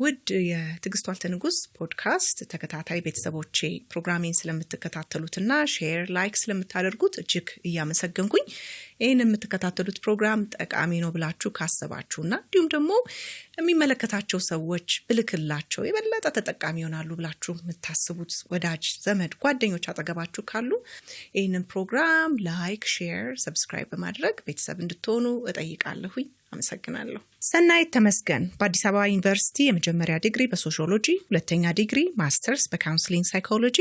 ውድ የትግስቱ አልተንጉስ ፖድካስት ተከታታይ ቤተሰቦቼ ፕሮግራሜን ስለምትከታተሉትና ሼር ላይክ ስለምታደርጉት እጅግ እያመሰገንኩኝ ይህን የምትከታተሉት ፕሮግራም ጠቃሚ ነው ብላችሁ ካሰባችሁና እንዲሁም ደግሞ የሚመለከታቸው ሰዎች ብልክላቸው የበለጠ ተጠቃሚ ይሆናሉ ብላችሁ የምታስቡት ወዳጅ ዘመድ ጓደኞች አጠገባችሁ ካሉ ይህንን ፕሮግራም ላይክ ሼር ሰብስክራይብ በማድረግ ቤተሰብ እንድትሆኑ እጠይቃለሁኝ። አመሰግናለሁ። ሰናይት ተመስገን በአዲስ አበባ ዩኒቨርሲቲ የመጀመሪያ ዲግሪ በሶሺዮሎጂ፣ ሁለተኛ ዲግሪ ማስተርስ በካውንስሊንግ ሳይኮሎጂ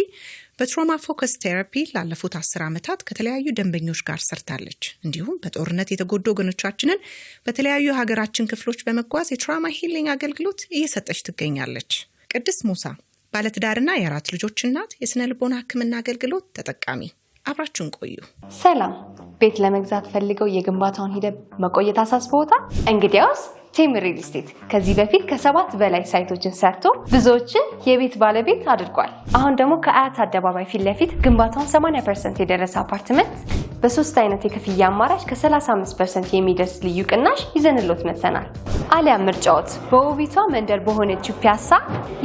በትራውማ ፎከስ ቴራፒ ላለፉት 10 ዓመታት ከተለያዩ ደንበኞች ጋር ሰርታለች። እንዲሁም በጦርነት የተጎዱ ወገኖቻችንን በተለያዩ ሀገራችን ክፍሎች በመጓዝ የትራውማ ሂሊንግ አገልግሎት እየሰጠች ትገኛለች። ቅድስት ሙሳ ባለትዳርና የ4 ልጆች እናት፣ የስነ ልቦና ሕክምና አገልግሎት ተጠቃሚ። አብራችሁን ቆዩ። ሰላም። ቤት ለመግዛት ፈልገው የግንባታውን ሂደት መቆየት አሳስቦታል? እንግዲያውስ ቴምር ሪል ስቴት ከዚህ በፊት ከ7 በላይ ሳይቶችን ሰርቶ ብዙዎችን የቤት ባለቤት አድርጓል። አሁን ደግሞ ከአያት አደባባይ ፊት ለፊት ግንባታውን 80% የደረሰ አፓርትመንት በ3 አይነት የክፍያ አማራጭ ከ35% የሚደርስ ልዩ ቅናሽ ይዘንሎት መጥተናል። አሊያም ምርጫዎት በውቢቷ መንደር በሆነችው ፒያሳ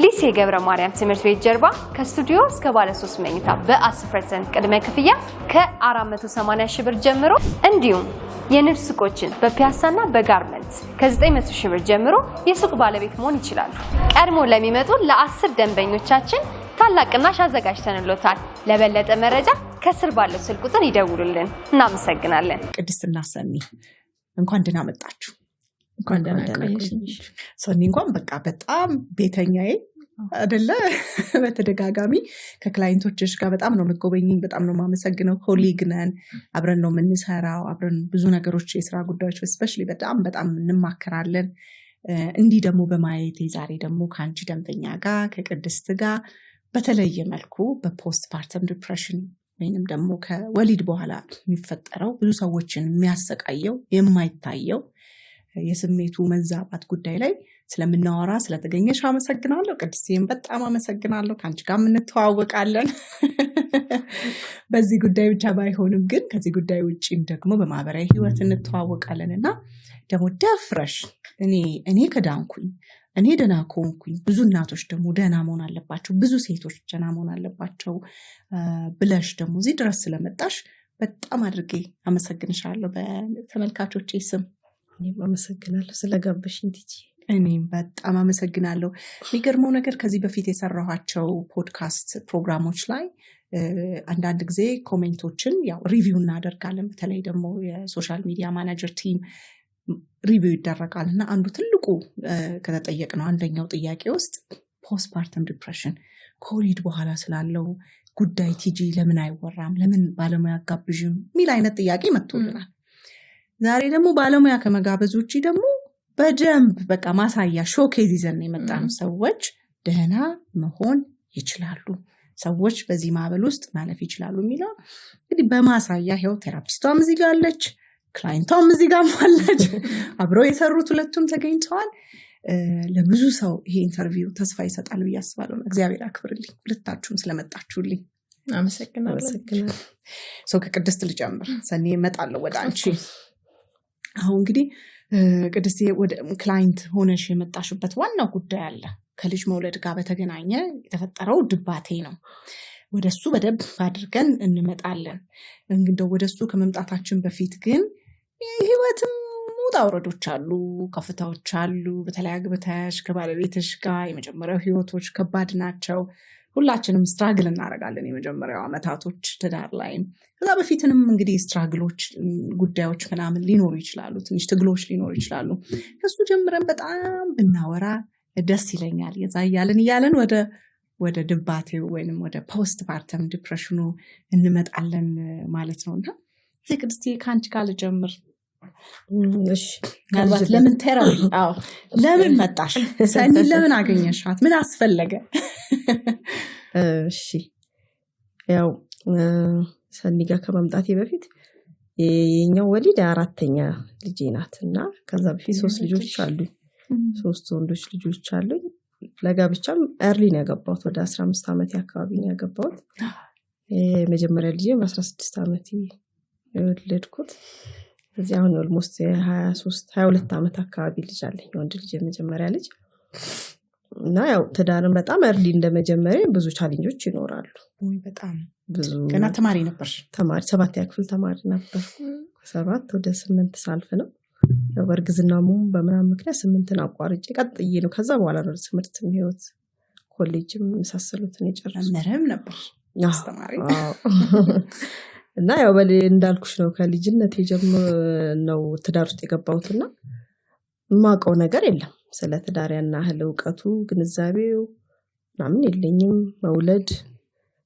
ሊሴ ገብረ ማርያም ትምህርት ቤት ጀርባ ከስቱዲዮ እስከ ባለ 3 መኝታ በ10% ቅድመ ክፍያ ከ480 ሺህ ብር ጀምሮ እንዲሁም የንግድ ሱቆችን በፒያሳና በጋርመንት ከ900 ሺህ ብር ጀምሮ የሱቅ ባለቤት መሆን ይችላሉ። ቀድሞ ለሚመጡ ለ10 ደንበኞቻችን ታላቅ ቅናሽ አዘጋጅተንሎታል። ለበለጠ መረጃ ከስር ባለው ስልክ ቁጥር ይደውሉልን። እናመሰግናለን። ቅድስትና ሰኒ እንኳን ደህና መጣችሁ። እንኳን ደህና ቆያችሁ። ሰኒ እንኳን በቃ በጣም ቤተኛዬ አይደለ? በተደጋጋሚ ከክላይንቶችሽ ጋር በጣም ነው የምትጎበኝኝ። በጣም ነው የማመሰግነው። ኮሊግ ነን፣ አብረን ነው የምንሰራው። አብረን ብዙ ነገሮች የስራ ጉዳዮች ስፔሻሊ በጣም እንማከራለን። እንዲህ ደግሞ በማየት ዛሬ ደግሞ ከአንቺ ደንበኛ ጋር ከቅድስት ጋር በተለየ መልኩ በፖስት ፓርተም ዲፕሬሽን ወይንም ደግሞ ከወሊድ በኋላ የሚፈጠረው ብዙ ሰዎችን የሚያሰቃየው የማይታየው የስሜቱ መዛባት ጉዳይ ላይ ስለምናወራ ስለተገኘሽ አመሰግናለሁ። ቅድስቴን በጣም አመሰግናለሁ። ከአንቺ ጋር እንተዋወቃለን። በዚህ ጉዳይ ብቻ ባይሆንም ግን ከዚህ ጉዳይ ውጪም ደግሞ በማህበራዊ ህይወት እንተዋወቃለን እና ደግሞ ደፍረሽ እኔ ከዳንኩኝ እኔ ደህና ከሆንኩኝ ብዙ እናቶች ደግሞ ደህና መሆን አለባቸው፣ ብዙ ሴቶች ደህና መሆን አለባቸው ብለሽ ደግሞ እዚህ ድረስ ስለመጣሽ በጣም አድርጌ አመሰግንሻለሁ በተመልካቾቼ ስም። እኔም አመሰግናለሁ ስለጋበሽኝ ቲጂ። እኔም በጣም አመሰግናለሁ። የሚገርመው ነገር ከዚህ በፊት የሰራኋቸው ፖድካስት ፕሮግራሞች ላይ አንዳንድ ጊዜ ኮሜንቶችን ያው ሪቪው እናደርጋለን። በተለይ ደግሞ የሶሻል ሚዲያ ማናጀር ቲም ሪቪው ይደረጋል እና አንዱ ትልቁ ከተጠየቅነው አንደኛው ጥያቄ ውስጥ ፖስትፓርተም ዲፕሬሽን ከወሊድ በኋላ ስላለው ጉዳይ ቲጂ ለምን አይወራም፣ ለምን ባለሙያ አጋብዥም የሚል አይነት ጥያቄ መጥቶልናል። ዛሬ ደግሞ ባለሙያ ከመጋበዝ ውጪ ደግሞ በደንብ በቃ ማሳያ ሾኬዝ ይዘን የመጣነው ሰዎች ደህና መሆን ይችላሉ፣ ሰዎች በዚህ ማዕበል ውስጥ ማለፍ ይችላሉ የሚለው እንግዲህ በማሳያ ይኸው ቴራፒስቷም እዚህ ጋር አለች፣ ክላይንቷም እዚህ ጋር አለች፣ አብረው የሰሩት ሁለቱም ተገኝተዋል። ለብዙ ሰው ይሄ ኢንተርቪው ተስፋ ይሰጣል ብዬ አስባለሁ። እግዚአብሔር አክብርልኝ ሁለታችሁም ስለመጣችሁልኝ። አመሰግናለሁ። ሰው ከቅድስት ልጀምር። ሰኔ እመጣለሁ ወደ አንቺ። አሁን እንግዲህ ቅድስት ወደ ክላይንት ሆነሽ የመጣሽበት ዋናው ጉዳይ አለ። ከልጅ መውለድ ጋር በተገናኘ የተፈጠረው ድባቴ ነው። ወደሱ በደንብ አድርገን እንመጣለን። እንግዲህ ወደሱ ከመምጣታችን በፊት ግን ህይወትም ውጣ ውረዶች አሉ፣ ከፍታዎች አሉ። በተለይ አግብተሽ ከባለቤትሽ ጋር የመጀመሪያው ህይወቶች ከባድ ናቸው። ሁላችንም ስትራግል እናደርጋለን የመጀመሪያው አመታቶች ትዳር ላይም። ከዛ በፊትንም እንግዲህ ስትራግሎች ጉዳዮች ምናምን ሊኖሩ ይችላሉ፣ ትንሽ ትግሎች ሊኖሩ ይችላሉ። ከሱ ጀምረን በጣም ብናወራ ደስ ይለኛል። የዛ እያለን ወደ ድባቴው ወይንም ወደ ፖስት ፓርተም ዲፕሬሽኑ እንመጣለን ማለት ነውና እዚህ ቅድስት ከአንቺ ጋር ልጀምር። እሺ፣ ለምን ቴራፒ? ለምን መጣሽ? ሰኒ ለምን አገኘሻት? ምን አስፈለገ? እሺ፣ ያው ሰኒ ጋር ከመምጣቴ በፊት የኛው ወሊድ 4ኛ ልጄ ናትና ከዛ በፊት 3 ልጆች አሉኝ። 3 ወንዶች ልጆች አሉኝ። ለጋብቻም ኤርሊ ነው ያገባሁት። ወደ 15 ዓመት አካባቢ ነው ያገባሁት። የመጀመሪያ ልጄ በ16 ዓመት የወለድኩት። እዚህ አሁን ኦልሞስት 22 ዓመት አካባቢ ልጅ አለኝ፣ ወንድ ልጅ የመጀመሪያ ልጅ። እና ያው ትዳርን በጣም እርሊ እንደመጀመሪያ ብዙ ቻሌንጆች ይኖራሉ። በጣም ብዙ ገና ተማሪ ነበር። ተማሪ 7ኛ ክፍል ተማሪ ነበር። 7 ወደ 8 ሳልፍ ነው ያው በእርግዝናሙ በምናምን ምክንያት 8ን አቋርጬ ቀጥዬ ነው ከዛ በኋላ ነው ትምህርት ህይወት ኮሌጅም መሳሰሉትን የጨረስኩት። መምህርም ነበር አስተማሪ። እና ያው እንዳልኩሽ ነው ከልጅነት ጀምሮ ነው ትዳር ውስጥ የገባሁትና ማቀው ነገር የለም ስለ ትዳር ያናህል ዕውቀቱ ግንዛቤው ምናምን የለኝም። መውለድ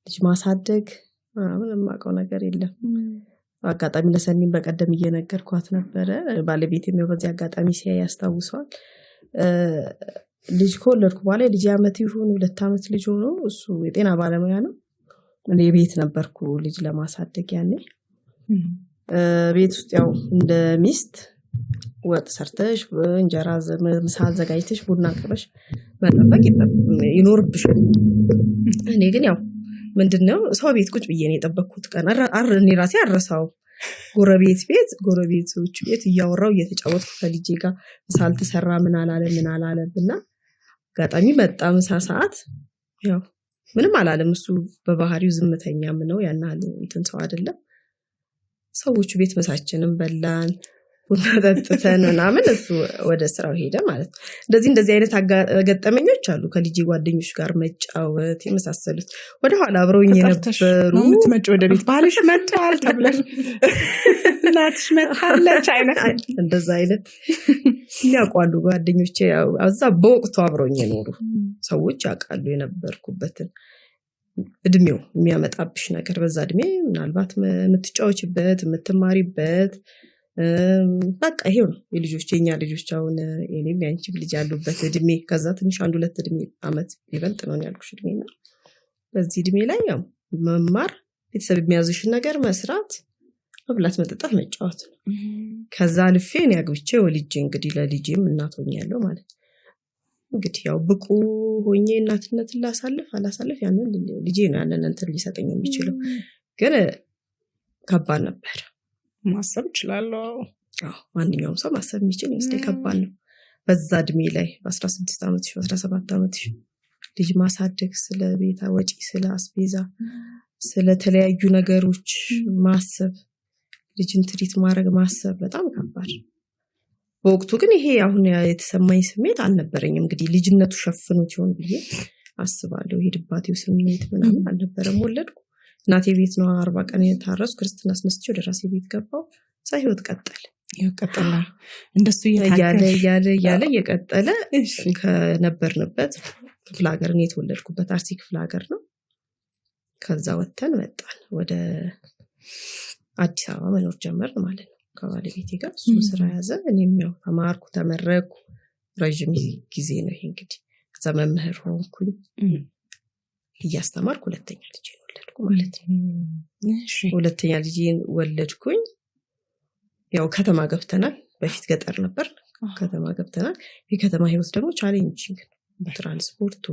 ልጅ ማሳደግ ምንም ማቀው ነገር የለም። አጋጣሚ ለሰኒም በቀደም እየነገርኳት ነበረ። ባለቤቴም በዚህ አጋጣሚ ሲያይ ያስታውሰዋል። ልጅ ከወለድኩ በኋላ ልጅ ዓመት ይሁን 2 ዓመት ልጅ ሆኖ እሱ የጤና ባለሙያ ነው። እኔ ቤት ነበርኩ ልጅ ለማሳደግ ያኔ ቤት ውስጥ ያው እንደ ሚስት ወጥ ሰርተሽ እንጀራ ምሳ አዘጋጅተሽ ቡና አቅርበሽ መጠበቅ ይኖርብሻል። እኔ ግን ያው ምንድነው ሰው ቤት ቁጭ ብዬ ነው የጠበቅኩት ቀን እኔ ራሴ አረሳው። ጎረቤቶች ቤት እያወራው እየተጫወትኩ ከልጄ ጋር ምሳል ተሰራ ምን አላለብና አጋጣሚ መጣ ምሳ ሰዓት ያው ምንም አላለም። እሱ በባህሪው ዝምተኛም ነው ያናል እንትን ሰው አይደለም። ሰዎቹ ቤት መሳችንን በላን ቡና ጠጥተን ምናምን እሱ ወደ ስራው ሄደ ማለት ነው። እንደዚህ አይነት ገጠመኞች አሉ። ከልጄ ጓደኞች ጋር መጫወት የመሳሰሉት ወደ ኋላ አብረውኝ የነበሩ ምትመጪ ወደ ቤት ባልሽ መጣል ተብለሽ እናትሽ መጣለች አይነት እንደዛ አይነት ያቋሉ ጓደኞቼ አዛ በወቅቱ አብረውኝ የኖሩ ሰዎች ያውቃሉ የነበርኩበትን እድሜው የሚያመጣብሽ ነገር በዛ እድሜ ምናልባት የምትጫወችበት የምትማሪበት በቃ ይሄው ነው የኛ ልጆች አሁን እኔም ያንቺም ልጅ ያሉበት እድሜ ከዛ ትንሽ 1-2 እድሜ አመት ይበልጥ ነው ያልኩሽ እድሜና በዚህ እድሜ ላይ ያው መማር ቤተሰብ የሚያዝሽ ነገር መስራት መብላት መጠጣት መጫወት ነው። ከዛ አልፌ እኔ አግብቼ ወልጄ እንግዲህ ለልጄም እናት ሆኛለሁ ማለት እንግዲህ ያው ብቁ ሆኜ እናትነት አላሳልፍ ያንን ልጄ ነው ያንን እንትን ሊሰጠኝ የሚችለው ግን ከባድ ነበር። ማሰብ ይችላልው ማንኛውም ሰው ማሰብ የሚችል ይመስለኝ ከባድ ነው። በዛ እድሜ ላይ በ16 ዓመት 17 ዓመት ልጅ ማሳደግ ስለ ቤት ወጪ ስለ አስቤዛ ስለ ተለያዩ ነገሮች ማሰብ ልጅን ትሪት ማድረግ ማሰብ በጣም ከባድ። በወቅቱ ግን ይሄ አሁን የተሰማኝ ስሜት አልነበረኝም። እንግዲህ ልጅነቱ ሸፍኖት ይሆን ብዬ አስባለሁ። የድባቴው ስሜት ምናምን አልነበረም። ወለድኩ እናቴ ቤት ነው 40 ቀን የታረስኩ ክርስትና አስመስቼ ወደ ራሴ ቤት ገባሁ። ሳይሆት ቀጠለ እንደሱ እያለ እየቀጠለ ከነበርንበት ክፍለ ሀገር ነው የተወለድኩበት አርሲ ክፍለ ሀገር ነው። ከዛ ወተን መጣን ወደ አዲስ አበባ መኖር ጀመር ማለት ነው ከባለቤቴ ጋር። እሱ ስራ ያዘ እኔም ያው ተማርኩ ተመረኩ። ረጅም ጊዜ ነው ይሄ እንግዲህ ከዛ መምህር ሆንኩኝ እያስተማርኩ ሁለተኛ ልጄን ወለድኩ ማለት ነው። እሺ ሁለተኛ ልጄን ወለድኩኝ። ያው ከተማ ገብተናል። በፊት ገጠር ነበር ከተማ ገብተናል። የከተማ ህይወት ደግሞ ቻሌንጂንግ ነው። ትራንስፖርቱ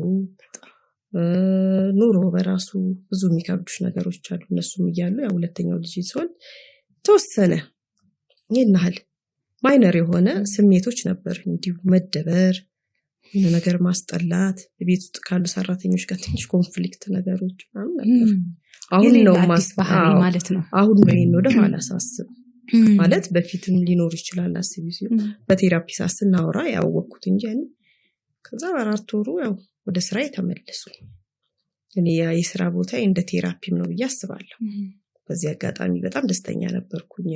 ኑሮ በራሱ ብዙ የሚከብዱሽ ነገሮች አሉ። እነሱም እያሉ ያው ሁለተኛው ልጅ ሲሆን ተወሰነ ይናል ማይነር የሆነ ስሜቶች ነበር። እንዲሁ መደበር የሆነ ነገር ማስጠላት ቤት ውስጥ ካሉ ሰራተኞች ጋር ትንሽ ኮንፍሊክት ነገሮች ማለት ነበር። አሁን ነው ማለት ነው። አሁን ነው ይሄን ወደ ኋላ ሳስብ ማለት በፊትም ሊኖር ይችላል አስቢ ሲሉ በቴራፒ ሳስናወራ ያወቅኩት እንጂ ከዛ 4 ወሩ ያው ወደ ስራ የተመለሱ እኔ የስራ ቦታ እንደ ቴራፒም ነው ብዬ አስባለሁ። በዚህ አጋጣሚ በጣም ደስተኛ ነበርኩኝ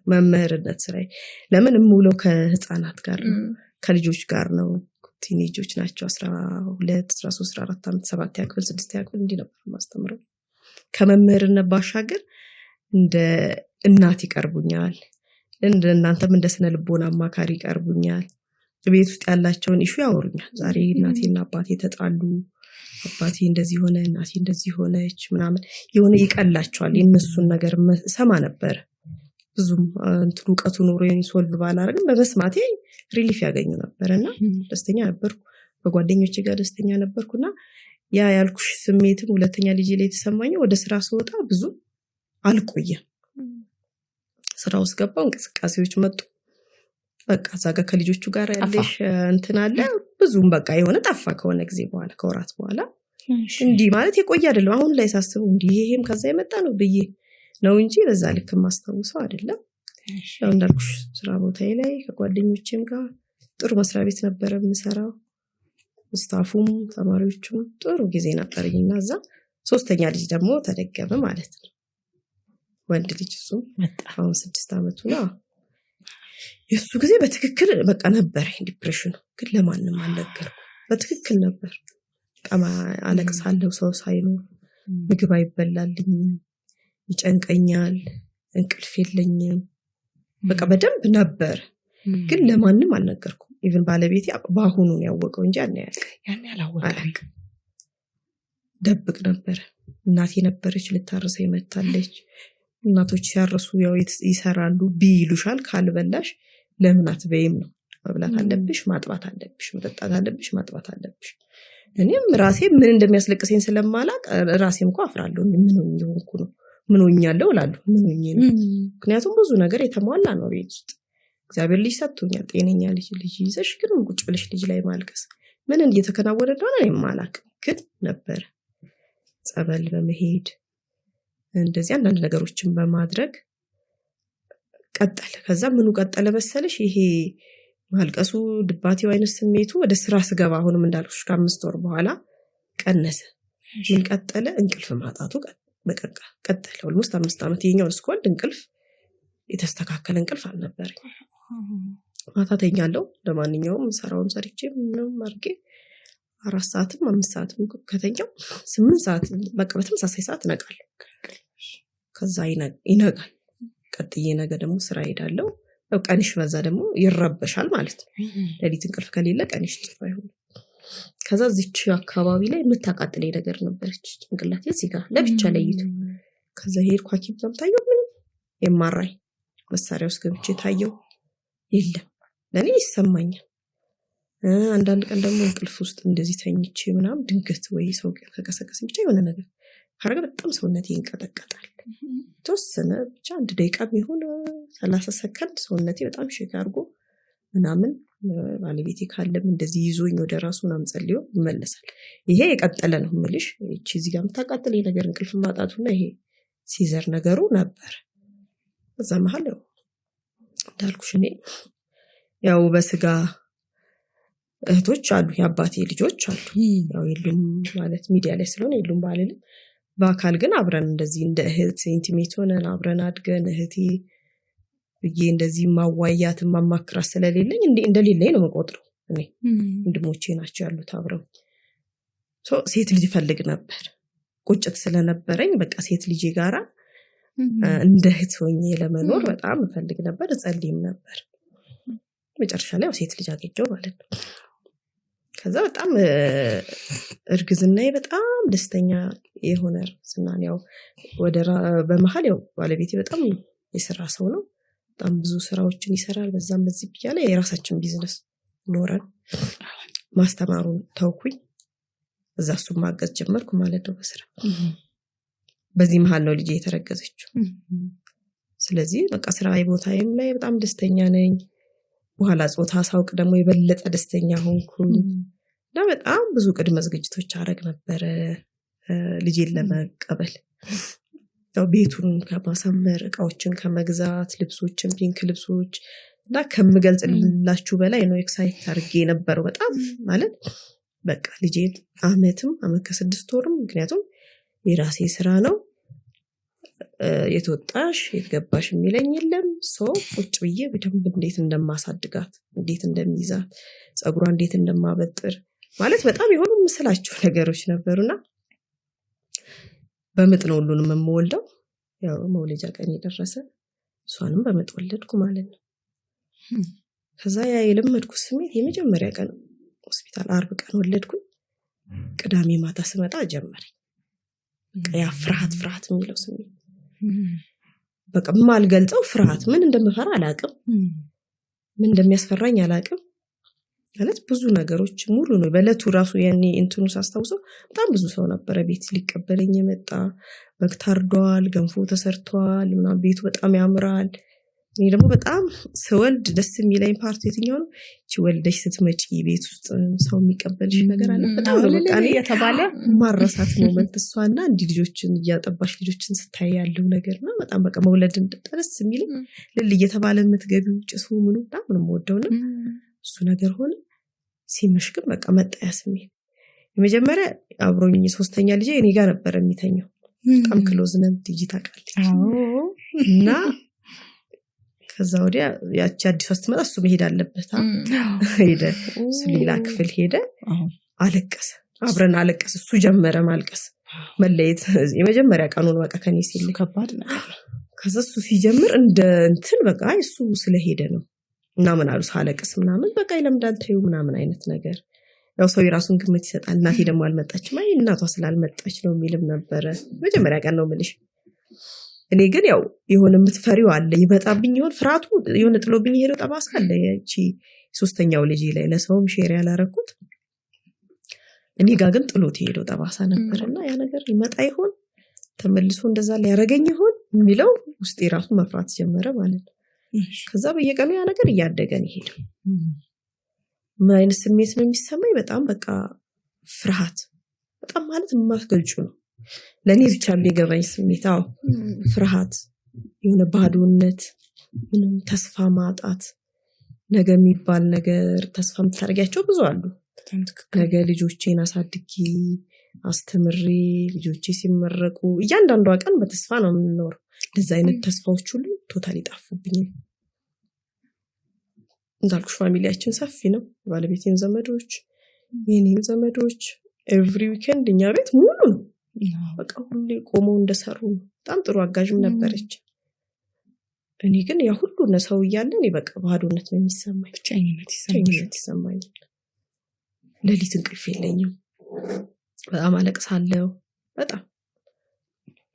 በመምህርነት ስራዬ። ለምን እምውለው ከህፃናት ጋር ነው ከልጆች ጋር ነው። ቲኔጆች ናቸው 12 13 14 ዓመት 7ኛ ክፍል 6ኛ ክፍል እንዲህ ነበር ማስተምረው። ከመምህርነት ባሻገር እንደ እናት ይቀርቡኛል። እናንተም እንደ ስነ ልቦና አማካሪ ይቀርቡኛል። ቤት ውስጥ ያላቸውን ኢሹ ያወሩኛል። ዛሬ እናቴና አባቴ ተጣሉ፣ አባቴ እንደዚህ ሆነ፣ እናቴ እንደዚህ ሆነች ምናምን የሆነ ይቀላቸዋል። የነሱን ነገር ሰማ ነበር። ብዙም ዕውቀቱ ኖሮኝ ሶልቭ ባላረግም በመስማቴ ሪሊፍ ያገኙ ነበርና ደስተኛ ነበርኩ። በጓደኞቼ ጋር ደስተኛ ነበርኩና ያ ያልኩሽ ስሜትም ሁለተኛ ልጅ ላይ ተሰማኝ። ወደ ስራ ስወጣ ብዙ አልቆየም። ስራ ውስጥ ገባሁ፣ እንቅስቃሴዎች መጡ። በቃ ዛጋ ከልጆቹ ጋር ያለሽ እንትን አለ ብዙም በቃ የሆነ ጠፋ ከሆነ ጊዜ በኋላ ከወራት በኋላ እንዲህ ማለት የቆየ አይደለም። አሁን ላይ ሳስበው እንዲህ ይሄም ከዛ የመጣ ነው ብዬ ነው እንጂ በዛ ልክ ማስተዋወሰው አይደለም። ያው እንዳልኩሽ ስራ ቦታዬ ላይ ከጓደኞቼም ጋር ጥሩ መስሪያ ቤት ነበር የምሰራው። ስታፉም ተማሪዎቹም ጥሩ ጊዜ ነበርኝና እዛ ሶስተኛ ልጅ ደግሞ ተደገመ ማለት ነው። ወንድ ልጅ እሱም መጣ። አሁን 6 አመቱ ነው። የሱ ጊዜ በትክክል በቃ ነበር ዲፕሬሽኑ፣ ግን ለማንም አልነገርኩም። በትክክል ነበር። በጣም አለቅሳለሁ፣ ሰው ሳይኖር ምግብ አይበላልኝም፣ ይጨንቀኛል፣ እንቅልፍ የለኝም። በቃ በደንብ ነበር፣ ግን ለማንም አልነገርኩም። ኢቭን ባለቤቴ በአሁኑ ነው ያወቀው እንጂ ያን ያላወቀ ደብቅ ነበር። እናቴ ነበረች ልታርሰኝ መታለች። እናቶች ሲያርሱ ያው ይሰራሉ፣ ቢይሉሻል ካልበላሽ ለምን አትበይም ነው። መብላት አለብሽ፣ ማጥባት አለብሽ፣ መጠጣት አለብሽ፣ ማጥባት አለብሽ። እኔም ራሴ ምን እንደሚያስለቅሰኝ ስለማላቅ ራሴም እንኳን አፍራለሁ። ምን ሆኜ ነው ምን ሆኛለሁ እላለሁ። ምን ሆኜ ነው? ምክንያቱም ብዙ ነገር የተሟላ ነው ቤት ውስጥ። እግዚአብሔር ልጅ ሰጥቶኛል፣ ጤነኛ ልጅ ይዘሽ ግን ቁጭ ብለሽ ልጅ ላይ ማልቀስ ምን እየተከናወነ እንደሆነ እኔም አላቅም። ግን ነበር ጸበል በመሄድ እንደዚህ አንዳንድ ነገሮችን በማድረግ ቀጠለ። ከዛ ምኑ ቀጠለ መሰለሽ? ይሄ ማልቀሱ፣ ድባቴው አይነት ስሜቱ ወደ ስራ ስገባ አሁንም እንዳልኩሽ ከ5 ወር በኋላ ቀነሰ። ምን ቀጠለ? እንቅልፍ ማጣቱ በቃ ቀጠለ። ኦልሞስት 5 አመት የኛው እስኮል እንቅልፍ የተስተካከለ እንቅልፍ አልነበረኝ። ማታ ተኛለሁ ለማንኛውም ሰራውን ሰርቼ ምንም አድርጌ 4 ሰዓትም 5 ሰዓትም ከተኛው 8 ሰዓት በቃ በተመሳሳይ ሰዓት እነቃለሁ። ከዛ ይነጋል። ቀጥዬ ነገ ደግሞ ስራ ሄዳለሁ። ያው ቀንሽ በዛ ደግሞ ይረበሻል ማለት ነው። ለሊት እንቅልፍ ከሌለ ቀንሽ ጥሩ አይሆንም። ከዛ እዚች አካባቢ ላይ የምታቃጥለኝ ነገር ነበረች ጭንቅላቴ እዚህ ጋር ለብቻ ለይቱ። ከዛ ሄድኩ ሐኪም ጋር ታየው፣ ምንም የማራይ መሳሪያ ውስጥ ገብቼ ታየው፣ የለም። ለኔ ይሰማኛል። አንዳንድ ቀን ደግሞ እንቅልፍ ውስጥ እንደዚህ ተኝቼ ምናምን ድንገት ወይ ሰው ከቀሰቀሰኝ ብቻ የሆነ ነገር ካረገ በጣም ሰውነቴ ይንቀጠቀጣል። ተወሰነ ብቻ 1 ደቂቃ ቢሆን 30 ሰከንድ ሰውነቴ በጣም ሼክ አድርጎ ምናምን ባለቤቴ ካለም እንደዚህ ይዞኝ ወደ ራሱ ምናምን ጸልዮ ይመለሳል። ይሄ የቀጠለ ነው የምልሽ። እቺ እዚህ ጋር የምታቃጥለኝ ነገር እንቅልፍ ማጣቱና ይሄ ሲዘር ነገሩ ነበር። እዛ መሀል ያው እንዳልኩሽ እኔ ያው በስጋ እህቶች አሉ፣ የአባቴ ልጆች አሉ። ያው የሉም ማለት ሚዲያ ላይ ስለሆነ የሉም ባልልም፣ በአካል ግን አብረን እንደዚህ እንደ እህት ኢንቲሜት ሆነን አብረን አድገን እህቴ ብዬ እንደዚህ ማዋያት ማማክራት ስለሌለኝ እንደሌለኝ ነው የምቆጥረው። እኔ ወንድሞቼ ናቸው ያሉት አብረው። ሴት ልጅ ፈልግ ነበር፣ ቁጭት ስለነበረኝ በቃ ሴት ልጅ ጋራ እንደ እህት ሆኜ ለመኖር በጣም እፈልግ ነበር፣ እጸልይም ነበር። መጨረሻ ላይ ሴት ልጅ አገኘሁ ማለት ነው። ከዛ በጣም እርግዝናዬ በጣም ደስተኛ የሆነ እርግዝናን ያው በመሀል ያው ባለቤቴ በጣም የስራ ሰው ነው። በጣም ብዙ ስራዎችን ይሰራል። በዛም በዚህ ብቻ ላይ የራሳችን ቢዝነስ ኖረን ማስተማሩን ተውኩኝ። እዛ እሱን ማገዝ ጀመርኩ ማለት ነው በስራ። በዚህ መሀል ነው ልጄ የተረገዘችው። ስለዚህ በቃ ስራ ቦታዬም ላይ በጣም ደስተኛ ነኝ። በኋላ ጾታ ሳውቅ ደግሞ የበለጠ ደስተኛ ሆንኩኝ እና በጣም ብዙ ቅድመ ዝግጅቶች አረግ ነበር ልጄን ለመቀበል። ያው ቤቱን ከማሳመር፣ እቃዎችን ከመግዛት፣ ልብሶችን፣ ፒንክ ልብሶች እና ከምገልጽላችሁ በላይ ነው ኤክሳይት አድርጌ የነበረው በጣም ማለት በቃ ልጄን አመት ከ6 ወርም ምክንያቱም የራሴ ስራ ነው። የተወጣሽ የተገባሽ የሚለኝ የለም። ሰው ቁጭ ብዬ በደንብ እንዴት እንደማሳድጋት፣ እንዴት እንደሚይዛት፣ ጸጉሯ እንዴት እንደማበጥር ማለት በጣም የሆኑ ምስላችሁ ነገሮች ነበሩና በምጥ ነው ሁሉንም የምወልደው። ያው መውለጃ ቀን የደረሰ እሷንም በምጥ ወለድኩ ማለት ነው። ከዛ ያ የለመድኩት ስሜት የመጀመሪያ ቀን ሆስፒታል አርብ ቀን ወለድኩኝ። ቅዳሜ ማታ ስመጣ ጀመረኝ በቃ ያ ፍርሃት የሚለው ስሜት በቃ ማልገልጸው ፍርሃት። ምን እንደምፈራ አላቅም፣ ምን እንደሚያስፈራኝ አላቅም። ማለት ብዙ ነገሮች ሙሉ ነው። በለቱ ራሱ ያኔ እንትኑ ሳስታውሰው በጣም ብዙ ሰው ነበረ ቤት ሊቀበለኝ የመጣ። በግ ታርዷል፣ ገንፎ ተሰርቷል፣ ቤቱ በጣም ያምራል እኔ ደግሞ በጣም ስወልድ ደስ የሚለኝ ፓርት የትኛው ነው? እቺ ወልደሽ ስትመጪ ቤት ውስጥ ሰው የሚቀበልሽ ነገር አለ። በጣም ነው በቃ የተባለ ማረሳት ሞመንት እሷና እንዲ ልጆችን እያጠባሽ ልጆችን ስታይ ያለው ነገርና በጣም በቃ መውለድን ደስ የሚለኝ ልል እየተባለ የምትገቢው ጭሱ ምኑ በጣም ነው የምወደው ነው እሱ ነገር ሆነ። ሲመሽ ግን በቃ መጣያ ስሜት የመጀመሪያ አብሮኝ ሶስተኛ ልጅ እኔ ጋር ነበር የሚተኛው። በጣም ክሎዝ ነን ዲጂታል እና ከዛ ወዲያ ያቺ አዲስ ስትመጣ እሱ መሄድ አለበት ሄደ። እሱ ሌላ ክፍል ሄደ። አለቀሰ፣ አብረን አለቀስ። እሱ ጀመረ ማልቀስ። መለየት የመጀመሪያ ቀኑን በቃ ከኔ ሲል ከባድ ነገር ነው። ከዛ እሱ ሲጀምር እንደ እንትን በቃ እሱ ስለሄደ ነው እና ምን አሉ ሳለቅስ ምናምን በቃ ይለምዳል ታዩ ምናምን አይነት ነገር ያው ሰው የራሱን ግምት ይሰጣል። እናቴ ደግሞ አልመጣችም አይ እናቷ ስላልመጣች ነው የሚልም ነበረ። መጀመሪያ ቀን ነው የምልሽ። እኔ ግን ያው የሆነ የምትፈሪው አለ ይመጣብኝ ይሆን ፍራቱ የሆነ ጥሎብኝ ሄዶ ጠባሳ አለ። እቺ ሶስተኛው ልጅ ላይ ለሰውም ሼር ያላረኩት እኔ ጋር ግን ጥሎት ሄዶ ጠባሳ ነበርና ያ ነገር ይመጣ ይሆን ተመልሶ እንደዛ ሊያረገኝ ይሆን የሚለው ውስጤ ራሱ መፍራት ጀመረ ማለት ነው። ከዛ በየቀኑ ያ ነገር እያደገን ይሄድ ምን አይነት ስሜት ነው የሚሰማኝ? በጣም በቃ ፍርሃት በጣም ማለት የማትገልጹ ነው ለኔ ብቻ የሚገባኝ ስሜት። አዎ ፍርሃት፣ የሆነ ባዶነት፣ ምንም ተስፋ ማጣት፣ ነገ የሚባል ነገር ተስፋ የምታደርጊያቸው ብዙ አሉ። ነገ ልጆቼን አሳድጌ አስተምሬ ልጆቼ ሲመረቁ እያንዳንዷ ቀን በተስፋ ነው የምንኖረው። እንደዛ አይነት ተስፋዎች ሁሉ ቶታሊ ጣፉብኝ። እንዳልኩሽ ፋሚሊያችን ሰፊ ነው። ባለቤቴን ዘመዶች፣ የኔም ዘመዶች ኤቭሪ ዊኬንድ እኛ ቤት ሙሉ ነው። በቃ ሁሌ ቆመው እንደሰሩ በጣም ጥሩ አጋዥም ነበረች። እኔ ግን ያ ሁሉ ነው እያለን በቃ ባዶነት ነው የሚሰማኝ፣ ብቻኝነት ይሰማኝ። ለሊት እንቅልፍ የለኝም። በጣም አለቅሳለሁ።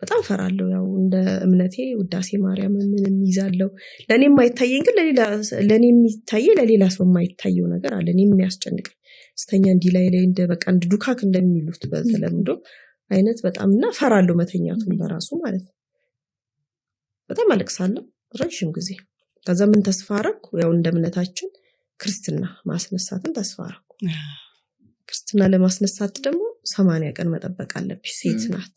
በጣም ፈራለሁ። ያው እንደ እምነቴ ውዳሴ ማርያም ምንም ይዛለው ለኔም አይታየኝ ግን ለኔ የሚታየ ለሌላ ሰው የማይታየው ነገር አለ። እኔ የሚያስጨንቅ ስተኛ እንዲ ላይ እንደ በቃ እንደ ዱካክ እንደሚሉት በተለምዶ አይነት በጣምና ፈራለሁ መተኛቱን በራሱ ማለት ነው። በጣም አለቅሳለሁ ረጅም ጊዜ። ከዛ ምን ተስፋ አደረኩ? ያው እንደ እምነታችን ክርስትና ማስነሳትን ተስፋ አደረኩ። ክርስትና ለማስነሳት ደግሞ 80 ቀን መጠበቅ አለብሽ፣ ሴት ናት።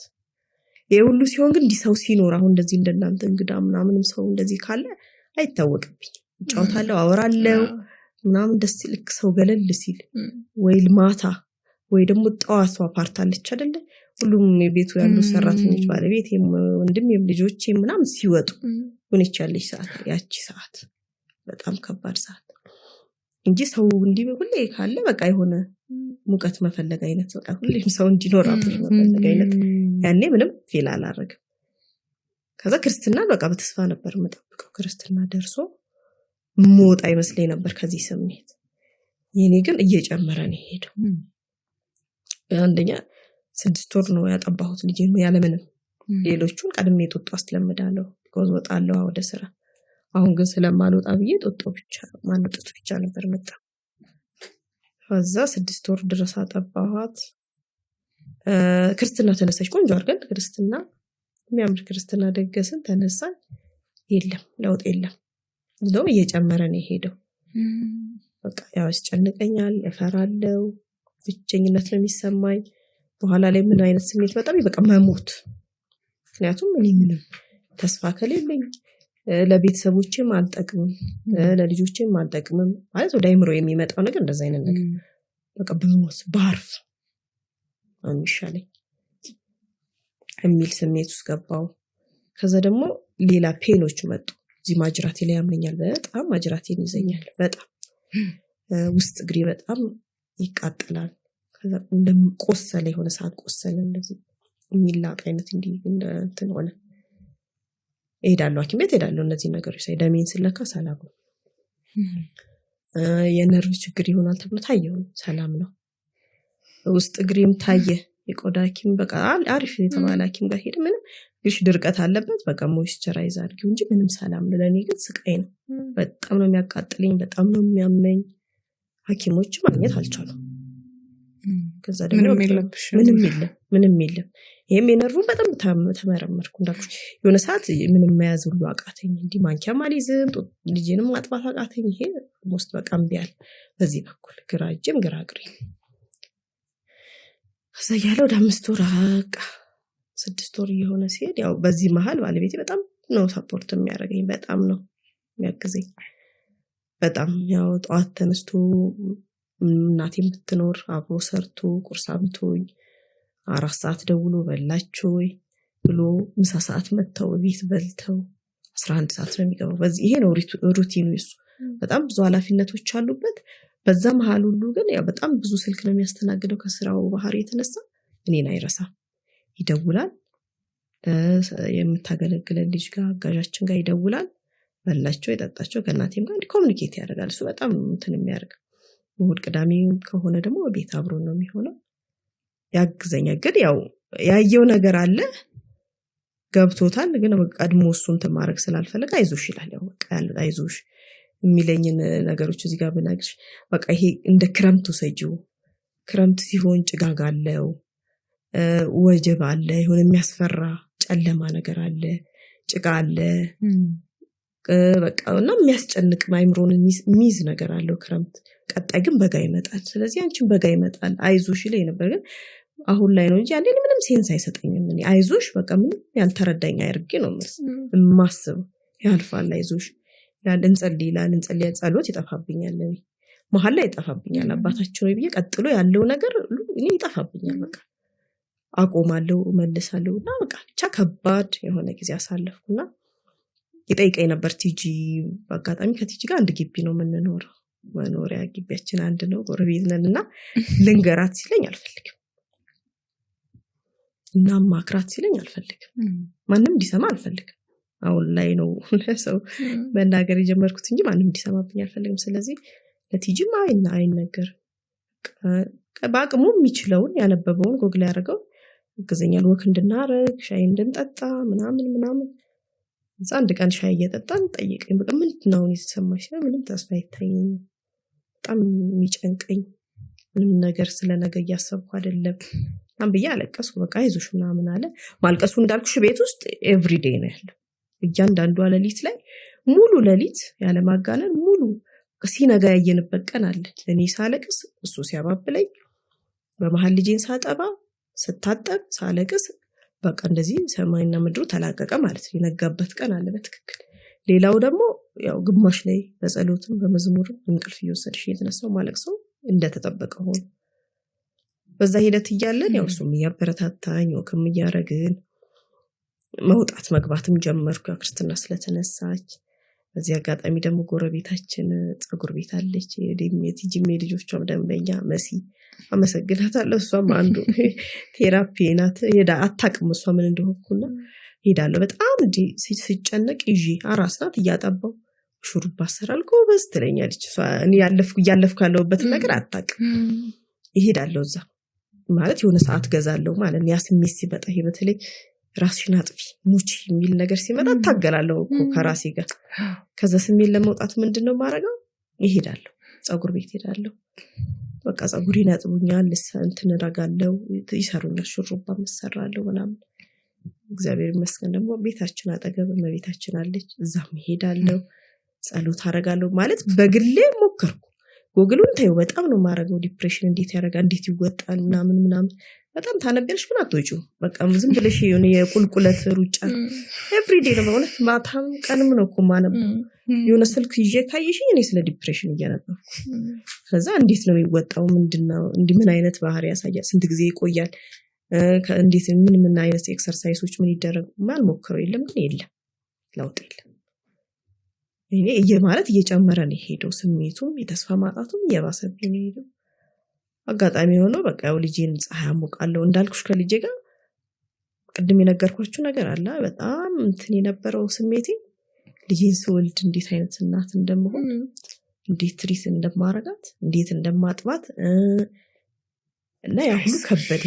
ይሄ ሁሉ ሲሆን ግን እንዲህ ሰው ሲኖር አሁን እንደዚህ እንደናንተ እንግዳ ምናምንም ሰው እንደዚህ ካለ አይታወቅብኝ። ጫውታለሁ፣ አወራለሁ ምናምን ደስ ይልክ ሰው ገለል ሲል ወይ ማታ ወይ ደግሞ ጠዋቷ ፓርት አለች አይደለ? ሁሉም የቤቱ ያሉ ሰራተኞች ባለቤት ወንድም ልጆች ምናምን ሲወጡ ሆነች ያለች ሰዓት ያቺ ሰዓት በጣም ከባድ ሰዓት እንጂ ሰው እንዲህ ሁሌ ካለ በቃ የሆነ ሙቀት መፈለግ አይነት በቃ ሁሌም ሰው እንዲኖር አጥር መፈለግ አይነት ያኔ ምንም ፌል አላረግም። ከዛ ክርስትና በቃ በተስፋ ነበር መጠበቀው። ክርስትና ደርሶ ሞት አይመስለኝ ነበር ከዚህ ስሜት። የኔ ግን እየጨመረ ነው ሄደው። አንደኛ 6 ወር ነው ያጠባሁት ልጅ ነው ያለምንም ሌሎቹን ቀድሜ ጦጦ አስለምዳለሁ ጎዝ ወጣለሁ ወደ ስራ። አሁን ግን ስለማልወጣ ብዬ ጦጦ ብቻ ማንጠጥ ብቻ ነበር መጣ። ከዛ 6 ወር ድረስ አጠባኋት። ክርስትና ተነሳች ቆንጆ አድርገን ክርስትና የሚያምር ክርስትና ደገስን ተነሳን። የለም ለውጥ የለም። እንደውም እየጨመረ ነው ሄደው። በቃ ያው ያስጨንቀኛል፣ እፈራለሁ፣ ብቸኝነት ነው የሚሰማኝ። በኋላ ላይ ምን አይነት ስሜት በጣም በቃ መሞት። ምክንያቱም እኔ ምንም ተስፋ ከሌለኝ ለቤተሰቦቼም አልጠቅምም፣ ለልጆቼም አልጠቅምም ማለት ወደ አይምሮ የሚመጣው ነገር እንደዛ አይነት ነገር በቃ በሞት ባርፍ አንሻለኝ የሚል ስሜት ውስጥ ገባው። ከዛ ደግሞ ሌላ ፔኖች መጡ። እዚህ ማጅራቴ ላይ ያመኛል፣ በጣም ማጅራቴን ይዘኛል፣ በጣም ውስጥ እግሬ በጣም ይቃጠላል። ከዛ እንደቆሰለ የሆነ ሰዓት ቆሰለ እንደዚህ የሚላጥ አይነት እንዲህ እንትን ሆነ። እሄዳለሁ ሐኪም ቤት እሄዳለሁ። እነዚህ ነገሮች ሳይ ደሜን ስለካ ሰላም ነው። የነርቭ ችግር ይሆናል ተብሎ ታየው፣ ሰላም ነው። ውስጥ እግሬም ታየ። የቆዳ ሐኪም በቃ አሪፍ የተባለ ሐኪም ጋር ሄደ። ምንም ግሽ ድርቀት አለበት በቃ ሞይስቸራይዝ አድርጊው እንጂ ምንም ሰላም ነው። ለኔ ግን ስቃይ ነው። በጣም ነው የሚያቃጥለኝ፣ በጣም ነው የሚያመኝ። ሐኪሞች ማግኘት አልቻሉም። ከዛ ደግሞ ምንም የለም ምንም የለም። ይሄም የነርቭ በጣም ተመረመርኩ እንዳልኩሽ የሆነ ሰዓት ምንም መያዝ ሁሉ አቃተኝ። እንዲህ ማንኪያ ማሊዝም ልጄንም ማጥባት አቃተኝ። ይሄ ሞስት በቃ እምቢያል በዚህ በኩል ግራ እጅም ግራ እግሬ ከዛ ያለው ወደ 5 ወር በቃ 6 ወር እየሆነ ሲሄድ ያው በዚህ መሃል ባለቤቴ በጣም ነው ሰፖርት የሚያደርገኝ በጣም ነው የሚያግዘኝ። በጣም ያው ጠዋት ተነስቶ እናቴም ብትኖር አብሮ ሰርቶ ቁርስ አምጥቶኝ 4 ሰዓት ደውሎ በላችሁ ወይ ብሎ ምሳ ሰዓት መተው ቤት በልተው 11 ሰዓት ነው የሚገባው። በዚህ ይሄ ነው ሩቲኑ እሱ። በጣም ብዙ ኃላፊነቶች አሉበት። በዛ መሃል ሁሉ ግን ያው በጣም ብዙ ስልክ ነው የሚያስተናግደው ከስራው ባህሪ የተነሳ እኔን አይረሳም። ይደውላል የምታገለግለን ልጅ ጋር አጋዣችን ጋር ይደውላል። በላቸው የጠጣቸው ከእናቴም ጋር ኮሙኒኬት ያደርጋል። እሱ በጣም እንትን የሚያደርግ እሑድ ቅዳሜ ከሆነ ደግሞ ቤት አብሮ ነው የሚሆነው ያግዘኛል። ግን ያው ያየው ነገር አለ ገብቶታል። ግን ቀድሞ እሱን ተማረክ ስላልፈለገ አይዞሽ ይላል። ያው በቃ አይዞሽ የሚለኝን ነገሮች እዚህ ጋር ብናግሽ በቃ ይሄ እንደ ክረምቱ ሰጂው ክረምት ሲሆን ጭጋግ አለው ወጀብ አለ የሆነ የሚያስፈራ ጨለማ ነገር አለ ጭቃ አለ በቃ እና የሚያስጨንቅ ማይምሮን ሚዝ ነገር አለው ክረምት። ቀጣይ ግን በጋ ይመጣል። ስለዚህ አንቺን በጋ ይመጣል አይዞሽ ይለኝ ነበር። ግን አሁን ላይ ነው እንጂ አንዴ ምንም ሴንስ አይሰጠኝም። እኔ አይዞሽ በቃ ምንም ያልተረዳኝ አይርጌ ነው ማስብ ያልፋል አይዞሽ ይላል። እንጸልይ ጸሎት ይጠፋብኛል። እኔ መሀል ላይ ይጠፋብኛል። አባታችን ነው ብዬ ቀጥሎ ያለው ነገር እኔ ይጠፋብኛል። በቃ አቆማለሁ መልሳለሁና በቃ ብቻ ከባድ የሆነ ጊዜ አሳለፍኩና ይጠይቀኝ ነበር ቲጂ። በአጋጣሚ ከቲጂ ጋር አንድ ግቢ ነው የምንኖረው። መኖሪያ ግቢያችን አንድ ነው ጎረቤት ነንና ልንገራት ሲለኝ አልፈልግም እና ማክራት ሲለኝ አልፈልግም። ማንም እንዲሰማ አልፈልግም። አሁን ላይ ነው ሰው መናገር የጀመርኩት እንጂ ማንም እንዲሰማብኝ አልፈልግም። ስለዚህ ለቲጂማ አይነገር በአቅሙ የሚችለውን ያነበበውን ጎግል ያደርገው እግዘኛል ወክ እንድናረግ ሻይ እንድንጠጣ ምናምን እዛ አንድ ቀን ሻይ እየጠጣን ጠይቀኝ በቃ ምንድነው የተሰማሽ? ምንም ተስፋ አይታየኝም በጣም የሚጨንቀኝ ምንም ነገር ስለነገ እያሰብኩ አይደለም አንብዬ አለቀስኩ። በቃ አይዞሽ ምናምን አለ። ማልቀሱ እንዳልኩሽ ቤት ውስጥ ኤቭሪዴይ ነው ያለው። እያንዳንዱ ሌሊት ላይ ሙሉ ሌሊት ያለ ማጋነን ሙሉ ሲነጋ ያየንበት ቀን አለ። እኔ ሳለቅስ እሱ ሲያባብለኝ በመሃል ልጄን ሳጠባ ስታጠብ ሳለቅስ በቃ እንደዚህ ሰማይና ምድሩ ተላቀቀ ማለት ነው። የነጋበት ቀን አለ በትክክል። ሌላው ደግሞ ያው ግማሽ ላይ በጸሎትም በመዝሙርም እንቅልፍ እየወሰድሽ እየተነሳው ማለቅሰው እንደተጠበቀ ሆኖ በዛ ሂደት እያለን ያው እሱም እያበረታታኝ ወክም እያረግን መውጣት መግባትም ጀመርኩ ክርስትና ስለተነሳች። በዚህ አጋጣሚ ደግሞ ጎረቤታችን ፀጉር ቤት አለች የቲጂም ልጆቿም ደንበኛ መሲ አመሰግናታለሁ። እሷም አንዱ ቴራፒ ናት። ሄዳ አታውቅም እሷ ምን እንደሆንኩና ሄዳለሁ በጣም እንጂ ሲጨነቅ ይዤ አራስ ናት እያጠባው ሹሩባ አሰራል ጎበዝ ትለኛለች። እሷ እኔ ያለፍኩ ያለሁበት ነገር አታውቅም። ይሄዳለሁ እዛ ማለት የሆነ ሰዓት ገዛለሁ ማለት ነው። ያ ስሜት ሲመጣ ይሄ በተለይ ራስሽን አጥፊ ሙቺ የሚል ነገር ሲመጣ ታገላለሁ እኮ ከራሴ ጋር። ከዛ ስሜት ለመውጣት ምንድነው ማረጋው? ይሄዳለሁ ፀጉር ቤት ሄዳለሁ። በቃ ፀጉሬን ያጥቡኛል እንትን እረጋለሁ ይሰሩኛል ሹሩባ መስራለሁ ምናምን። እግዚአብሔር ይመስገን ደግሞ ቤታችን አጠገብ መቤታችን አለች። እዛም ሄዳለሁ ጸሎት አረጋለሁ ማለት በግሌ ሞከርኩ። ጎግሉን ታዩ በጣም ነው ማረጋው። ዲፕሬሽን እንዴት ያረጋል እንዴት ይወጣል ምናምን በጣም ታነብልሽ ምን አትወጪው በቃ ዝም ብለሽ የሆነ የቁልቁለት ሩጫ ኤቭሪዴይ ነው ማለት ማታም ቀንም ነው እኮ ማነበው። የሆነ ስልክ ይዤ ካየሽኝ እኔ ስለ ዲፕሬሽን እያነበብኩ ከዛ እንዴት ነው የሚወጣው ምንድነው ምን አይነት ባህሪ ያሳያል ስንት ጊዜ ይቆያል እንዴት ምን አይነት ኤክሰርሳይሶች ምን ይደረጉ ማልሞክረው የለም ግን የለም ለውጥ የለም። እኔ ማለት እየጨመረ ነው ሄደው ስሜቱም የተስፋ ማጣቱም እየባሰብኝ ነው ሄደው። አጋጣሚ ሆኖ በቃ ያው ልጄን ፀሐይ አሞቃለሁ እንዳልኩሽ ከልጄ ጋር ቅድም የነገርኳችሁ ነገር አለ። በጣም እንትን የነበረው ስሜቴ ልጄን ስወልድ እንዴት አይነት እናት እንደምሆን እንዴት ትሪት እንደማረጋት እንዴት እንደማጥባት እና ያ ሁሉ ከበደ።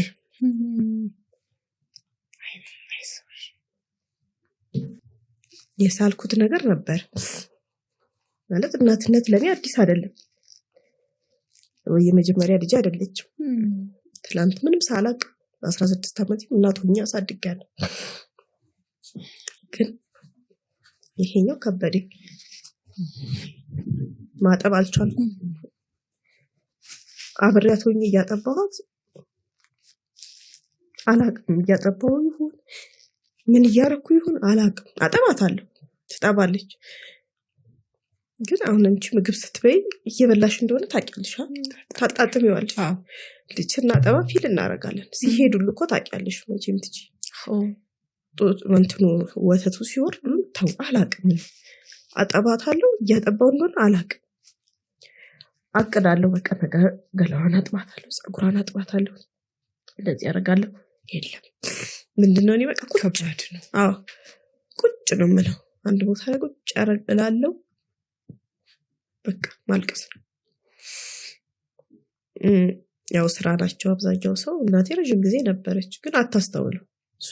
የሳልኩት ነገር ነበር ማለት እናትነት ለኔ አዲስ አይደለም። ወይ የመጀመሪያ ልጅ አይደለችም። ትላንት ምንም ሳላቅ 16 ዓመት እናቶኛ አሳድጋለሁ። ግን ይሄኛው ከበደኝ። ማጠብ አልቻልኩም። አብሬያት ሆኜ እያጠባኋት አላቅም። እያጠባሁ ይሁን ምን እያረኩ ይሁን አላቅም። አጠባታለሁ፣ ትጠባለች። ግን አሁን አንቺ ምግብ ስትበይ እየበላሽ እንደሆነ ታውቂያለሽ፣ ታጣጥሚዋለሽ። ልጅ ስናጠባ ፊል እናደርጋለን። ሲሄዱ እኮ ታውቂያለሽ መቼም ትጂ እንትኑ ወተቱ ሲወርድ ተው አላቅም። አጠባታለሁ፣ እያጠባሁ እንደሆነ አላቅም። አቅዳለሁ፣ በቃ ነገር ገላዋን አጥባታለሁ፣ ፀጉሯን አጥባታለሁ፣ እንደዚህ ያደርጋለሁ። የለም ምንድነው እኔ በቃ ከባድ ነው። አዎ ቁጭ ነው የምለው፣ አንድ ቦታ ላይ ቁጭ እላለሁ። በቃ ማልቀስ ነው። ያው ስራ ናቸው አብዛኛው ሰው። እናቴ ረጅም ጊዜ ነበረች ግን አታስተውለው። እሷ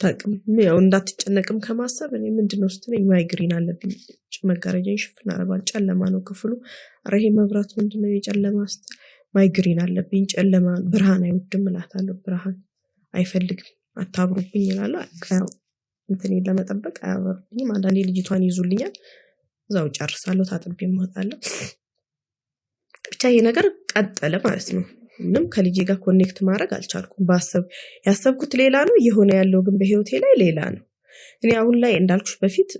አታውቅም። ያው እንዳትጨነቅም ከማሰብ እኔ ምንድነው ስትለኝ ማይግሪን አለብኝ። መጋረጃዬን ሽፍን አደርጋለሁ። ጨለማ ነው ክፍሉ። ኧረ ይሄ መብራት ምንድነው የጨለማ ማይግሪን አለብኝ። ጨለማ ብርሃን አይወድም እላታለሁ። ብርሃን አይፈልግም፣ አታብሩብኝ እላለሁ። ያው እንትን ለመጠበቅ አያበሩብኝም። አንዳንዴ ልጅቷን ይዙልኛል፣ እዛው ጨርሳለሁ፣ ታጥቤ እወጣለሁ። ብቻ ይሄ ነገር ቀጠለ ማለት ነው። ምንም ከልጄ ጋር ኮኔክት ማድረግ አልቻልኩም። ያሰብኩት ሌላ ነው፣ የሆነ ያለው ግን በህይወቴ ላይ ሌላ ነው። እኔ አሁን ላይ እንዳልኩሽ በፊት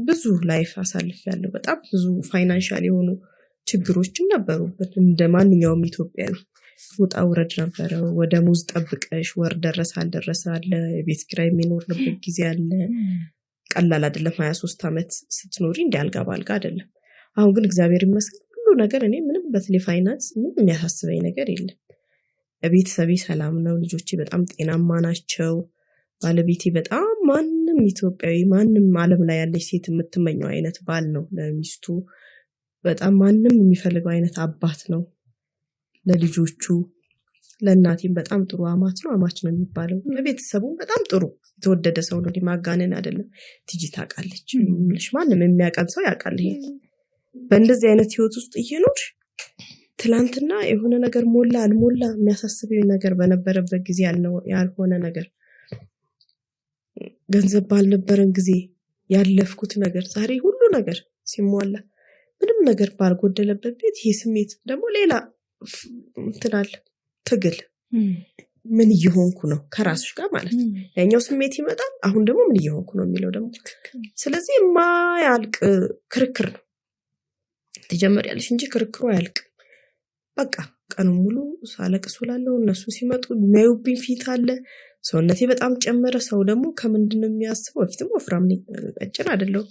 ብዙ ላይፍ አሳልፌያለሁ። በጣም ብዙ ፋይናንሻል የሆኑ ችግሮችም ነበሩበት። እንደ ማንኛውም ኢትዮጵያዊ ውጣ ውረድ ነበረ። ወደ ሙዝ ጠብቀሽ ወር ደረሰ አልደረሰ አለ። የቤት ኪራይ የሚኖርበት ጊዜ አለ። ቀላል አይደለም። 23 ዓመት ስትኖሪ እንደ አልጋ ባልጋ አይደለም። አሁን ግን እግዚአብሔር ይመስገን ሁሉ ነገር እኔ ምንም በተለይ ፋይናንስ ምንም የሚያሳስበኝ ነገር የለም። ቤተሰቤ ሰላም ነው። ልጆቼ በጣም ጤናማ ናቸው። ባለቤቴ በጣም ማንም ኢትዮጵያዊ ማንም ዓለም ላይ ያለች ሴት የምትመኘው አይነት ባል ነው ለሚስቱ። በጣም ማንም የሚፈልገው አይነት አባት ነው ለልጆቹ። ለእናቴም በጣም ጥሩ አማች ነው የሚባለው። ለቤተሰቡም በጣም ጥሩ የተወደደ ሰው ነው። ማጋነን አይደለም። ትጂ ታውቃለች። ማንም የሚያውቀን ሰው ያውቃል። ይሄ በእንደዚህ አይነት ህይወት ውስጥ እየኖር ትላንትና የሆነ ነገር ሞላ አልሞላ የሚያሳስበው ነገር በነበረበት ጊዜ ያልሆነ ነገር፣ ገንዘብ ባልነበረን ጊዜ ያለፍኩት ነገር ዛሬ ሁሉ ነገር ሲሟላ ምንም ነገር ባልጎደለበት ቤት ይሄ ስሜት ደግሞ ሌላ እንትናል ትግል ምን እየሆንኩ ነው ከራስሽ ጋር ማለት ነው። ያኛው ስሜት ይመጣል። አሁን ደግሞ ምን እየሆንኩ ነው የሚለው ደግሞ። ስለዚህ የማያልቅ ክርክር ነው። ትጀምሪያለሽ እንጂ ክርክሩ አያልቅ። በቃ ቀኑ ሙሉ ሳለቅስ ውላለሁ። እነሱ ሲመጡ የሚያዩብኝ ፊት አለ። ሰውነቴ በጣም ጨመረ። ሰው ደግሞ ከምንድነው የሚያስበው? በፊትም ወፍራም ነኝ፣ ቀጭን አይደለሁም።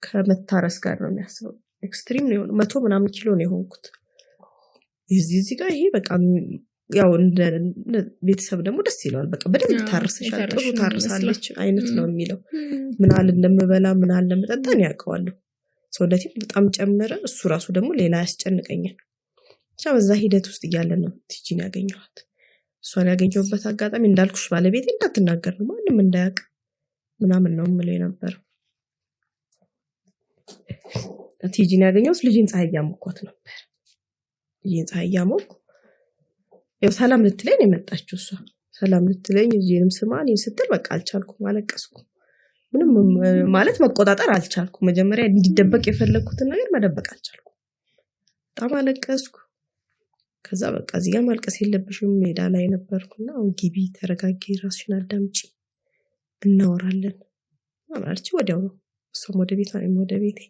ከመታረስ ጋር ነው የሚያስበው። ኤክስትሪም ነው 100 ምናምን ኪሎ ነው የሆንኩት። እዚህ ጋር ይሄ በቃ ያው እንደ ቤተሰብ ደግሞ ደስ ይለዋል። በቃ በደንብ ታርሰሻል፣ ጥሩ ታርሳለች አይነት ነው የሚለው። ምን አለ እንደምበላ ምን አለ እንደምጠጣ ያውቀዋለሁ። ሰውነቴ በጣም ጨመረ። እሱ ራሱ ደግሞ ሌላ ያስጨንቀኛል። ብቻ በዛ ሂደት ውስጥ እያለ ነው ቲጂን ያገኘኋት። እሷን ያገኘሁበት አጋጣሚ እንዳልኩሽ ባለቤቴ እንዳትናገር ነው ማንም እንዳያውቅ ምናምን ነው የምለው የነበረው። ቲጂን ያገኘሁት ልጅን ፀሐይ ያሞኳት ነበር። ልጅን ፀሐይ ያሞኩ ያው ሰላም ልትለኝ የመጣችው እሷ ሰላም ልትለኝ እዚህንም ስማኝ ስትል በቃ አልቻልኩም፣ አለቀስኩ። ምንም ማለት መቆጣጠር አልቻልኩም። መጀመሪያ እንዲደበቅ የፈለኩትን ነገር መደበቅ አልቻልኩም። በጣም አለቀስኩ። ከዛ በቃ እዚህ ጋር ማልቀስ የለብሽም ሜዳ ላይ ነበርኩና አሁን ግቢ ተረጋጊ፣ ራስሽን አዳምጪ፣ እናወራለን ማለት ወዲያው ነው እሷም ወደ ቤቷ እኔም ወደ ቤቴ።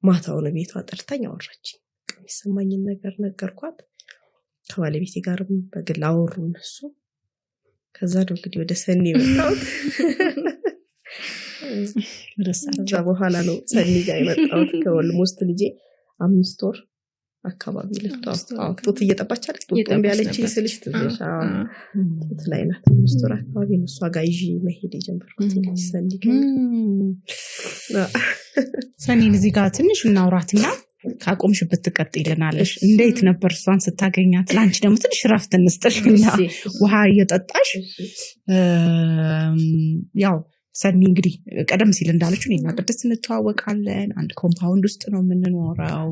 ማታውን ቤቷ ጠርታኝ አወራች። የሚሰማኝን ነገር ነገርኳት። ከባለቤቴ ጋርም በግል አወሩ እነሱ። ከዛ ነው እንግዲህ ወደ ሰኒ የመጣሁት። ከዛ በኋላ ነው ሰኒ ጋር የመጣሁት። ከኦልሞስት ልጄ 5 ወር አካባቢ ጡት እየጠባች አይደል? ጡት ያለች ስልሽ ትንሽ ጡት ላይ ናት። 5 ወር አካባቢ ነው እሷ ጋር ይዤ መሄድ የጀመርኩት። ሰኒን እዚህ ጋር ትንሽ እናውራትና ካቆምሽበት ትቀጥይልናለሽ። እንዴት ነበር እሷን ስታገኛት? ለአንቺ ደግሞ ትንሽ ረፍት እንስጥሽና ውሃ እየጠጣሽ ያው ሰኒ እንግዲህ ቀደም ሲል እንዳለችው እኔና ቅድስት እንተዋወቃለን። አንድ ኮምፓውንድ ውስጥ ነው የምንኖረው።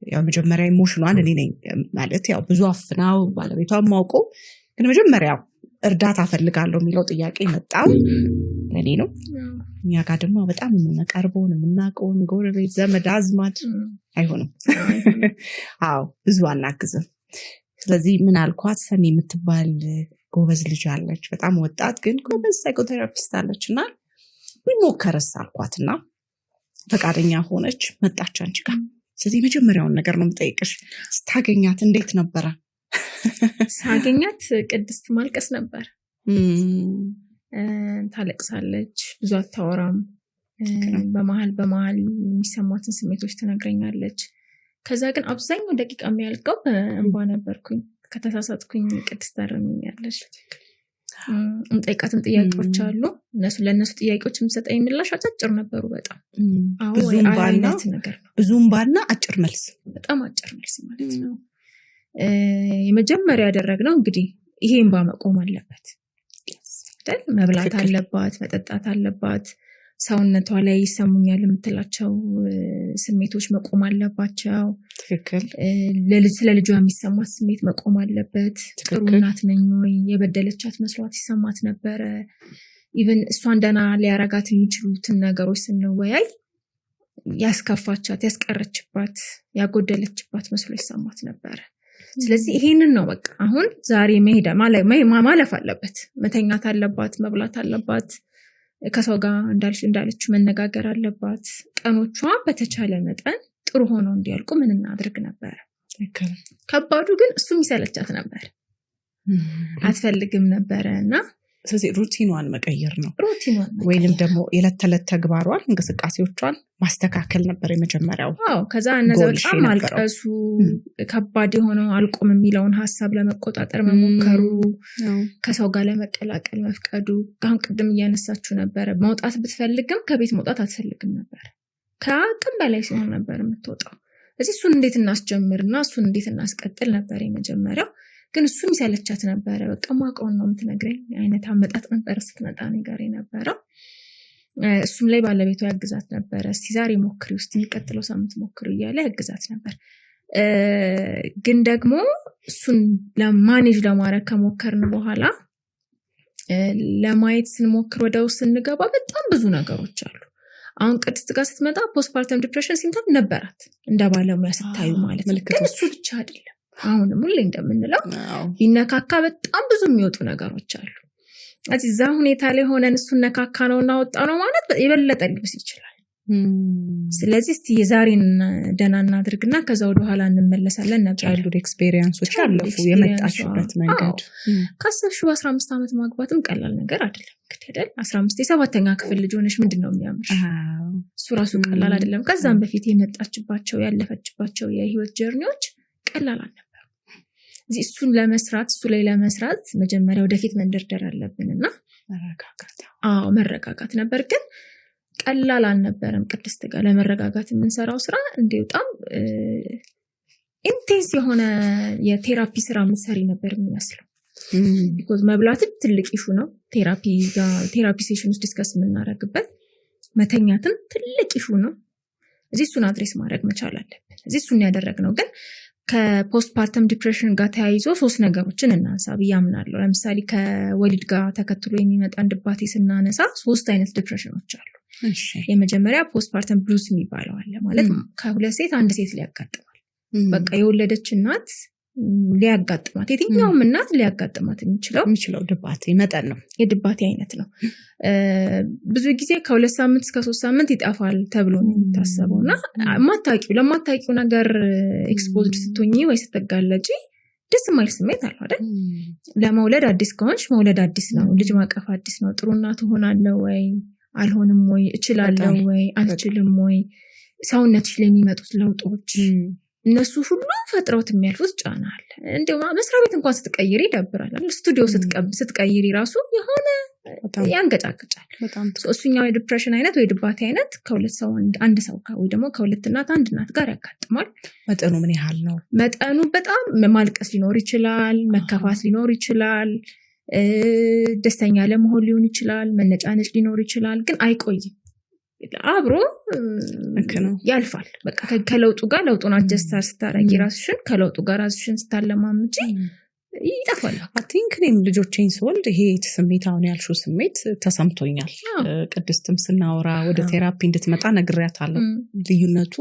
ያው መጀመሪያ ኢሞሽኗን እኔ ነኝ ማለት ያው ብዙ አፍናው ባለቤቷን ማውቀው ግን መጀመሪያ እርዳታ ፈልጋለሁ የሚለው ጥያቄ መጣው ለኔ ነው። እኛ ጋር ደግሞ በጣም የምንቀርበውን የምናውቀውን ጎረቤት ዘመድ አዝማድ አይሆንም። አዎ ብዙ አናግዝም። ስለዚህ ምን አልኳት ሰኒ የምትባል ጎበዝ ልጅ አለች በጣም ወጣት ግን ጎበዝ ሳይኮቴራፒስት አለችና ቢሞከርስ አልኳትና ፈቃደኛ ሆነች መጣች አንቺ ጋር። ስለዚህ መጀመሪያውን ነገር ነው የምጠይቅሽ ስታገኛት እንዴት ነበረ? ሳገኛት ቅድስት ማልቀስ ነበር። ታለቅሳለች ብዙ አታወራም። በመሃል የሚሰማትን ስሜቶች ትነግረኛለች። ከዛ ግን አብዛኛው ደቂቃ የሚያልቀው እንባ ነበርኩኝ። ከተሳሳትኩኝ ቅድስት ታረምኛለች። እንጠይቃትን ጥያቄዎች አሉ ለእነሱ ጥያቄዎች የምሰጠኝ ምላሽ አጫጭር ነበሩ በጣም ብዙ እንባና አጭር መልስ በጣም አጭር መልስ ማለት ነው። የመጀመሪያ ያደረግነው እንግዲህ ይሄ እንባ መቆም አለበት አይደል? መብላት አለባት መጠጣት አለባት ሰውነቷ ላይ ይሰሙኛል የምትላቸው ስሜቶች መቆም አለባቸው። ትክክል። ለልጇ የሚሰማት ስሜት መቆም አለበት። ጥሩ እናት ነኝ ወይ የበደለቻት መስሏት ይሰማት ነበረ። ኢቭን እሷን ደህና ሊያረጋት የሚችሉትን ነገሮች ስንወያይ ያስከፋቻት ያስቀረችባት ያጎደለችባት መስሎ ይሰማት ነበረ። ስለዚህ ይሄንን ነው በቃ አሁን ዛሬ መሄድ ማለፍ አለበት። መተኛት አለባት መብላት አለባት ከሰው ጋር እንዳለች መነጋገር አለባት። ቀኖቿ በተቻለ መጠን ጥሩ ሆነው እንዲያልቁ ምን እናድርግ ነበር። ከባዱ ግን እሱም ይሰለቻት ነበር አትፈልግም ነበረ እና ስለዚህ ሩቲኗን መቀየር ነው ወይንም ደግሞ የዕለት ተዕለት ተግባሯን እንቅስቃሴዎቿን ማስተካከል ነበር የመጀመሪያው። ከዛ እነዛ በጣም ማልቀሱ ከባድ የሆነው አልቆም የሚለውን ሀሳብ ለመቆጣጠር መሞከሩ ከሰው ጋር ለመቀላቀል መፍቀዱ። አሁን ቅድም እያነሳችሁ ነበረ መውጣት ብትፈልግም ከቤት መውጣት አትፈልግም ነበር። ከአቅም በላይ ሲሆን ነበር የምትወጣው። እዚህ እሱን እንዴት እናስጀምርና እሱን እንዴት እናስቀጥል ነበር የመጀመሪያው። ግን እሱም ይሰለቻት ነበረ። በቃ ማውቀውን ነው የምትነግረኝ አይነት አመጣጥ ነበር ስትመጣ ነገር የነበረው። እሱም ላይ ባለቤቷ ያግዛት ነበረ። እስቲ ዛሬ ሞክሪ ውስጥ የሚቀጥለው ሳምንት ሞክሪ እያለ ያግዛት ነበር። ግን ደግሞ እሱን ለማኔጅ ለማድረግ ከሞከርን በኋላ ለማየት ስንሞክር ወደ ውስጥ ስንገባ በጣም ብዙ ነገሮች አሉ። አሁን ቅድስት ጋር ስትመጣ ፖስትፓርተም ዲፕሬሽን ሲምፕተም ነበራት እንደ ባለሙያ ስታዩ ማለት ነው። ግን እሱ ብቻ አይደለም። አሁንም ሁሌ እንደምንለው ቢነካካ በጣም ብዙ የሚወጡ ነገሮች አሉ። እዛ ሁኔታ ላይ ሆነን እሱን ነካካ ነውና ወጣ ነው ማለት የበለጠ ሊብስ ይችላል። ስለዚህ እስቲ የዛሬን ደህና እናድርግና ከዛ ወደ ኋላ እንመለሳለን ነበር። ቻይልድ ኤክስፔሪየንሶች አለፉ የመጣሽበት መንገድ ካሰብሽው 15 ዓመት ማግባትም ቀላል ነገር አይደለም። ከተደል 15 የሰባተኛ ክፍል ልጅ ሆነሽ ምንድነው የሚያምርሽ? እሱ ራሱ ቀላል አይደለም። ከዛም በፊት የመጣችባቸው ያለፈችባቸው የህይወት ጀርኒዎች ቀላል አልነበሩ። እሱን ለመስራት እሱ ላይ ለመስራት መጀመሪያ ወደፊት መንደርደር አለብንና መረጋጋት ነበር። ግን ቀላል አልነበረም። ቅድስት ጋር ለመረጋጋት የምንሰራው ስራ እንደ በጣም ኢንቴንስ የሆነ የቴራፒ ስራ ምሰሪ ነበር የሚመስለው። ቢኮዝ መብላትም ትልቅ ኢሹ ነው። ቴራፒ ሴሽን ውስጥ ዲስከስ የምናደርግበት መተኛትም ትልቅ ኢሹ ነው። እሱን አድሬስ ማድረግ መቻል አለብን። እሱን ያደረግነው ግን ከፖስትፓርተም ዲፕሬሽን ጋር ተያይዞ 3 ነገሮችን እናንሳ ብዬ አምናለሁ። ለምሳሌ ከወሊድ ጋር ተከትሎ የሚመጣ ድባቴ ስናነሳ 3 አይነት ዲፕሬሽኖች አሉ። የመጀመሪያ ፖስትፓርተም ብሉዝ የሚባለው አለ። ማለት ከሁለት ሴት አንድ ሴት ሊያጋጥማል። በቃ የወለደች እናት ሊያጋጥማት የትኛውም እናት ሊያጋጥማት የሚችለው ድባቴ መጠን ነው። የድባቴ አይነት ነው። ብዙ ጊዜ ከ2 ሳምንት እስከ 3 ሳምንት ይጠፋል ተብሎ ነው የሚታሰበውና ለማታውቂው ነገር ኤክስፖዝድ ስትሆኚ ወይ ስትጋለጪ ደስ የማይል ስሜት አለው አይደል? ለመውለድ አዲስ ከሆንሽ መውለድ አዲስ ነው። ልጅ ማቀፍ አዲስ ነው። ጥሩ እናት ሆናለሁ ወይ አልሆንም ወይ እችላለሁ ወይ አልችልም ወይ ሰውነትሽ ላይ የሚመጡት ለውጦች እነሱ ሁሉ ፈጥረውት የሚያልፉት ጫና አለ። እንደው መስሪያ ቤት እንኳን ስትቀይሪ ይደብራል። ስቱዲዮ ስትቀይሪ ራሱ የሆነ ያንገጫግጫል። እሱኛው የዲፕሬሽን አይነት ወይ ድባቴ አይነት ከሁለት ሰው አንድ ሰው ወይ ደግሞ ከሁለት እናት አንድ እናት ጋር ያጋጥማል። መጠኑ ምን ያህል ነው? መጠኑ በጣም ማልቀስ ሊኖር ይችላል፣ መከፋት ሊኖር ይችላል፣ ደስተኛ ለመሆን ሊሆን ይችላል፣ መነጫነጭ ሊኖር ይችላል። ግን አይቆይም። አብሮ ያልፋል። በቃ ከለውጡ ጋር ለውጡን አጀስት ስታረጊ ራስሽን ከለውጡ ጋር ራስሽን ስታለማምጪ ይጠፋል። አይ ቲንክ እኔም ልጆቼን ስወልድ ይሄ ስሜት አሁን ያልሽው ስሜት ተሰምቶኛል። ቅድስትም ስናወራ ወደ ቴራፒ እንድትመጣ ነግሬያታለሁ። ልዩነቱ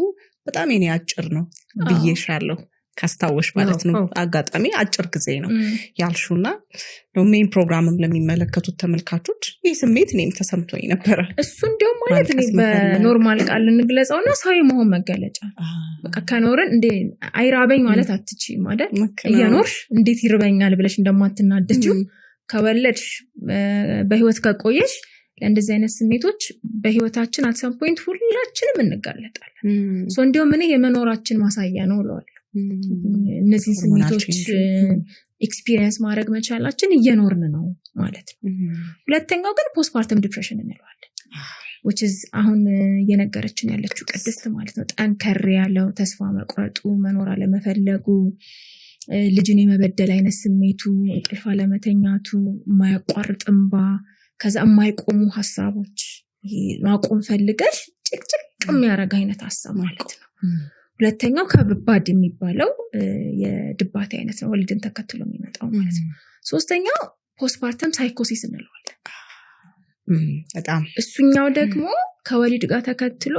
በጣም የኔ አጭር ነው ብዬሻለሁ ካስታወሽ ማለት ነው። አጋጣሚ አጭር ጊዜ ነው ያልሹና ሜን ፕሮግራምም ለሚመለከቱት ተመልካቾች ይህ ስሜት እኔም ተሰምቶኝ ነበረ። እሱ እንዲያውም ማለት እኔ በኖርማል ቃል እንግለጸውና ሰው መሆን መገለጫ በቃ ከኖርን እንዴ አይራበኝ ማለት አትችይም ማለት እየኖርሽ እንዴት ይርበኛል ብለሽ እንደማትናደጂው ከወለድሽ በህይወት ከቆየሽ ለእንደዚህ አይነት ስሜቶች በህይወታችን at some point ሁላችንም እንጋለጣለን። ሶ እንዲያውም እኔ የመኖራችን ማሳያ ነው እላለሁ። እነዚህ ስሜቶች ኤክስፒሪየንስ ማድረግ መቻላችን እየኖርን ነው ማለት ነው። ሁለተኛው ግን ፖስትፓርተም ዲፕሬሽን እንለዋለን which is አሁን እየነገረችን ያለችው ቅድስት ማለት ነው። ጠንከር ያለው ተስፋ መቁረጡ፣ መኖር አለመፈለጉ፣ ልጅን የመበደል አይነት ስሜቱ፣ እንቅልፍ አለመተኛቱ፣ የማያቋርጥ እንባ፣ ከዛ የማይቆሙ ሀሳቦች፣ ማቆም ፈልገሽ ጭቅጭቅ የሚያደርግ አይነት ሀሳብ ማለት ነው። ሁለተኛው ከባድ የሚባለው የድባቴ አይነት ነው፣ ወሊድን ተከትሎ የሚመጣው ማለት ነው። ሶስተኛው ፖስትፓርተም ሳይኮሲስ እንለዋለን። በጣም እሱኛው ደግሞ ከወሊድ ጋር ተከትሎ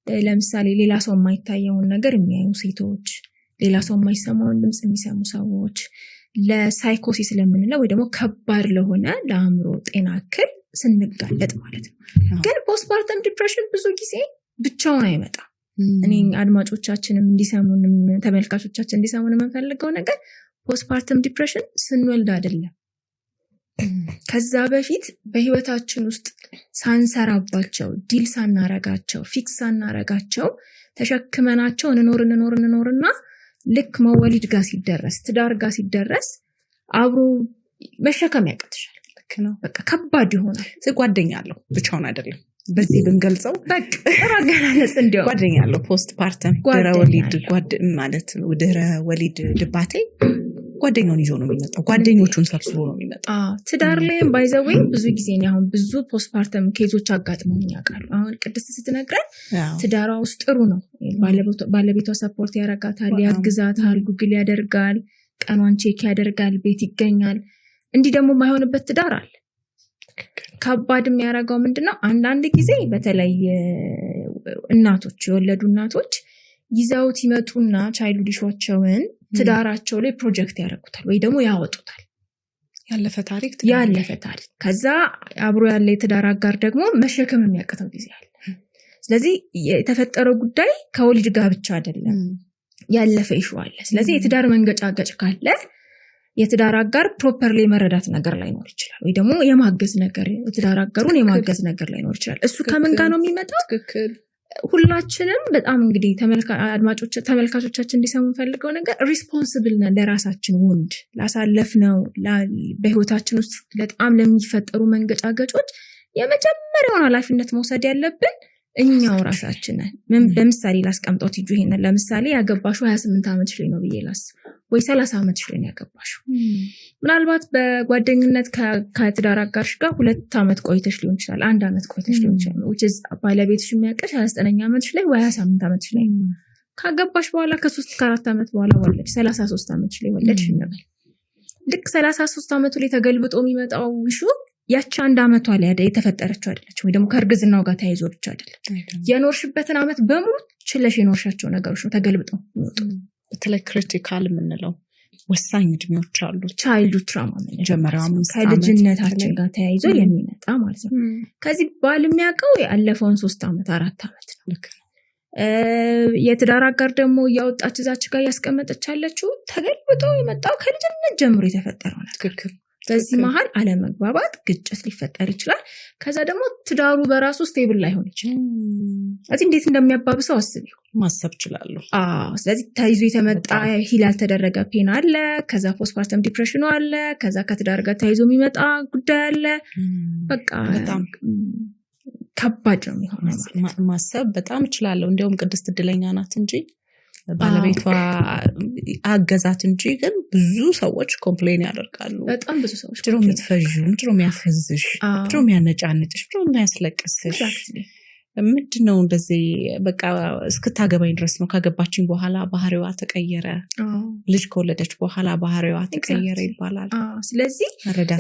ለምሳሌ ሌላ ሰው የማይታየውን ነገር የሚያዩ ሴቶች፣ ሌላ ሰው የማይሰማውን ድምጽ የሚሰሙ ሰዎች ለሳይኮሲስ ለምንለው ወይ ደግሞ ከባድ ለሆነ ለአእምሮ ጤና እክል ስንጋለጥ ማለት ነው። ግን ፖስትፓርተም ዲፕሬሽን ብዙ ጊዜ ብቻውን አይመጣም። እኔ አድማጮቻችንም እንዲሰሙንም ተመልካቾቻችን እንዲሰሙን የምንፈልገው ነገር ፖስትፓርተም ዲፕሬሽን ስንወልድ አይደለም። ከዛ በፊት በህይወታችን ውስጥ ሳንሰራባቸው፣ ዲል ሳናረጋቸው፣ ፊክስ ሳናረጋቸው ተሸክመናቸው እንኖርና ልክ መወሊድ ጋር ሲደረስ፣ ትዳር ጋር ሲደረስ አብሮ መሸከም ያቀትሻል። ልክ ነው። በቃ ከባድ ይሆናል። ጓደኛ አለው ብቻውን አይደለም። በዚህ ብንገልጸው ራገናለስ እንዲያው ጓደኛ አለው። ፖስትፓርተም ድህረ ወሊድ ማለት ነው። ድህረ ወሊድ ድባቴ ጓደኛውን ይዞ ነው የሚመጣው። ጓደኞቹን ሰብስቦ ነው የሚመጣው። ትዳር ላይም ባይ ዘ ዌይ ብዙ ጊዜ አሁን ብዙ ፖስትፓርተም ኬዞች አጋጥመው ያውቃሉ። አሁን ቅድስት ስትነግረን ትዳሯ ውስጥ ጥሩ ነው፣ ባለቤቷ ሰፖርት ያረጋታል፣ ያግዛታል፣ ጉግል ያደርጋል፣ ቀኗን ቼክ ያደርጋል፣ ቤት ይገኛል። እንዲህ ደግሞ የማይሆንበት ትዳር አለ። ከባድ የሚያደርገው ምንድነው? አንዳንድ ጊዜ በተለይ እናቶች የወለዱ እናቶች ይዘውት ይመጡና ቻይልድ ዲሾቸውን ትዳራቸው ላይ ፕሮጀክት ያደርጉታል ወይ ደግሞ ያወጡታል። ያለፈ ታሪክ ከዛ አብሮ ያለ የትዳር አጋር ደግሞ መሸከም የሚያቅተው ጊዜ አለ። ስለዚህ የተፈጠረው ጉዳይ ከወሊድ ጋር ብቻ አይደለም፣ ያለፈ ኢሹ አለ። ስለዚህ የትዳር መንገጫገጭ ካለ የትዳር አጋር ፕሮፐርሊ መረዳት ነገር ላይኖር ይችላል፣ ወይ ደግሞ የማገዝ ነገር የትዳር አጋሩን የማገዝ ነገር ላይኖር ይችላል። እሱ ከምን ጋር ነው የሚመጣው? ሁላችንም በጣም እንግዲህ ተመልካቾቻችን እንዲሰሙ ፈልገው ነገር ሪስፖንሲብል ነን ለራሳችን ወንድ ላሳለፍነው በህይወታችን ውስጥ በጣም ለሚፈጠሩ መንገጫገጮች የመጀመሪያውን ኃላፊነት መውሰድ ያለብን እኛው ራሳችን ነን። ለምሳሌ ላስቀምጠው ትጁ ይሄንን ለምሳሌ ያገባሽው 28 ዓመትሽ ላይ ነው ብዬ ላስብ፣ ወይ 30 ዓመትሽ ላይ ነው ያገባሽው። ምናልባት በጓደኝነት ከትዳር አጋርሽ ጋር 2 ዓመት ቆይተሽ ሊሆን ይችላል፣ 1 ዓመት ቆይተሽ ሊሆን ይችላል። which is ባለቤትሽ የሚያቀሽ 29 ዓመትሽ ላይ ወይ 28 ዓመትሽ ላይ ካገባሽ በኋላ ከ3 ከ4 ዓመት በኋላ ወለድሽ፣ 33 ዓመትሽ ላይ ወለድሽ እንበል። ልክ 33 ዓመቱ ላይ ተገልብጦ የሚመጣው ሹ ያቺ 1 ዓመቷ ላይ የተፈጠረችው አይደለች፣ ወይ ደግሞ ከእርግዝናው ጋር ተያይዞ ብቻ አይደለም። የኖርሽበትን ዓመት በሙሉ ችለሽ የኖርሻቸው ነገሮች ነው ተገልብጠው የሚወጡ። በተለይ ክሪቲካል የምንለው ወሳኝ እድሜዎች አሉ። ቻይልድ ትራማ ከልጅነታችን ጋር ተያይዞ የሚመጣ ማለት ነው። ከዚህ ባል የሚያውቀው ያለፈውን 3 ዓመት 4 ዓመት ነው። የትዳር አጋር ደግሞ እያወጣች እዛች ጋር እያስቀመጠች ያለችው ተገልብጦ የመጣው ከልጅነት ጀምሮ የተፈጠረው ነው። ትክክል። በዚህ መሀል አለመግባባት፣ ግጭት ሊፈጠር ይችላል። ከዛ ደግሞ ትዳሩ በራሱ ስቴብል ላይሆን ይችላል። ስለዚህ እንዴት እንደሚያባብሰው አስቢው፣ ማሰብ ይችላል። ስለዚህ ተይዞ የተመጣ ሂል ያልተደረገ ፔን አለ፣ ከዛ ፖስትፓርተም ዲፕሬሽኑ አለ፣ ከዛ ከትዳር ጋር ተይዞ የሚመጣ ጉዳይ አለ። በቃ በጣም ከባድ ነው የሚሆነው። ማሰብ በጣም እችላለሁ። እንዲያውም ቅድስት እድለኛ ናት እንጂ ባለቤቷ አገዛት እንጂ ግን ብዙ ሰዎች ኮምፕሌን ያደርጋሉ። በጣም ብዙ ሰዎች ድሮ የምትፈዥው፣ ድሮ የሚያፈዝሽ፣ ድሮ የሚያነጫንጭሽ፣ ድሮ የሚያስለቅስሽ ምንድነው እንደዚህ በቃ እስክታገባኝ ድረስ ነው ካገባችኝ በኋላ ባህሪዋ ተቀየረ ልጅ ከወለደች በኋላ ባህሪዋ ተቀየረ ይባላል ስለዚህ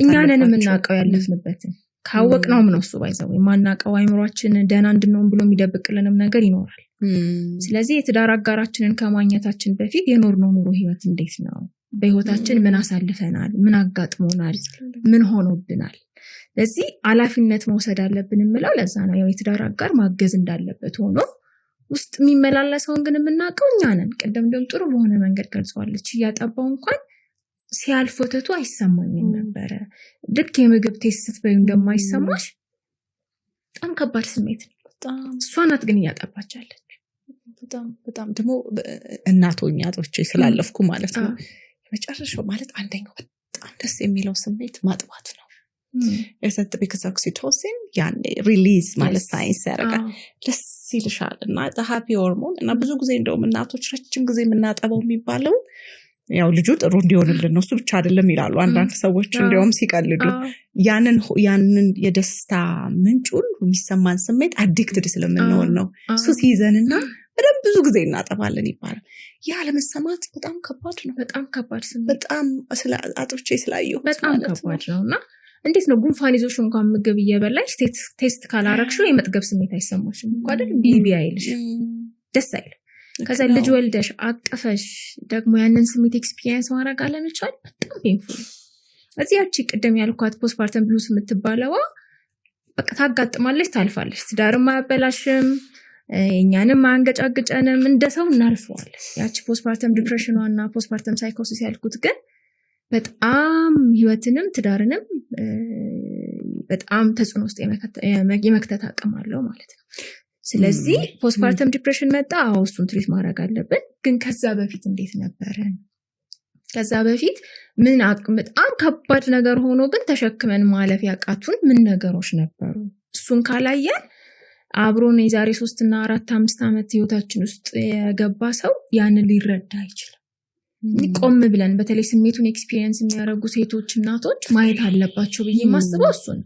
እኛንን የምናውቀው ያለፍንበትን ካወቅነው ነው እሱ ባይዘው የማናውቀው አይምሮአችን ደህና እንድንሆን ብሎ የሚደብቅልንም ነገር ይኖራል ስለዚህ የትዳር አጋራችንን ከማግኘታችን በፊት የኖርነው ኑሮ ህይወት እንዴት ነው በህይወታችን ምን አሳልፈናል ምን አጋጥሞናል ምን ሆኖብናል ለዚህ ኃላፊነት መውሰድ አለብን እንምለው ለዛ ነው የትዳር አጋር ማገዝ እንዳለበት ሆኖ ውስጥ የሚመላለሰውን ግን የምናውቀው እኛ ነን ቀደም ደም ጥሩ በሆነ መንገድ ገልጿለች ያጣባው እንኳን ሲያልፎተቱ አይሰማኝም ነበር ልክ የምግብ ቴስት ስትበይ እንደማይሰማሽ በጣም ከባድ ስሜት በጣም እሷ ናት ግን ያጣባቻለች በጣም ደግሞ እናቶኛ ጦቼ ስላለፍኩ ማለት ነው መጨረሻው ማለት አንደኛው በጣም ደስ የሚለው ስሜት ማጥባት ነው እሰጥ because oxytocin ያኔ ሪሊዝ ማለት ሳይንስ ያረጋል ደስ ይልሻል እና ሃፒ ሆርሞን እና ብዙ ጊዜ እንደውም እናቶች ረጅም ጊዜ የምናጠባው የሚባለው ያው ልጁ ጥሩ እንዲሆንልን ነው እሱ ብቻ አይደለም ይላሉ አንዳንድ ሰዎች እንደውም ሲቀልዱ ያንን የደስታ ምንጩን የሚሰማን ስሜት አዲክትድ ስለምንሆን ነው እሱ ሲይዘንና በደንብ ብዙ ጊዜ እናጠባለን ይባላል ያ ለመሰማት በጣም ከባድ ነው በጣም ከባድ ስሜት በጣም ስለ አጥብቼ ስላየሁ በጣም ከባድ ነውና እንዴት ነው ጉንፋን ይዞሽ እንኳን ምግብ እየበላሽ ቴስት ካላረግሽው የመጥገብ ስሜት አይሰማሽም እንኳን አይደል ቢቢ አይልሽ ደስ አይል ከዛ ልጅ ወልደሽ አቀፈሽ ደግሞ ያንን ስሜት ኤክስፒሪየንስ ማድረግ አለመቻል በጣም ፔንፉል እዚህ ያቺ ቅድም ያልኳት ፖስትፓርተም ብሉስ የምትባለዋ በቃ ታጋጥማለች ታልፋለች ትዳርም አያበላሽም እኛንም አንገጫግጨንም እንደሰው እናልፈዋለን ያቺ ፖስትፓርተም ዲፕሬሽኗና ፖስትፓርተም ሳይኮሲስ ያልኩት ግን በጣም ህይወትንም ትዳርንም በጣም ተጽዕኖ ውስጥ የመክተት አቅም አለው ማለት ነው ስለዚህ ፖስትፓርተም ዲፕሬሽን መጣ እሱን ትሪት ማድረግ አለብን ግን ከዛ በፊት እንዴት ነበረ ከዛ በፊት ምን በጣም ከባድ ነገር ሆኖ ግን ተሸክመን ማለፍ ያቃቱን ምን ነገሮች ነበሩ እሱን ካላየን አብሮን የዛሬ 3 እና 4 5 አመት ህይወታችን ውስጥ የገባ ሰው ያንን ሊረዳ አይችልም ቆም ብለን በተለይ ስሜቱን ኤክስፒሪየንስ የሚያደርጉ ሴቶች እናቶች ማየት አለባቸው ብዬ ማስበው እሱ ነው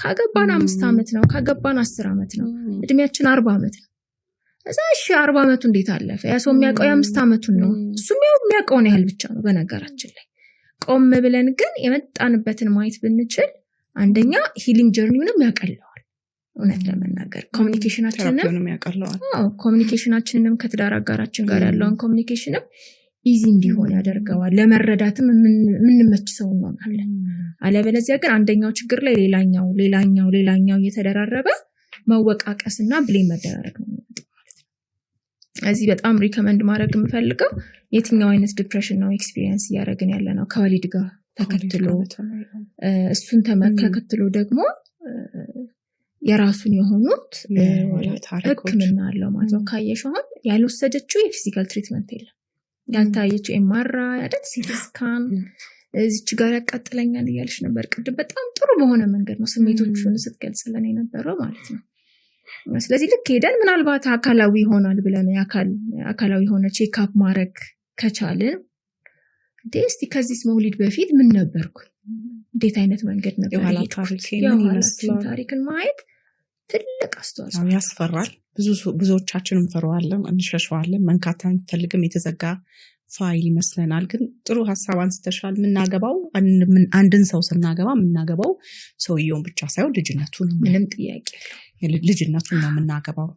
ካገባን 5 አመት ነው ካገባን 10 አመት ነው እድሜያችን 40 አመት ነው እዛሽ 40 አመቱ እንዴት አለፈ ያ ሰው የሚያውቀው 5 አመቱን ነው እሱም የሚያውቀውን ያህል ብቻ ነው በነገራችን ላይ ቆም ብለን ግን የመጣንበትን ማየት ብንችል አንደኛ ሂሊንግ ጀርኒውንም ያቀለዋል እውነት ለመናገር ኮሚኒኬሽናችንንም ከትዳር አጋራችን ጋር ያለውን ኮሚኒኬሽንም ኢዚ እንዲሆን ያደርገዋል ለመረዳትም ምንመች ሰው እንሆናለን አለበለዚያ ግን አንደኛው ችግር ላይ ሌላኛው እየተደራረበ መወቃቀስና ብሌም መደራረግ ነው ማለት ነው እዚህ በጣም ሪከመንድ ማድረግ የምፈልገው የትኛው አይነት ዲፕሬሽን ነው ኤክስፒሪየንስ እያደረግን ያለ ነው ከወሊድ ጋር ተከትሎ እሱን ተከትሎ ደግሞ የራሱን የሆኑት ህክምና አለው ማለት ነው ካየሽ አሁን ያልወሰደችው የፊዚካል ትሪትመንት የለም ያልታየችው ኤምአርአይ አይደል ሲቲ ስካን እዚች ጋር ያቃጥለኛል እያልሽ ነበር ቅድም በጣም ጥሩ በሆነ መንገድ ነው ስሜቶቹን ስትገልጽልን የነበረው ማለት ነው ስለዚህ ልክ ሄደን ምናልባት አካላዊ ይሆናል ብለን አካላዊ ሆነ ቼክአፕ ማድረግ ከቻልን እስቲ ከዚህ መውሊድ በፊት ምን ነበርኩ እንዴት አይነት መንገድ ነበር ታሪክን ማየት ትልቅ አስተዋጽኦ ያስፈራል ብዙዎቻችን እንፈራዋለን እንሸሸዋለን መንካት አንፈልግም የተዘጋ ፋይል ይመስለናል ግን ጥሩ ሐሳብ አንስተሻል ምናገባው አንድን ሰው ስናገባ ምናገባው ሰውየውን ብቻ ሳይሆን ልጅነቱን ምንም ጥያቄ ልጅነቱን ነው ምናገባው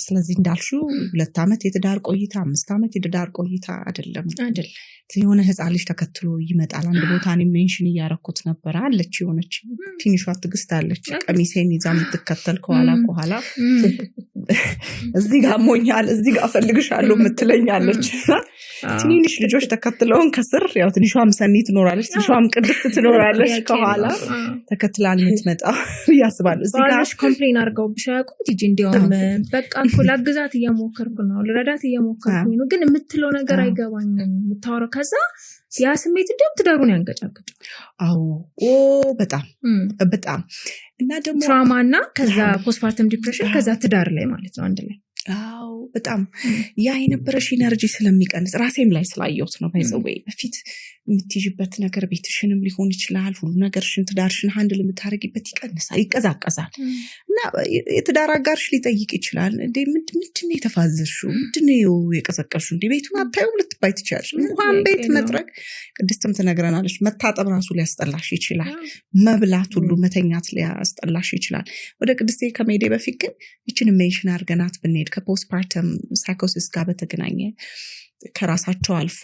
ስለዚህ እንዳልሽው 2 አመት የትዳር ቆይታ 5 አመት የትዳር ቆይታ አይደለም የሆነ ህፃን ልጅ ተከትሎ ይመጣል አንድ ቦታ እኔ ሜንሽን እያረኩት ነበር አለች የሆነች ትንሿ ትግስት አለች ቀሚሴን ይዛ የምትከተል ከኋላ እዚህ ጋር ሞኛል እዚህ ጋር ፈልግሻለሁ የምትለኛለች ትንሽ ልጆች ተከትለውን ከስር ያው ትንሿም ሰኒ ትኖራለች ትንሿም ቅድስት ትኖራለች ከኋላ ተከትላን የምትመጣው ያስባል እዚህ ጋር ኮምፕሌን አድርገው ብሻቁ ቲጂ እንዲያውም በቃ እኮ ላግዛት እየሞከርኩ ነው ልረዳት እየሞከርኩ ነው ግን የምትለው ነገር አይገባኝም የምታወራው ከዛ ያ ስሜት እንደም ትዳሩን ያንገጫግጫል በጣም እና ደግሞ ትራውማና ከዛ ፖስትፓርተም ዲፕሬሽን ከዛ ትዳር ላይ ማለት ነው አንድ ላይ አዎ በጣም ያ የነበረሽ ኢነርጂ ስለሚቀንስ ራሴም ላይ ስላየሁት ነው። ባይዘዌይ በፊት የምትይዥበት ነገር ቤትሽንም ሊሆን ይችላል፣ ሁሉ ነገርሽን ትዳርሽን ሃንድል የምታደርጊበት ይቀንሳል፣ ይቀዛቀዛል። እና የትዳር አጋርሽ ሊጠይቅ ይችላል እንዴ ምንድነው የተፋዘሽው? ምንድነው የቀዘቀሽው? እንዴ ቤቱን አታዩም ልትባይ ትችያለሽ። እንኳን ቤት መጥረግ ቅድስትም ትነግረናለች፣ መታጠብ ራሱ ሊያስጠላሽ ይችላል፣ መብላት ሁሉ መተኛት ሊያስጠላሽ ይችላል። ወደ ቅድስቴ ከመሄዴ በፊት ግን ይችን ሜንሽን አድርገናት ብንሄድ ከፖስትፓርተም ሳይኮሲስ ጋር በተገናኘ ከራሳቸው አልፎ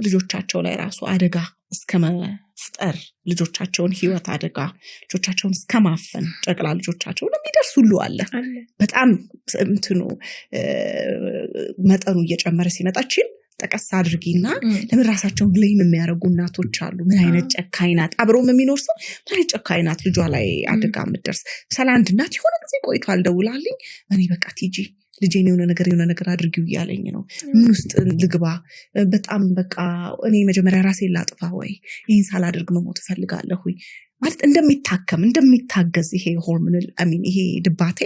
ልጆቻቸው ላይ ራሱ አደጋ እስከ መፍጠር፣ ልጆቻቸውን ህይወት አደጋ፣ ልጆቻቸውን እስከ ማፈን፣ ጨቅላ ልጆቻቸው ለሚደርስ ሁሉ አለ። በጣም እንትኑ መጠኑ እየጨመረ ሲመጣችን ጠቀስ አድርጊና ለምን ራሳቸውን ብሌም የሚያደርጉ እናቶች አሉ። ምን አይነት ጨካኝ ናት፣ አብሮም የሚኖር ሰው ምን አይነት ጨካኝ ናት፣ ልጇ ላይ አደጋ የምትደርስ። ስለ አንድ እናት የሆነ ጊዜ ቆይቷል ደውላልኝ፣ እኔ በቃ ቲጂ ልጄን የሆነ ነገር አድርጊው እያለኝ ነው፣ ምን ውስጥ ልግባ? በጣም በቃ እኔ መጀመሪያ ራሴን ላጥፋ ወይ ይህን ሳላደርግ መሞት እፈልጋለሁ ማለት እንደሚታገዝ ይሄ ሆርሞናል ይሄ ድባቴ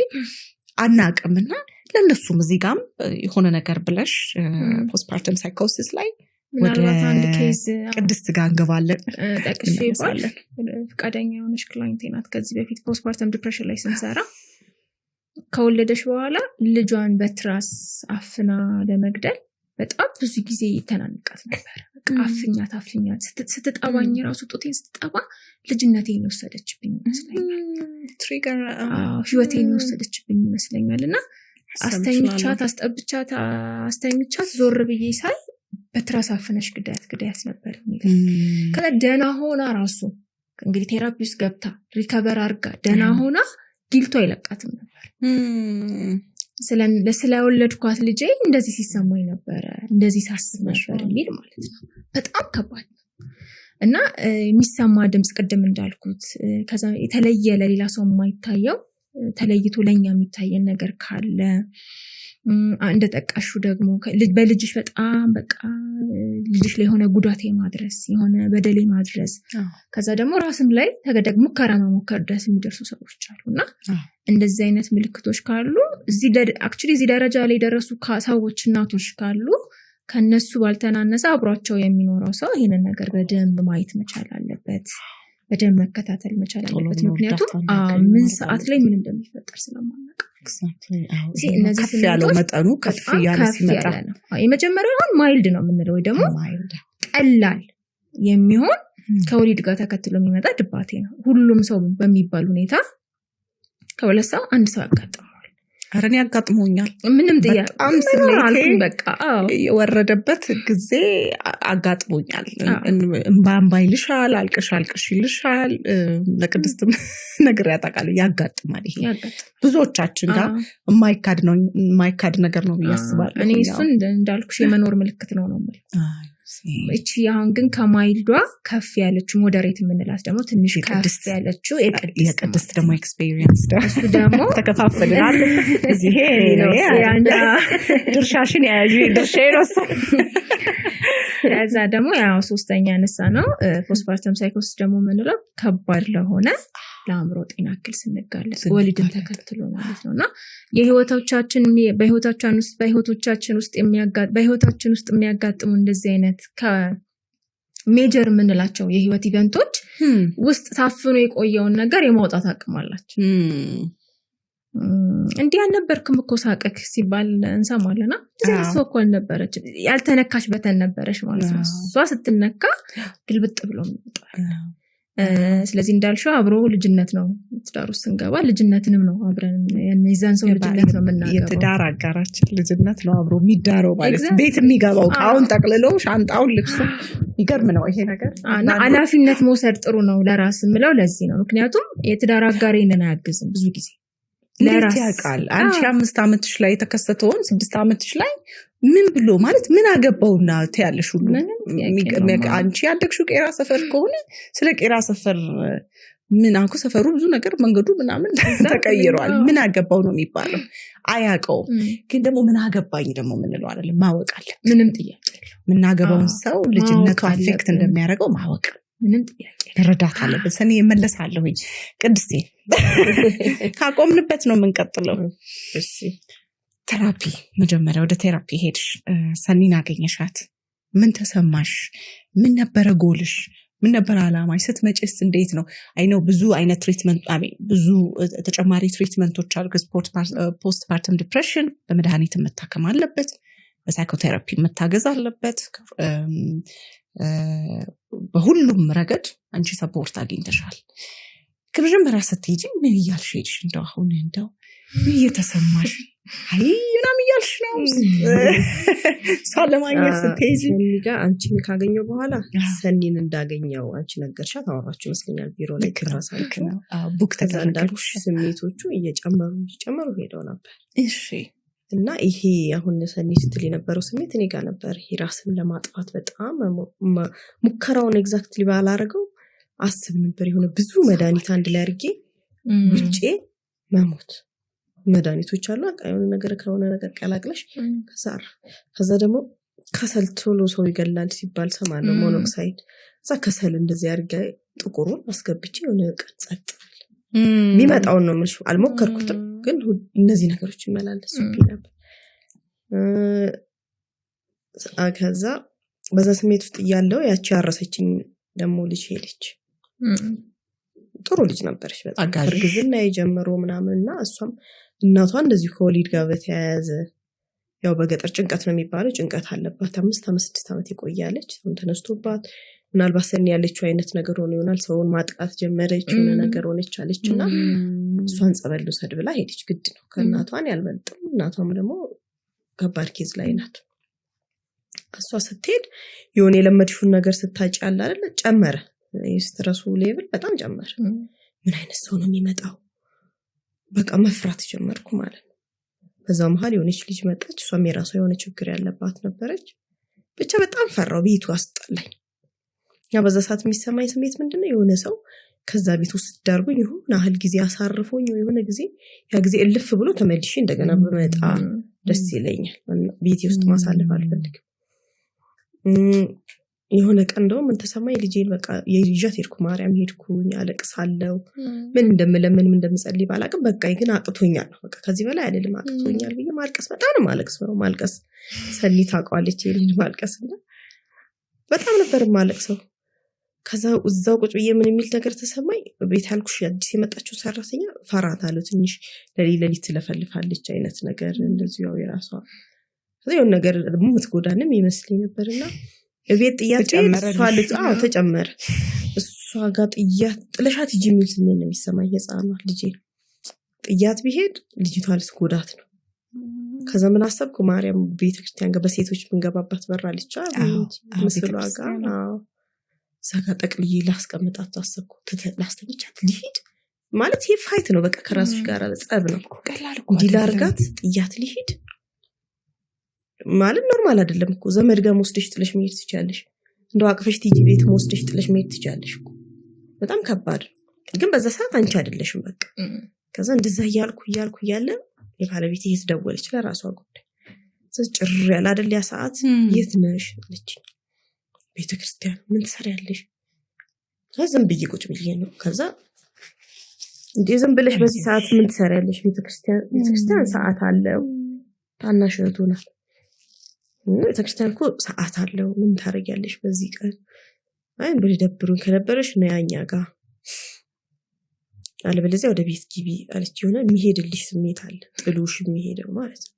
አናቅምና ለእነሱም እዚህ ጋም የሆነ ነገር ብለሽ ፖስትፓርተም ሳይኮሲስ ላይ ወደ ቅድስት ጋር እንገባለን። ጠቅሼ ይባላል ፈቃደኛ የሆነች ክላይንቴ ናት። ከዚህ በፊት ፖስትፓርተም ዲፕሬሽን ላይ ስንሰራ ከወለደች በኋላ ልጇን በትራስ አፍና ለመግደል በጣም ብዙ ጊዜ ይተናንቃት ነበር። አፍኛት ስትጠባኝ ራሱ ጡቴን ስትጠባ ልጅነቴን ወሰደችብኝ ይመስለኛል፣ ትሪገር ህይወቴን ወሰደችብኝ ይመስለኛል። እና አስተኝቻት ዞር ብዬ ሳይ በትራስ አፍነሽ ግዳያት ነበር የሚል። ከዛ ደህና ሆና ራሱ እንግዲህ ቴራፒ ውስጥ ገብታ ሪከቨር አድርጋ ደህና ሆና ጊልቶ አይለቃትም ነበር። ስለወለድኳት ልጄ እንደዚህ ሲሰማኝ ነበረ፣ እንደዚህ ሳስብ ነበር የሚል ማለት ነው። በጣም ከባድ ነው። እና የሚሰማ ድምፅ ቅድም እንዳልኩት ከዛ የተለየ ለሌላ ሰው የማይታየው ተለይቶ ለኛ የሚታየን ነገር ካለ እንደጠቃሹ ደግሞ በልጅሽ በጣም በቃ ልጅሽ ላይ የሆነ ጉዳት ማድረስ፣ የሆነ በደል ማድረስ፣ ከዛ ደግሞ ራስም ላይ ተገደግ ሙከራ መሞከር ድረስ የሚደርሱ ሰዎች አሉና እንደዚህ አይነት ምልክቶች ካሉ እዚህ ደረጃ ላይ የደረሱ ሰዎች እናቶች ካሉ ከነሱ ባልተናነሰ አብሯቸው የሚኖረው ሰው ይህንን ነገር በደንብ ማየት መቻል አለበት፣ በደንብ መከታተል መቻል አለበት። ምክንያቱም ምን ሰዓት ላይ ምን እንደሚፈጠር ስለማናውቅ ከፍ ያለው መጠኑ ከፍ ያለ ሲመጣ የመጀመሪያውን ማይልድ ነው የምንለው ወይ ደግሞ ቀላል የሚሆን ከወሊድ ጋር ተከትሎ የሚመጣ ድባቴ ነው። ሁሉም ሰው በሚባል ሁኔታ ከሁለት ሰው አንድ ሰው ያጋጥመዋል። አረኔ ያጋጥሞኛል። ምንም ጥያቄ በቃ የወረደበት ጊዜ አጋጥሞኛል። እንባንባ ይልሻል፣ አልቅሽ ይልሻል። ለቅድስት ነገር ያጣቃል፣ ያጋጥማል። ይሄ ብዙዎቻችን ጋር የማይካድ ነገር ነው ብዬ አስባለሁ። እኔ እሱን እንዳልኩሽ የመኖር ምልክት ነው ማለት እቺ አሁን ግን ከማይልዷ ከፍ ያለችው ሞዴሬት የምንላት ደግሞ ትንሽ ከፍ ያለችው የቅድስት ደግሞ ኤክስፔሪየንስ እሱ ደግሞ ተከፋፍልናል። እዚህ ድርሻሽን ያዥ ድርሻዬ ነው። ከዛ ደግሞ ያው ሶስተኛ ነሳ ነው ፖስትፓርተም ሳይኮሲስ ደግሞ የምንለው ከባድ ለሆነ ለአእምሮ ጤና እክል ስንጋለጥ ወሊድን ተከትሎ ማለት ነውና በህይወታችን ውስጥ የሚያጋጥሙ እንደዚህ አይነት ከሜጀር የምንላቸው የህይወት ኢቨንቶች ውስጥ ታፍኖ የቆየውን ነገር የማውጣት አቅም አላቸው። እንዲህ አልነበርክም እኮ ሳቀክ ሲባል እንሰማለና ሰው እኮ አልነበረች፣ ያልተነካሽ በተን ነበረች ማለት ነው። እሷ ስትነካ ግልብጥ ብሎ ይወጣል። ስለዚህ እንዳልሽው አብሮ ልጅነት ነው። ትዳር ውስጥ ስንገባ ልጅነትንም ነው አብረን የዛን ሰው ልጅነት ነው የምናገባው። የትዳር አጋራችን ልጅነት ነው አብሮ የሚዳረው ማለት ቤት የሚገባው ቃውን ጠቅልሎ ሻንጣውን ልብሱ ይገርም ነው ይሄ ነገር። ኃላፊነት መውሰድ ጥሩ ነው ለራስ የምለው ለዚህ ነው። ምክንያቱም የትዳር አጋሬን አያግዝም ብዙ ጊዜ ለራስ ያውቃል። አንቺ 5 ዓመትሽ ላይ የተከሰተውን 6 ዓመትሽ ላይ ምን ብሎ ማለት ምን አገባውና ታያለሽ ሁሉ አንቺ ያደግሽው ቄራ ሰፈር ከሆነ ስለ ቄራ ሰፈር ምን አንኩ ሰፈሩ ብዙ ነገር መንገዱ ምናምን ተቀይሯል። ምን አገባው ነው የሚባለው። አያውቀው ግን ደግሞ ምን አገባኝ ደግሞ ምንለው አይደል ማወቅ አለ። ምንም ጥያቄ ምን አገባውን ሰው ልጅነቱ አፌክት እንደሚያደርገው ማወቅ ምንም ጥያቄ ረዳት አለበት። እኔ እመለሳለሁኝ ቅድስቴ ካቆምንበት ነው የምንቀጥለው። እሺ ቴራፒ መጀመሪያ ወደ ቴራፒ ሄድሽ፣ ሰኒን አገኘሻት፣ ምን ተሰማሽ? ምን ነበረ ጎልሽ? ምን ነበር አላማሽ? ስትመጪስ እንዴት ነው? አይነው ብዙ አይነት ትሪትመንት ብዙ ተጨማሪ ትሪትመንቶች አሉ። ፖስት ፓርተም ዲፕሬሽን በመድኃኒት መታከም አለበት፣ በሳይኮቴራፒ መታገዝ አለበት። በሁሉም ረገድ አንቺ ሰፖርት አግኝተሻል። ከመጀመሪያ ስትሄጂ ምን እያልሽ ሄድሽ? እንደው አሁን እንደው ምን እየተሰማሽ አይ ምናምን እያልሽ ነው እሷን ለማግኘት ስትሄጂ? ጋር አንቺን ካገኘው በኋላ ሰኒን እንዳገኘው አንቺ ነገርሻት፣ አወራችሁ ይመስለኛል ቢሮ ላይ ተራሳችሁ። ቡክ ተዛንዳልኩሽ ስሜቶቹ እየጨመሩ ሄደው ነበር። እሺ። እና ይሄ አሁን ሰኒ ስትል የነበረው ስሜት እኔ ጋር ነበር። ይሄ ራስን ለማጥፋት በጣም ሙከራውን ኤግዛክትሊ ባላረገው አስብ ነበር። የሆነ ብዙ መድኃኒት አንድ ላይ አድርጌ ውጪ መሞት መድኃኒቶች አሉ። የሆነ ነገር ከሆነ ነገር ቀላቅለሽ ከዛ ደግሞ ከሰል ቶሎ ሰው ይገላል ሲባል ሰማለሁ። ሞኖክሳይድ እዛ ከሰል እንደዚህ አድርጌ ጥቁሩን አስገብቼ የሆነ ቀጸጥ የሚመጣውን ነው የምልሽ። አልሞከርኩትም ግን እነዚህ ነገሮች ይመላለሱብኝ ነበር። ከዛ በዛ ስሜት ውስጥ እያለሁ ያቺ ያረሰችኝ ደግሞ ልጅ ሄደች። ጥሩ ልጅ ነበረች በጣም እርግዝና የጀመረው ምናምንና እሷም እናቷ እንደዚህ ከወሊድ ጋር በተያያዘ ያው በገጠር ጭንቀት ነው የሚባለው፣ ጭንቀት አለባት። 5 ዓመት 6 ዓመት ይቆያለች። ሰውን ተነስቶባት ምናልባት ሰኒ ያለችው አይነት ነገር ሆነ ይሆናል። ሰውን ማጥቃት ጀመረች፣ የሆነ ነገር ሆነች አለችና እሷን ጸበል ልውሰድ ብላ ሄደች። ግድ ነው ከእናቷን ያልበልጥም። እናቷም ደግሞ ከባድ ኬዝ ላይ ናት። እሷ ስትሄድ የሆነ የለመድሽውን ነገር ስታጭ ያለ አይደል ጨመረ። የስትረሱ ሌቭል በጣም ጨመረ። ምን አይነት ሰው ነው የሚመጣው? በቃ መፍራት ጀመርኩ ማለት ነው። በዛው መሃል የሆነች ልጅ መጣች። እሷም የራሷ የሆነ ችግር ያለባት ነበረች። ብቻ በጣም ፈራው። ቤቱ አስጠላኝ። ያ በዛ ሰዓት የሚሰማኝ ስሜት ምንድነው? የሆነ ሰው ከዛ ቤት ውስጥ ዳርጎኝ ይሁን አህል ጊዜ አሳርፎኝ የሆነ ጊዜ ያ ጊዜ እልፍ ብሎ ተመልሼ እንደገና በመጣ ደስ ይለኛል። ቤቴ ውስጥ ማሳለፍ አልፈልግም። የሆነ ቀን እንደውም ምን ተሰማኝ? ልጄን በቃ የይዣት ሄድኩ። ማርያም ሄድኩኝ። አለቅሳለሁ። ምን እንደምለምን ምን እንደምጸልይ ባላቅም በቃ ግን አቅቶኛል። በቃ ከዚህ በላይ አይደለም አቅቶኛል ብዬ ማልቀስ በጣም ነው ማልቀስ። ሰኒ ታውቀዋለች የልጅ ማልቀስና በጣም ነበር ማለቅሰው። ከዛ እዛው ቁጭ ብዬ ምን የሚል ነገር ተሰማኝ። ቤት ያልኩሽ አዲስ የመጣችው ሰራተኛ ፈራታለሁ ትንሽ ለሊት ትለፈልፋለች አይነት ነገር እንደዚህ ያው የራሷ የሆነ ነገር ደግሞ ምትጎዳንም ይመስለኝ ነበርና ቤት ጥያት ተጨመረ። እሷ ጋር ጥያት ጥለሻት ሂጂ የሚል ስሜት ነው የሚሰማኝ። የጻኗ ልጄ ጥያት ቢሄድ ልጅቷ ልትጎዳት ነው። ከዛ ምን አሰብኩ? ማርያም ቤተክርስቲያን ጋር በሴቶች ምንገባባት በራልቻ መስሏ ጋር ሰጋ ጠቅልዬ ላስቀምጣት አሰብኩ። ላስተምቻት ሊሄድ ማለት ይሄ ፋይት ነው። በቃ ከራስሽ ጋር ጸብ ነው። እንዲህ ላርጋት ጥያት ሊሄድ ማለት ኖርማል አይደለም እኮ። ዘመድ ጋር ወስደሽ ጥለሽ መሄድ ትችያለሽ። እንደው አቅፈሽ ትይጂ ቤት ወስደሽ ጥለሽ መሄድ ትችያለሽ እኮ። በጣም ከባድ ግን በዛ ሰዓት አንቺ አይደለሽም በቃ። ከዛ እንደዛ እያልኩ እያለ የባለቤቴ እየተደወለች ለራሷ ጉዳይ ጭር ያለ አይደል ያ ሰዓት። የት ነሽ አለችኝ። ቤተክርስቲያን። ምን ትሰሪያለሽ? ዝም ብዬ ቁጭ ብዬ ነው። ከዛ እንዴ ዝም ብለሽ በዚህ ሰዓት ምን ትሰሪያለሽ? ቤተክርስቲያን ሰዓት አለው። ታናሽ እህቱ ናት። ቤተክርስቲያን እኮ ሰዓት አለው። ምን ታረጊያለሽ በዚህ ቀን? አይ እንዴ ደብሩን ከነበረሽ ነው ያኛ ጋር አለበለዚያ ወደ ቤት ግቢ አለች። የሆነ የሚሄድልሽ ስሜት አለ ጥሉሽ የሚሄደው ማለት ነው።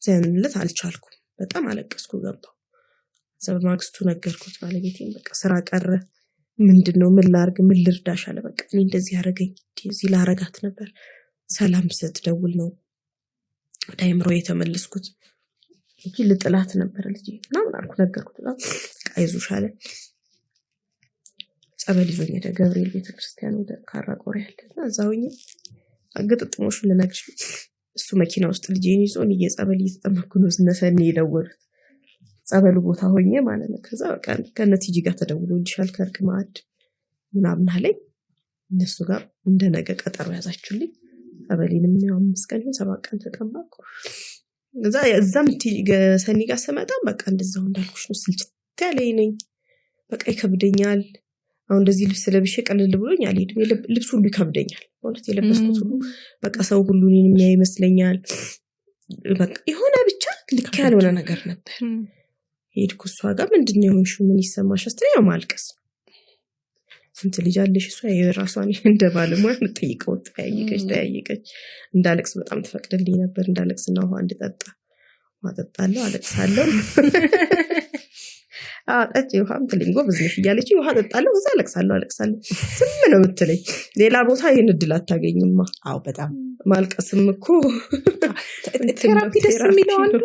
ዘንለት አልቻልኩም። በጣም አለቀስኩ። ገባው። በማግስቱ ነገርኩት ባለቤቴን። በቃ ስራ ቀረ። ምንድነው ምን ላርግ ምን ልርዳሽ አለ። በቃ እኔ እንደዚህ ያረገኝ እንደዚህ ላረጋት ነበር። ሰላም ስትደውል ነው ወደ አይምሮ የተመለስኩት። እንጂ ልጥላት ነበር ልጅ ምናምን አልኩ። ነገርኩት። አይዞሽ አለ። ጸበል ይዞኝ ወደ ገብርኤል ቤተክርስቲያን ወደ ካራቆሬ ያለና እዛውኝ አገጥጥሞሽን ልነግርሽ እሱ መኪና ውስጥ ልጄን ይዞን እየጸበል እየተጠመኩ ነው ስነሰኒ የደወሉት ጸበሉ ቦታ ሆኜ ማለት ነው። ከዛ በቃ ከነቲጂ ጋር ተደውሎልሻል ከርቅ ማዕድ ምናምን አለኝ። እነሱ ጋር እንደነገ ቀጠሮ ያዛችሁልኝ። ጸበሌንም ያው 5 ቀን 7 ቀን ተጠመቅኩ። እዛም ሰኒ ጋር ስመጣ በቃ እንደዛው እንዳልኩሽ ነው። ስልችት ያለኝ ነኝ። በቃ ይከብደኛል። አሁን እንደዚህ ልብስ ለብሼ ቀልል ብሎኝ አልሄድም። ልብስ ሁሉ ይከብደኛል። ማለት የለበስኩት ሁሉ በቃ ሰው ሁሉ እኔን የሚያይ ይመስለኛል። በቃ የሆነ ብቻ ልክ ያልሆነ ነገር ነበር። ሄድኩ እሷ ጋር ምንድነው የሆንሽው ምን ይሰማሽ ስትለኝ ያው ማልቀስ ስንት ልጅ አለሽ እሷ የራሷን እንደ ባለሙያ የምትጠይቀው ጠያየቀች እንዳለቅስ በጣም ትፈቅድልኝ ነበር እንዳለቅስና ውሃ እንድጠጣ ማጠጣለሁ አለቅሳለሁ አጣጭ ውሃም ትልኝ ጎበዝ ነሽ እያለች ውሃ ጠጣለሁ እዛ አለቅሳለሁ ዝም ነው የምትለኝ ሌላ ቦታ ይሄን እድል አታገኝማ አዎ በጣም ማልቀስም እኮ ቴራፒ ደስ የሚለው አንዱ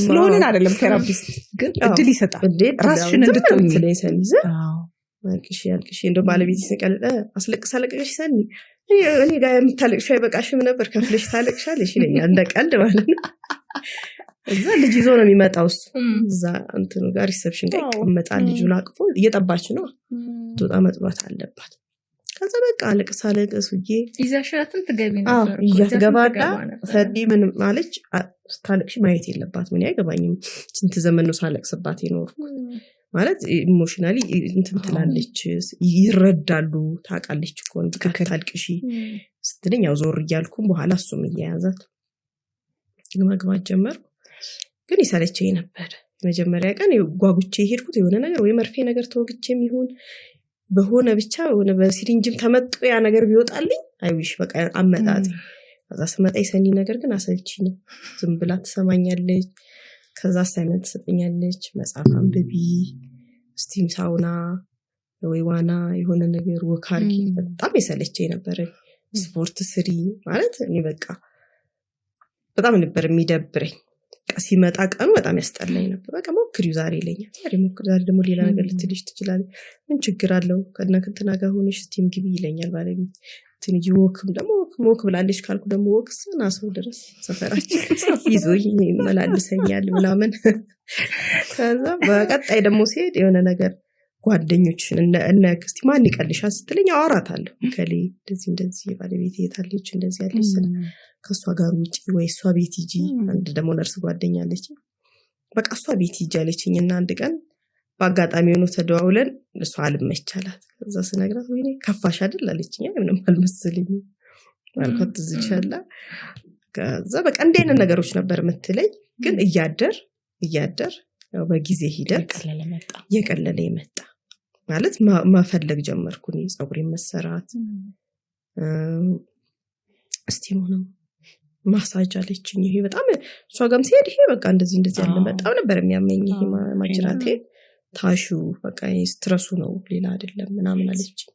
ስለሆነ አይደለም ቴራፒስት ግን እድል ይሰጣል ራስሽን እንድትሆኚ ሰኒዘ አልቅሽ እንደው ባለቤት ሲቀልጠ አስለቅሽ ሰኒ እኔ ጋር የምታለቅሽ አይበቃሽም ነበር ከፍለሽ ታለቅሻለሽ ይለኛል እንደ ቀልድ ማለት ነው እዛ ልጅ ይዞ ነው የሚመጣው እዛ እንትኑ ጋር ሪሰፕሽን ጋር ይቀመጣል ልጁን አቅፎ እየጠባች ነው ትወጣ መጥባት አለባት ከዛ በቃ አለቅሳለቅሱዬ ይዛሻትን ትገቢ ነበር ይያትገባዳ ሰዲ ምን ማለች ታለቅሽ ማየት የለባት ምን ያገባኝም ስንት ዘመን ነው ሳለቅስባት ይኖርኩ ማለት ኢሞሽናሊ እንትን ትላለች ይረዳሉ ታቃለች እኮ እንድታልቅሺ ስትልኝ ያው ዞር ይያልኩም በኋላ እሱም ይያዛት መግባት ጀመር ግን ይሰለቸኝ ነበር መጀመሪያ ቀን ጓጉቼ ሄድኩት የሆነ ነገር ወይ መርፌ ነገር ተወግቼም ይሁን በሆነ ብቻ ሆነ በሲሪንጅም ተመጥቶ ያ ነገር ቢወጣልኝ አይዊሽ በቃ አመጣጥ ከዛ ስመጣ ይሰኒ ነገር ግን አሰልችኝ ዝም ብላ ተሰማኛለች ከዛ አሳይመንት ሰጠኛለች መጽሐፍ አንብቢ ስቲም ሳውና ወይ ዋና የሆነ ነገር ወካሪ በጣም ይሰለቸኝ ነበር ስፖርት ስሪ ማለት እኔ በቃ በጣም ነበር የሚደብረኝ ሲመጣ ቀኑ በጣም ያስጠላኝ ነበር በቃ ሞክሪው ዛሬ ይለኛል ዛሬ ደግሞ ሌላ ነገር ልትልሽ ትችላለሽ ምን ችግር አለው ከነከንተና ጋር ሆነሽ ስቲም ግቢ ይለኛል ባለቤት ትንጂ ወክም ደግሞ ወክ ብላለሽ ካልኩ ደግሞ ወክስ ናሰው ድረስ ሰፈራችን ይዞኝ ይመላልሰኛል ምናምን ከዛ በቀጣይ ደግሞ ሲሄድ የሆነ ነገር ጓደኞችን እና ክስቲ ማን ይቀልሻል ስትለኝ አወራታለሁ ከሌ እንደዚህ ባለቤት የታለች እንደዚህ ያለች ከሷ ጋር ውጪ ወይ እሷ ቤት ይጂ አንድ ደግሞ ነርስ ጓደኛ አለች በቃ እሷ ቤት ይጂ አለችኝና አንድ ቀን በአጋጣሚ ሆኖ ተደዋውለን እሷ አልመቻላት ከዛ ስነግራት ወይኔ ከፋሽ አይደል አለችኝ ምንም አልመሰለኝም ማለት ዝቻላ ከዛ በቃ እንደነ ነገሮች ነበር የምትለኝ ግን እያደር ያው በጊዜ ሂደት የቀለለ መጣ ማለት ማፈለግ ጀመርኩኝ ጸጉሬን መሰራት እስቲሙንም ማሳጅ አለችኝ ይሄ በጣም እሷ ጋርም ሲሄድ ይሄ በቃ እንደዚህ ያለ በጣም ነበር የሚያመኝ ይሄ ማጅራቴ ታሹ በቃ ስትረሱ ነው ሌላ አይደለም ምናምን አለችኝ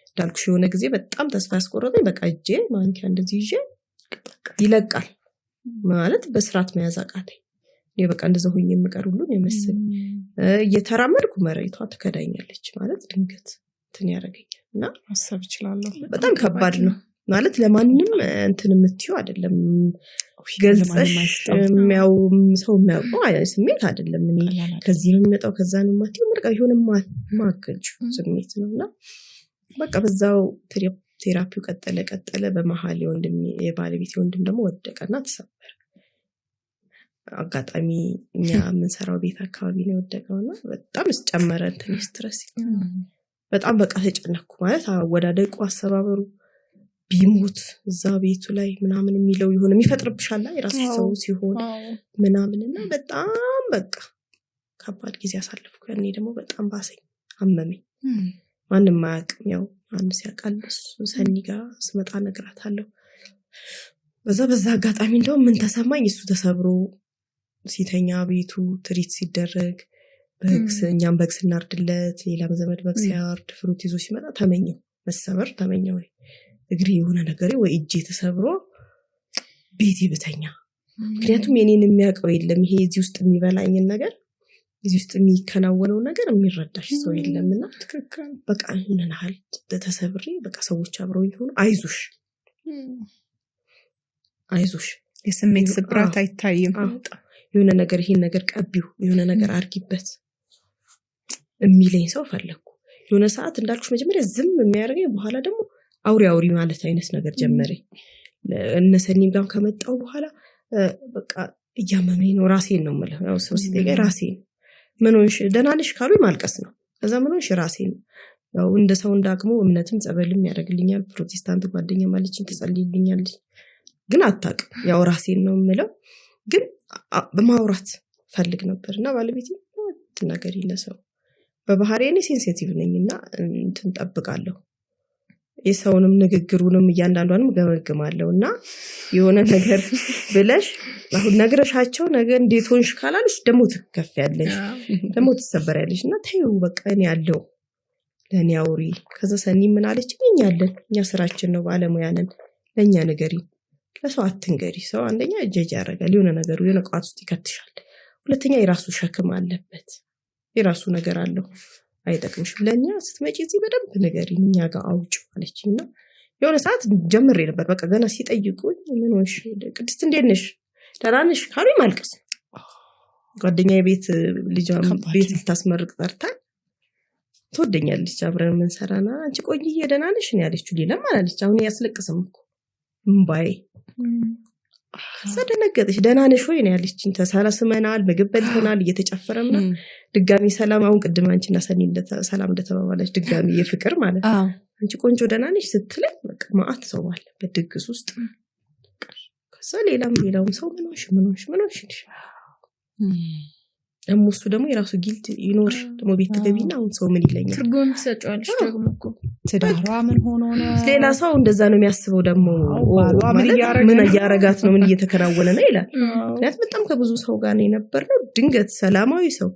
እንዳልኩሽ የሆነ ጊዜ በጣም ተስፋ ያስቆረጠኝ በቃ እጄ ማንኪያ እንደዚህ ይዤ ይለቃል ማለት በስርዓት መያዝ አቃተኝ እኔ በቃ እንደዛ ሆኜ የምቀር ሁሉ ነው መሰለኝ እየተራመድኩ መሬቷ ትከዳኛለች ማለት ድንገት እንትን ያረጋኛልና ማሰብ ይችላል በጣም ከባድ ነው ማለት ለማንንም እንትን የምትይው አይደለም ገልጸሽ የሚያው ሰው የሚያውቀው ስሜት አይደለም እኔ ከዚህ ነው የሚመጣው ከዛ ነው ማትይው ምርቃ ይሁን ማከጁ ስሜት ነውና በቃ በዛው ቴራፒው ቀጠለ በመሃል የወንድም የባለቤት ወንድም ደግሞ ወደቀና ተሰበረ አጋጣሚ እኛ የምንሰራው ቤት አካባቢ ነው ወደቀውና በጣም ጨመረ እንትን ስትረስ በጣም በቃ ተጨነኩ ማለት አወዳደቁ አሰባበሩ ቢሞት እዛ ቤቱ ላይ ምናምን የሚለው ይሆነ የሚፈጥርብሻል የራሱ ሰው ሲሆን ምናምንና በጣም በቃ ከባድ ጊዜ አሳልፍኩ ያኔ ደግሞ በጣም ባሰኝ አመመኝ ማንንም ማያውቅም ያው አንድ ሲያቃል ሰኒ ጋር ስመጣ ነግራታለሁ በዛ አጋጣሚ እንደው ምን ተሰማኝ እሱ ተሰብሮ ሲተኛ ቤቱ ትሪት ሲደረግ እኛም በግ ስናርድለት ሌላ ዘመድ በግ ሲያርድ ፍሩት ይዞ ሲመጣ ተመኘው መሰበር ተመኘው እግሬ የሆነ ነገር ወይ እጄ ተሰብሮ ቤቴ ብተኛ ምክንያቱም የኔን የሚያውቀው የለም ይሄ እዚህ ውስጥ የሚበላኝን ነገር እዚህ ውስጥ የሚከናወነው ነገር የሚረዳሽ ሰው የለምና በቃ እንናል ተሰብሬ በቃ ሰዎች አብረው ይሆኑ አይዞሽ የስሜት ስብራት አይታይም የሆነ ነገር ይሄን ነገር ቀቢው የሆነ ነገር አርጊበት የሚለኝ ሰው ፈለኩ የሆነ ሰዓት እንዳልኩሽ መጀመሪያ ዝም የሚያደርገኝ በኋላ ደግሞ አውሪ ማለት አይነት ነገር ጀመረ እነሰኒም ጋር ከመጣው በኋላ በቃ እያመመኝ ነው ራሴን ነው ማለት ያው ሰው ሲጠይቀኝ ራሴን ምን ሆንሽ ደህና ነሽ ካሉኝ ማልቀስ ነው ከዛ ምን ሆንሽ ራሴን ያው እንደ ሰው እንዳቅሙ እምነትም ጸበልም ያደርግልኛል ፕሮቴስታንት ጓደኛ ማለችን ትጸልይልኛለች ግን አታውቅም ያው ራሴን ነው የምለው ግን በማውራት ፈልግ ነበር እና ባለቤቴ ነገር ይለሰው በባህሪዬ እኔ ሴንሲቲቭ ነኝና እንትን ጠብቃለሁ የሰውንም ንግግሩንም እያንዳንዷንም ገመግማለሁና የሆነ ነገር ብለሽ አሁን ነግረሻቸው ነገር እንዴት ሆንሽ ካላልሽ ደሞ ትከፍያለሽ ደሞ ትሰበሪያለሽና ተይው በቃ እኔ ያለው ለኔ አውሪ ከዛ ሰኒ ምን አለች እኛ ስራችን ነው ባለሙያ ነን ለኛ ነገሪ ለሰው አትንገሪ ሰው አንደኛ እጀጅ ያረጋል የሆነ ነገሩ የሆነ ቋት ውስጥ ይከትሻል ሁለተኛ የራሱ ሸክም አለበት የራሱ ነገር አለው አይጠቅምሽም ለኛ ስትመጪ እዚህ በደንብ ነገሪ እኛ ጋር አውጭ አለችና የሆነ ሰዓት ጀምሬ ነበር በቃ ገና ሲጠይቁኝ ምን ሆንሽ ቅድስት እንዴት ነሽ ደህና ነሽ ካሉኝ ማልቀስ ጓደኛዬ ቤት ልጇን ቤት ልታስመርቅ ጠርታ ትወደኛለች አብረን ምን ሰራና አንቺ ቆይዬ ደህና ነሽ ነው ያለችው ሌላ ማለት አሁን ያስለቅስም እኮ እምባዬ ሰደነገጠች ደህና ነሽ ወይ ነው ያለችኝ ተሳላስመናል ምግብ በልተናል እየተጨፈረምና ድጋሚ ሰላም አሁን ቅድም አንቺና ሰኒ ሰላም እንደተባባለች ድጋሚ የፍቅር ማለት አንቺ ቆንጆ ደህና ነሽ ስትለኝ በቃ ማአት ሰው አለ በድግስ ውስጥ ከዛ ሌላም ሰው ምን ሆንሽ እሱ ደግሞ የራሱ ጊልት ይኖር ደግሞ ቤት ተገቢና አሁን ሰው ምን ይለኛል ትርጉም ትሰጫለሽ ደግሞ እኮ ትዳሯ ምን ሆኖ ነው ሌላ ሰው እንደዛ ነው የሚያስበው ደግሞ ምን ያረጋት ነው ምን እየተከናወነ ነው ይላል ምክንያቱም በጣም ከብዙ ሰው ጋር ነው የነበረው ድንገት ሰላማዊ ሰው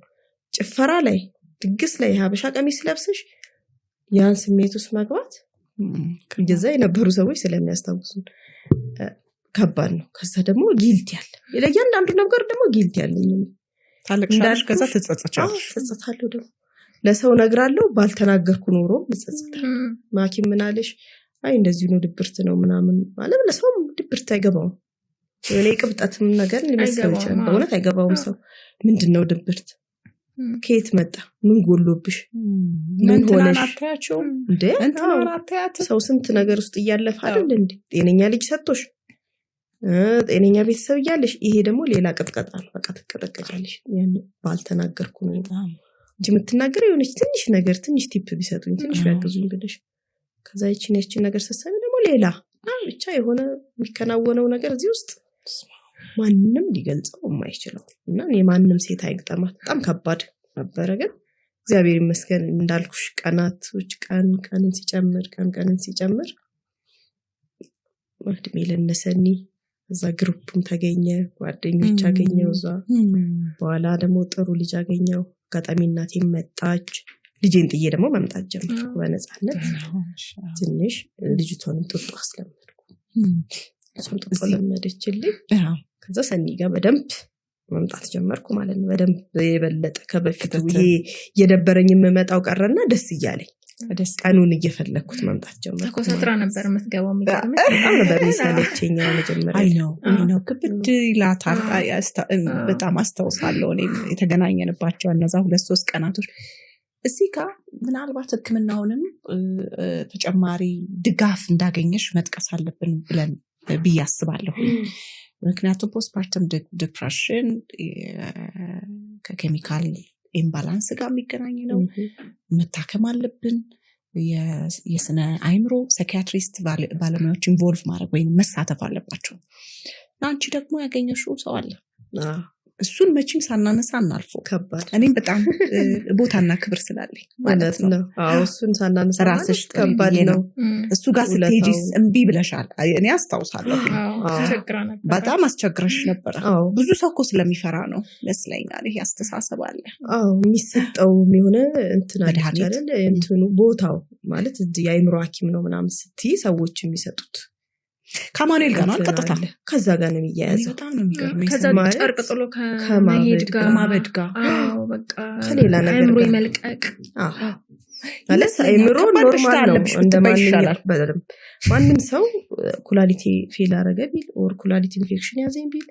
ጭፈራ ላይ ድግስ ላይ ሀበሻ ቀሚስ ለብሰሽ ያን ስሜት ውስጥ መግባት ከዛ የነበሩ ሰዎች ስለሚያስታውሱ ከባድ ነው ከዛ ደግሞ ጊልት ያለ ለእያንዳንዱ ነገር ደግሞ ጊልት ያለኝ ታለቅሻለሽ ከዛ ትጸጸቻለሽ ተጸጸታለሁ ደግሞ ለሰው ነግራለሁ ባልተናገርኩ ኖሮ ተጸጸታለሁ ማኪም ምናለሽ አይ እንደዚህ ነው ድብርት ነው ምናምን ማለት ለሰው ድብርት አይገባው የኔ ቅብጠትም ነገር ሊመስል ይችላል በእውነት አይገባውም ሰው ምንድነው ድብርት ከየት መጣ ምን ጎሎብሽ ምን ሆነሽ አታያቸው እንዴ ሰው ስንት ነገር ውስጥ እያለፈ አይደል እንዴ ጤነኛ ልጅ ሰጥቶሽ ጤነኛ ቤተሰብ ያለሽ ይሄ ደግሞ ሌላ ቅጥቀጣ ነው በቃ ተቀጠቀጫለሽ ያን ባልተናገርኩ ነው እንጂ የምትናገረው የሆነች ትንሽ ነገር ትንሽ ቲፕ ቢሰጡኝ ትንሽ ያግዙኝ ብለሽ ከዛ ይቺ ነገር ሰሰብ ደግሞ ሌላ ብቻ የሆነ የሚከናወነው ነገር እዚህ ውስጥ ማንንም ሊገልጸው የማይችለው እና የማንንም ሴት አይግጠማት በጣም ከባድ ነበረ ግን እግዚአብሔር ይመስገን እንዳልኩሽ ቀናቶች ቀንን ሲጨምር ወድሜ ለነሰኒ እዛ ግሩፕም ተገኘ ጓደኞች አገኘው እዛ በኋላ ደግሞ ጥሩ ልጅ አገኘው አጋጣሚ እናቴ መጣች ልጄን ጥዬ ደግሞ መምጣት ጀመርኩ በነፃነት ትንሽ ልጅቷንም ጥጡ አስለመድኩ እሱም ጥጡ ለመደችልኝ ከዛ ሰኒ ጋር በደንብ መምጣት ጀመርኩ ማለት ነው በደንብ የበለጠ ከበፊቱ ይሄ የደበረኝ የምመጣው ቀረና ደስ እያለኝ ቀኑን እየፈለኩት መምጣት ጀመርኩ ተኮሳትራ ነበር መስገባው በጣም ነበር የሚሰለቸኝ መጀመሪያ አይ ነው ክብድ ይላታል በጣም አስታውሳለሁ እኔ የተገናኘንባቸው እነዛ 2-3 ቀናቶች እዚህ ጋር ምናልባት ህክምናውንም ተጨማሪ ድጋፍ እንዳገኘሽ መጥቀስ አለብን ብለን ብያስባለሁ ምክንያቱም ፖስትፓርተም ዲፕሬሽን ከኬሚካል ኢምባላንስ ጋር የሚገናኝ ነው መታከም አለብን የስነ አይምሮ ሳይኪያትሪስት ባለሙያዎች ኢንቮልቭ ማድረግ ወይም መሳተፍ አለባቸው አንቺ ደግሞ ያገኘሽው ሰው አለ እሱን መቼም ሳናነሳ እናልፈው ከባድ እኔም በጣም ቦታና ክብር ስላለኝ ማለት ነው እሱን ሳናነሳ ራስሽ ከባድ ነው እሱ ጋር ስትሄጂ እምቢ ብለሻል እኔ አስታውሳለሁ በጣም አስቸግረሽ ነበር ብዙ ሰው እኮ ስለሚፈራ ነው መስለኛል ይሄ አስተሳሰብ አለ የሚሰጠው የሆነ እንትን አይደል እንትኑ ቦታው ማለት የአይምሮ ሐኪም ነው ምናምን ስትይ ሰዎች የሚሰጡት ከማኑኤል ጋር ነው ቀጥታ ከዛ ጋር ነው የሚያያዘው በጣም ነው የሚገርመኝ ከዛ ጨርቅ ጥሎ ከመሄድ ጋር ከማበድ ጋር በቃ ከሌላ ነገር አይምሮ ይመልቀቅ ማለት አይምሮ ኖርማል ነው እንደማንኛውም ማንም ሰው ኩላሊቲ ፌል አረገ ቢል ኦር ኩላሊቲ ኢንፌክሽን ያዘኝ ቢል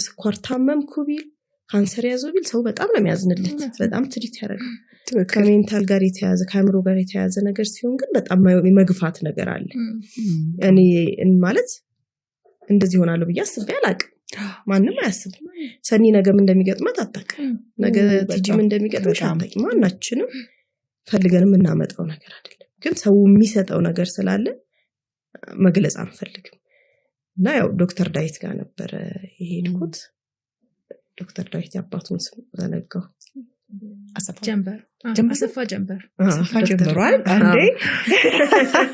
ስኳር ታመምኩ ቢል ካንሰር ያዘው ቢል ሰው በጣም ነው የሚያዝንለት በጣም ትሪት ያደርጋል ከሜንታል ጋር የተያዘ ከአይምሮ ጋር የተያዘ ነገር ሲሆን ግን በጣም የመግፋት ነገር አለ እኔ ማለት እንደዚህ ሆናለሁ ብዬ አስቤ አላቅም ማንም አያስብም ሰኒ ነገም እንደሚገጥማት አታውቅም ነገ ቲጂም እንደሚገጥምሽ አታውቅም ማናችንም ፈልገንም እናመጣው ነገር አይደለም ግን ሰው የሚሰጠው ነገር ስላለ መግለጽ አንፈልግም እና ያው ዶክተር ዳዊት ጋር ነበረ የሄድኩት። ዶክተር ዳዊት ያባቱን ስም ዘነጋው። አሰፋ ጀንበር ጀምሯል አንዴ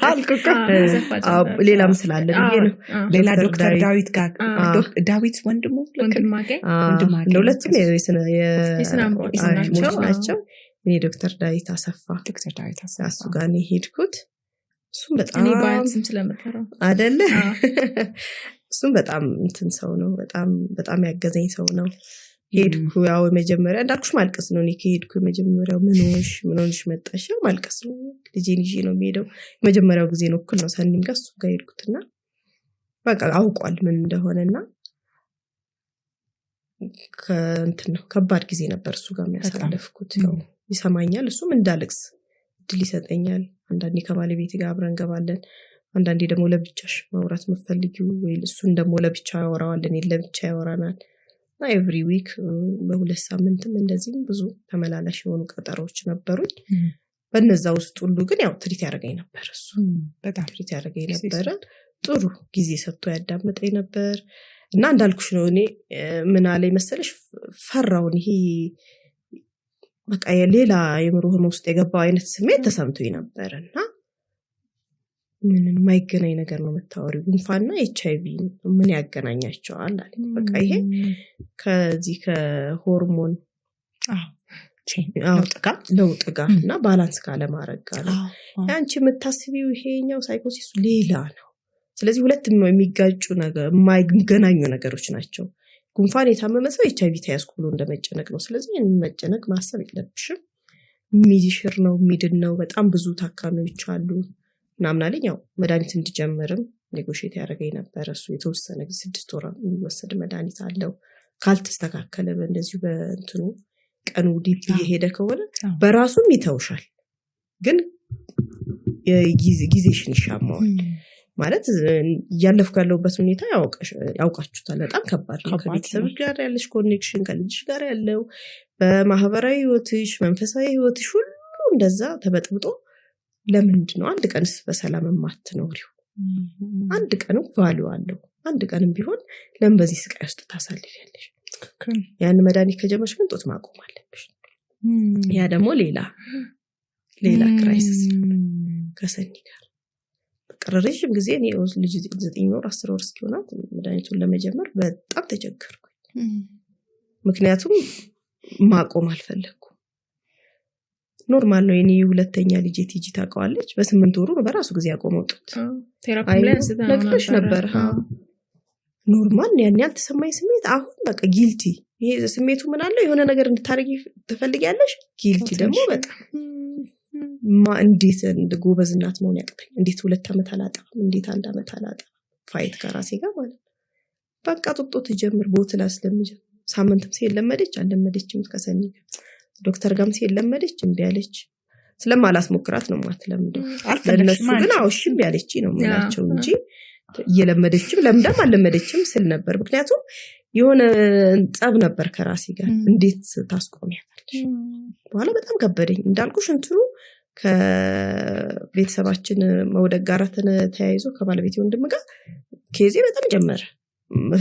አልኩካ ሌላም ስላለ ነው። ሌላ ዶክተር ዳዊት ጋር ዳዊት ወንድሙ ሁለቱም የስነ አእምሮ ናቸው። እኔ ዶክተር ዳዊት አሰፋ እሱ ጋር ነው የሄድኩት። እሱም በጣም እኔ ባንስም ስለመከረው አይደለ እሱም በጣም እንትን ሰው ነው። በጣም ያገዘኝ ሰው ነው። ሄድኩ ያው መጀመሪያ እንዳልኩሽ ማልቀስ ነው። እኔ ከሄድኩ መጀመሪያው ምን ሆነሽ መጣሽ ማልቀስ ነው። ልጄን ይዤ ነው የምሄደው። መጀመሪያው ጊዜ ነው እኩል ነው ሰኒም ጋር እሱ ጋር ሄድኩትና በቃ አውቋል ምን እንደሆነና ከእንትን ነው ከባድ ጊዜ ነበር እሱ ጋር የሚያሳልፍኩት። ያው ይሰማኛል፣ እሱም እንዳልቅስ እድል ይሰጠኛል። አንዳንዴ ከባለቤቴ ጋር አብረን እንገባለን። አንዳንዴ ደግሞ ለብቻሽ ማውራት መፈልጊው ወይ እሱን ደግሞ ለብቻ ያወራዋለን ለብቻ ያወራናል። እና ኤቭሪ ዊክ በሁለት ሳምንትም እንደዚህም ብዙ ተመላላሽ የሆኑ ቀጠሮች ነበሩኝ። በነዛ ውስጥ ሁሉ ግን ያው ትሪት ያደርገኝ ነበር። እሱ በጣም ትሪት ያደርገኝ ነበር። ጥሩ ጊዜ ሰጥቶ ያዳምጠኝ ነበር። እና እንዳልኩሽ ነው እኔ ምን አለኝ መሰለሽ ፈራውን ይሄ በቃ የሌላ የምሮህም ውስጥ የገባው አይነት ስሜት ተሰምቶኝ ነበርና ምን የማይገናኝ ነገር ነው የምታወሪው፣ ጉንፋንና ኤችአይቪ ምን ያገናኛቸዋል አለኝ። በቃ ይሄ ከዚህ ከሆርሞን ለውጥ ጋር እና ባላንስ ካለማድረግ ጋር አንቺ የምታስቢው ይሄኛው ሳይኮሲስ ሌላ ነው። ስለዚህ ሁለት የሚጋጩ ነገር የማይገናኙ ነገሮች ናቸው። ጉንፋን የታመመ ሰው ኤችአይቪ ተያዝኩ ብሎ እንደመጨነቅ ነው። ስለዚህ መጨነቅ ማሰብ የለብሽም። የሚሽር ነው የሚድን ነው። በጣም ብዙ ታካሚዎች አሉ ምናምን አለኝ። ያው መድኃኒት እንዲጀምርም ኔጎሽት ያደረገኝ ነበር እሱ። የተወሰነ 6 ወር የሚወሰድ መድኃኒት አለው። ካልተስተካከለ በእንደዚሁ በእንትኑ ቀኑ ዲፕ እየሄደ ከሆነ በራሱም ይተውሻል፣ ግን ጊዜሽን ይሻማዋል። ማለት እያለፍኩ ያለሁበት ሁኔታ ያውቃችሁታል። በጣም ከባድ ነው። ከቤተሰብ ጋር ያለሽ ኮኔክሽን፣ ከልጅሽ ጋር ያለው በማህበራዊ ህይወትሽ፣ መንፈሳዊ ህይወትሽ ሁሉ እንደዛ ተበጥብጦ ለምንድን ነው አንድ ቀንስ በሰላም የማትኖሪው? አንድ ቀንም ቫልዩ አለው። አንድ ቀንም ቢሆን ለምን በዚህ ስቃይ ውስጥ ታሳልፊያለሽ? ያን መድኃኒት ከጀመርሽ ግን ጡት ማቆም አለብሽ። ያ ደግሞ ሌላ ክራይሲስ ከሰኒ ጋር ረዥም ጊዜ እኔ ልጅ 9 ወር 10 ወር እስኪሆናት መድኃኒቱን ለመጀመር በጣም ተቸገርኩኝ። ምክንያቱም ማቆም አልፈለኩም። ኖርማል ነው። የኔ ሁለተኛ ልጅ ቲጂ ታውቀዋለች። በ8 ወሩ ነው በራሱ ጊዜ ያቆመው ጡት። ቴራፒ ላይ ነግሬሽ ነበር። ኖርማል ያን ያልተሰማኝ ስሜት አሁን በቃ ጊልቲ። ይሄ ስሜቱ ምን አለው? የሆነ ነገር እንድታረጊ ትፈልጊያለሽ። ጊልቲ ደግሞ በጣም እንዴት ጎበዝ እናት መሆን ያቅተኝ? እንዴት 2 ዓመት አላጣም? እንዴት 1 ዓመት አላጣም? ፋይት ከራሴ ጋር ማለት በቃ ጡጦ ትጀምር ቦትላ ስለምጀምር ሳምንትም ሲል ለመደች አልለመደችም። ከሰኒ ዶክተር ጋርም ሲል ለመደች እምቢ አለች። ስለማላስሞክራት ነው ማትለምደው። ለነሱ ግን አውሽ እምቢ አለች ነው የምላቸው እንጂ እየለመደችም ለምዳም አልለመደችም ስል ነበር። ምክንያቱም የሆነ ጸብ ነበር ከራሴ ጋር። እንዴት ታስቆሚያለሽ? በኋላ በጣም ከበደኝ። እንዳልኩሽ እንትኑ ከቤተሰባችን መውደቅ ጋር ተያይዞ ከባለቤቴ ወንድም ጋር ኬዜ በጣም ጨመረ።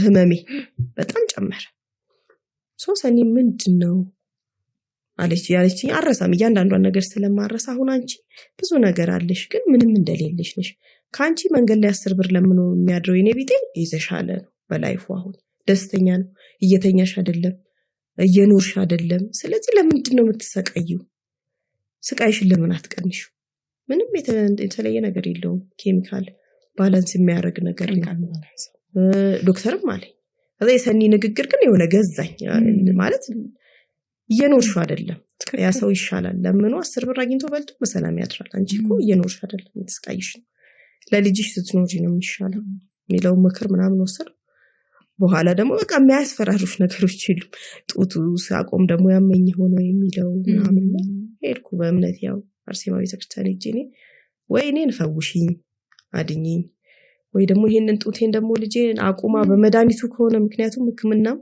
ህመሜ በጣም ጨመረ። ሰኒ ምንድነው አለች ያለችኝ። አረሳም እያንዳንዷን ነገር ስለማረሳ አሁን አንቺ ብዙ ነገር አለሽ ግን ምንም እንደሌለሽ ነሽ። ካንቺ መንገድ ላይ 10 ብር ለምን የሚያድረው የኔ ቢጤ ይዘሻለ ነው። በላይፉ አሁን ደስተኛ ነው። እየተኛሽ አይደለም፣ እየኖርሽ አይደለም። ስለዚህ ለምንድን ነው የምትሰቃይው? ስቃይሽን ለምን አትቀንሹ? ምንም የተለየ ነገር የለውም። ኬሚካል ባላንስ የሚያደርግ ነገር ነው። ዶክተርም አለኝ። ከዛ የሰኒ ንግግር ግን የሆነ ገዛኝ። ማለት እየኖርሽ አይደለም፣ ያ ሰው ይሻላል። ለምኑ 10 ብር አግኝቶ በልቶ በሰላም ያድራል። አንቺ እኮ እየኖርሽ አይደለም፣ የምትስቃይሽ ነው። ለልጅሽ ስትኖሪ ነው የሚሻለው የሚለው ምክር ምናምን ወሰድ። በኋላ ደግሞ በቃ የሚያስፈራሩሽ ነገሮች የሉ። ጡቱ ሳቆም ደግሞ ያመኝ ሆነ የሚለው ምናምን ሄድኩ በእምነት ያው አርሴማ ቤተክርስቲያን ሄጄ ወይ እኔን ፈውሽኝ አድኝኝ ወይ ደግሞ ይሄንን ጡቴን ደግሞ ልጄን አቁማ በመድኃኒቱ ከሆነ ምክንያቱም ሕክምናም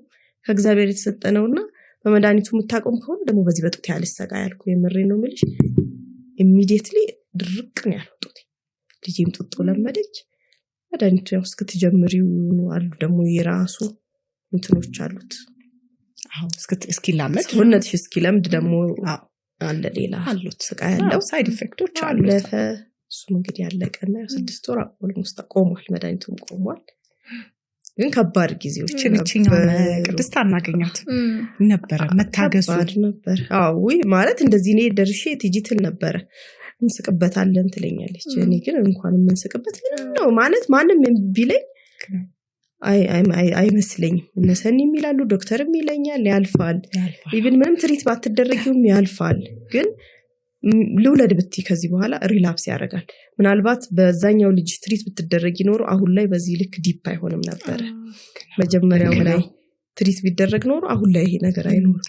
ከእግዚአብሔር የተሰጠነውና በመድኃኒቱ የምታቆም ከሆነ ደግሞ በዚህ በጡቴ አልሰቃ ያልኩ። የምሬ ነው የምልሽ። ኢሚዲየትሊ ድርቅ ነው ያለው ጡቴ። ልጄም ጡጦ ለመደች። መድኃኒቱ ያው እስክትጀምሪው አሉ ደግሞ የራሱ እንትኖች አሉት። እስኪላመድ ሰውነትሽ እስኪለምድ ደግሞ አለ ሌላ አሉት ስቃይ ያለው ሳይድ ኢፌክቶች አሉት። አለፈ እሱም እንግዲህ ያለቀና 6 ወር ኦልሞስት ቆሟል። መድኃኒቱም ቆሟል። ግን ከባድ ጊዜዎች ነበሩ። ቅድስት አናገኛት ነበረ መታገሱ ነበር። አዎ ማለት እንደዚህ እኔ ደርሼ ትጂትን ነበረ እንስቅበታለን ትለኛለች። እኔ ግን እንኳን የምንስቅበት ነው ማለት ማንም ቢለኝ አይመስለኝም። እነሰኒ የሚላሉ ዶክተርም ይለኛል ያልፋል። ኢቭን ምንም ትሪት ባትደረጊውም ያልፋል። ግን ልውለድ ብትይ ከዚህ በኋላ ሪላፕስ ያደርጋል። ምናልባት በዛኛው ልጅ ትሪት ብትደረጊ ኖሮ አሁን ላይ በዚህ ልክ ዲፕ አይሆንም ነበር። መጀመሪያው ላይ ትሪት ቢደረግ ኖሮ አሁን ላይ ይሄ ነገር አይኖር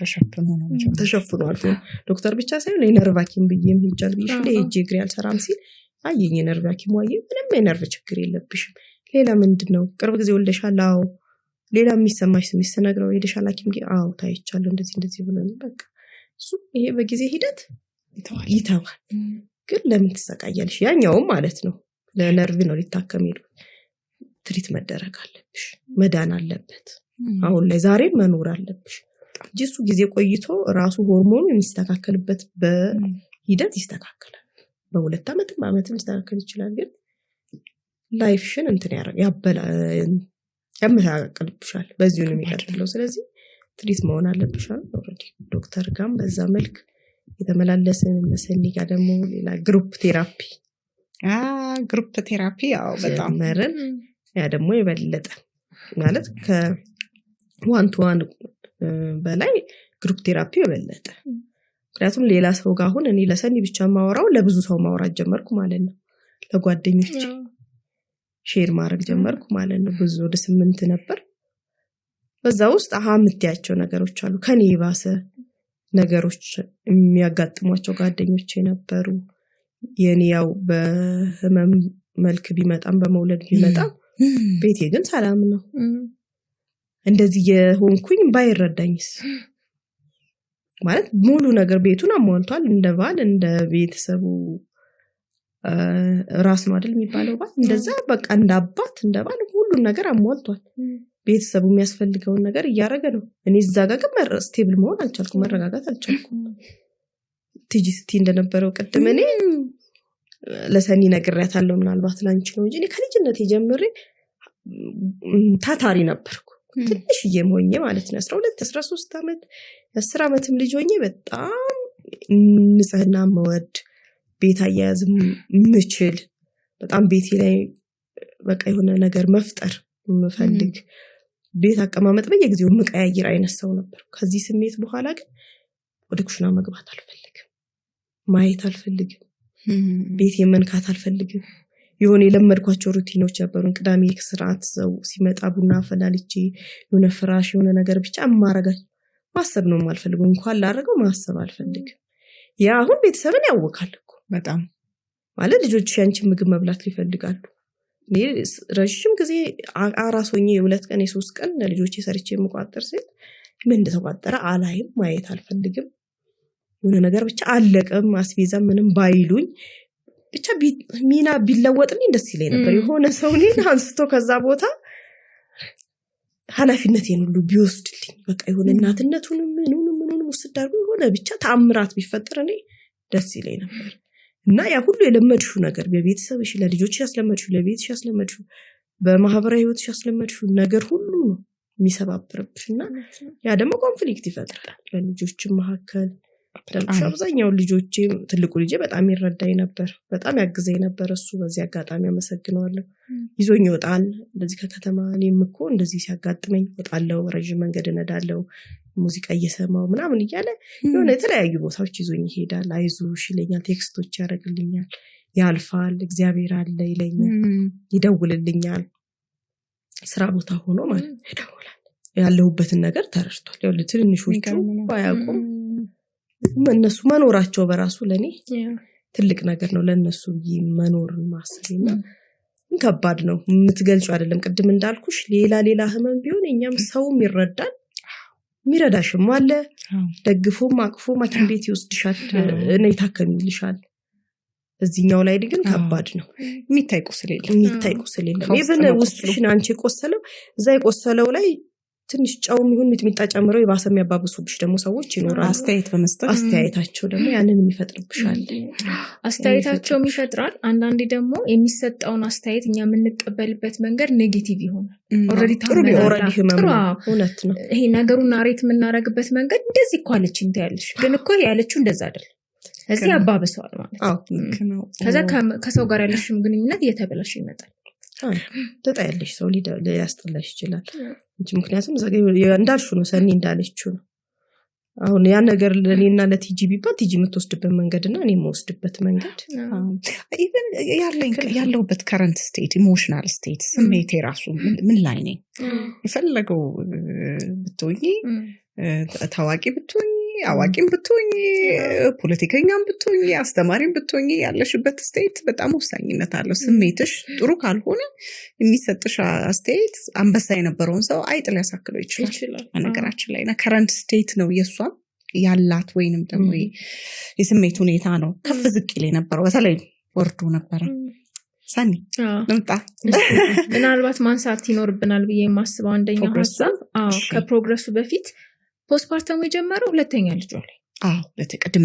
ተሸፍኖ አልፎ ዶክተር ብቻ ሳይሆን የነርቭ ሐኪም ብዬም ሄጃል ብዬሽ ለሄጄ እግሬ አልሰራም ሲል አየኝ የነርቭ ሐኪም ዋዬ ምንም የነርቭ ችግር የለብሽም ሌላ ምንድነው ቅርብ ጊዜ ወልደሻል አዎ ሌላ የሚሰማሽ ስሜት ስነግረው ሄደሻል ሐኪም ጋር አዎ ታይቻለሁ እንደዚህ ብሎ በቃ እሱ ይሄ በጊዜ ሂደት ይተዋል። ግን ለምን ትሰቃያለሽ? ያኛውም ማለት ነው ለነርቭ ነው ሊታከም ይሉ ትሪት መደረግ አለብሽ መዳን አለበት። አሁን ላይ ዛሬ መኖር አለብሽ። እሱ ጊዜ ቆይቶ ራሱ ሆርሞን የሚስተካከልበት በሂደት ይስተካከላል። በ2 ዓመትም በአመትም ይስተካከል ይችላል። ግን ላይፍሽን እንትን ያመሳቅልብሻል። በዚሁ ነው የሚቀጥለው። ስለዚህ ትሪት መሆን አለብሽ። ኦሬዲ ዶክተር ጋም በዛ መልክ የተመላለሰን መሰኒ ጋር ደግሞ ሌላ ግሩፕ ቴራፒ ያው በጣም መረን ያ ደግሞ ይበለጠ ማለት ከዋን ቱ ዋን በላይ ግሩፕ ቴራፒ ይበለጠ። ምክንያቱም ሌላ ሰው ጋር አሁን እኔ ለሰኒ ብቻ ማወራው ለብዙ ሰው ማወራት ጀመርኩ ማለት ነው። ለጓደኞች ሼር ማድረግ ጀመርኩ ማለት ነው። ብዙ ወደ 8 ነበር። በዛ ውስጥ የምትያቸው ነገሮች አሉ ከኔ ባሰ ነገሮች የሚያጋጥሟቸው ጓደኞቼ ነበሩ። የኔ ያው በህመም መልክ ቢመጣም በመውለድ ቢመጣም ቤቴ ግን ሰላም ነው። እንደዚህ የሆንኩኝ ባይረዳኝስ ማለት ሙሉ ነገር ቤቱን አሟልቷል። እንደ ባል እንደ ቤተሰቡ ራስ ነው አይደል የሚባለው ባል እንደዛ በቃ እንደ አባት እንደ ባል ሁሉ ነገር አሟልቷል። ቤተሰቡ የሚያስፈልገውን ነገር እያደረገ ነው። እኔ እዛ ጋር ግን ስቴብል መሆን አልቻልኩም፣ መረጋጋት አልቻልኩም። ትጂስቲ እንደነበረው ቀደም እኔ ለሰኒ ነግሬያታለሁ ምናልባት ላንቺ ነው እንጂ እኔ ከልጅነቴ ጀምሬ ታታሪ ነበርኩ። ትንሽዬም ሆኜ ማለት ነው 12 13 ዓመት 10 ዓመትም ልጅ ሆኜ በጣም ንጽህና መወድ ቤት አያያዝም ምችል በጣም ቤቴ ላይ በቃ የሆነ ነገር መፍጠር ምፈልግ ቤት አቀማመጥ በየጊዜው መቀያየር አይነት ሰው ነበር። ከዚህ ስሜት በኋላ ግን ወደ ኩሽና መግባት አልፈልግም፣ ማየት አልፈልግም፣ ቤት የመንካት አልፈልግም። የሆነ የለመድኳቸው ሩቲኖች ነበሩን። ቅዳሜ ከስርዓት ሰው ሲመጣ ቡና አፈላልቼ የሆነ ፍራሽ የሆነ ነገር ብቻ ማረጋኝ ማሰብ ነው የማልፈልገው። እንኳን ላረገው ማሰብ አልፈልግም። ያ አሁን ቤተሰብን ያወካል እኮ በጣም ማለት ልጆች ያንቺ ምግብ መብላት ይፈልጋሉ። ረጅም ጊዜ አራሶኝ 2 ቀን 3 ቀን ለልጆቼ ሰርቼ የምቋጠር ሲል ምን እንደተቋጠረ አላይም፣ ማየት አልፈልግም። የሆነ ነገር ብቻ አለቀም አስቤዛ ምንም ባይሉኝ ብቻ ሚና ቢለወጥልኝ ደስ ይለኝ ነበር። የሆነ ሰው እኔን አንስቶ ከዛ ቦታ ኃላፊነቴን ሁሉ ቢወስድልኝ በቃ የሆነ እናትነቱንም ምኑንም ወስዳሉ የሆነ ብቻ ተአምራት ቢፈጠር እኔ ደስ ይለኝ ነበር። እና ያ ሁሉ የለመድሽው ነገር በቤተሰብሽ ለልጆችሽ ያስለመድሽው ለቤትሽ ያስለመድሽው በማህበራዊ ህይወትሽ ያስለመድሽው ነገር ሁሉ ነው የሚሰባብርብሽና ያ ደግሞ ኮንፍሊክት ይፈጥራል በልጆችም መካከል። ለምሳሌ አብዛኛው ልጆቼ ትልቁ ልጄ በጣም ይረዳኝ ነበር፣ በጣም ያግዘኝ ነበር። እሱ በዚህ አጋጣሚ አመሰግነዋለሁ። ይዞኝ ይወጣል እንደዚህ ከከተማ እኔም እኮ እንደዚህ ሲያጋጥመኝ ወጣለው፣ ረጅም መንገድ እነዳለው፣ ሙዚቃ እየሰማው ምናምን እያለ የሆነ የተለያዩ ቦታዎች ይዞኝ ይሄዳል። አይዞሽ ይለኛል፣ ቴክስቶች ያደርግልኛል፣ ያልፋል፣ እግዚአብሔር አለ ይለኛል፣ ይደውልልኛል። ስራ ቦታ ሆኖ ማለት ይደውላል። ያለሁበትን ነገር ተረድቷል። ያው ለትንንሾቹ ባያውቁም እነሱ መኖራቸው በራሱ ለኔ ትልቅ ነገር ነው። ለነሱ መኖርን ማሰብና ከባድ ነው የምትገልጪው አይደለም። ቅድም እንዳልኩሽ ሌላ ህመም ቢሆን እኛም ሰውም ይረዳል፣ ሚረዳሽም አለ፣ ደግፎም አቅፎም ሐኪም ቤት ይወስድሻል፣ እኔ ታከሚልሻል። እዚህኛው ላይ ግን ከባድ ነው። የሚታይ ቁስል የለም። ኢቭን ውስጥሽን አንቺ የቆሰለው እዛ የቆሰለው ላይ ትንሽ ጨውም ይሁን ሚጥሚጣ ጨምረው የባሰ የሚያባብሱብሽ ደግሞ ሰዎች ይኖራሉ። አስተያየታቸው ደግሞ ያንን የሚፈጥርብሻል። አስተያየታቸውም ይፈጥራል። አንዳንዴ ደግሞ የሚሰጠውን አስተያየት እኛ የምንቀበልበት መንገድ ኔጌቲቭ ይሆናል። ኦልሬዲ እውነት ነው። ይሄ ነገሩን ናሬት የምናደርግበት መንገድ እንደዚህ እኮ አለች እንታያለሽ፣ ግን እኮ ያለችው እንደዛ አይደለም፣ እዚህ አባብሰዋል ማለት ነው። ከዛ ከሰው ጋር ያለሽም ግንኙነት እየተበላሽ ይመጣል። ተጣያለሽ ሰው ሊያስጠላሽ ይችላል እንጂ ምክንያቱም እንዳልሽው ነው፣ ሰኒ እንዳለችው ነው። አሁን ያ ነገር ለኔና ለቲጂ ቢባል ቲጂ የምትወስድበት መንገድና እኔ የምወስድበት መንገድ ኢቭን ያለውበት ከረንት ስቴት ኢሞሽናል ስቴት ስሜቴ ራሱ ምን ላይ ነኝ? የፈለገው ብትሆኚ ታዋቂ ብትሆኚ አዋቂም ብትሆኚ ፖለቲከኛም ብትሆኚ አስተማሪም ብትሆኚ ያለሽበት ስቴት በጣም ወሳኝነት አለው። ስሜትሽ ጥሩ ካልሆነ የሚሰጥሽ አስተያየት አንበሳ የነበረውን ሰው አይጥ ሊያሳክለው ይችላል። ነገራችን ላይ ከረንት ስቴት ነው የሷም ያላት ወይንም ደግሞ የስሜት ሁኔታ ነው ከፍ ዝቅ ይል የነበረው። በተለይ ወርዶ ነበረ። ሰኒ ልምጣ ምናልባት ማንሳት ይኖርብናል ብዬ የማስበው አንደኛው ሀሳብ ከፕሮግረሱ በፊት ፖስትፓርተም የጀመረው ሁለተኛ ልጇ ላይ ለተቀድም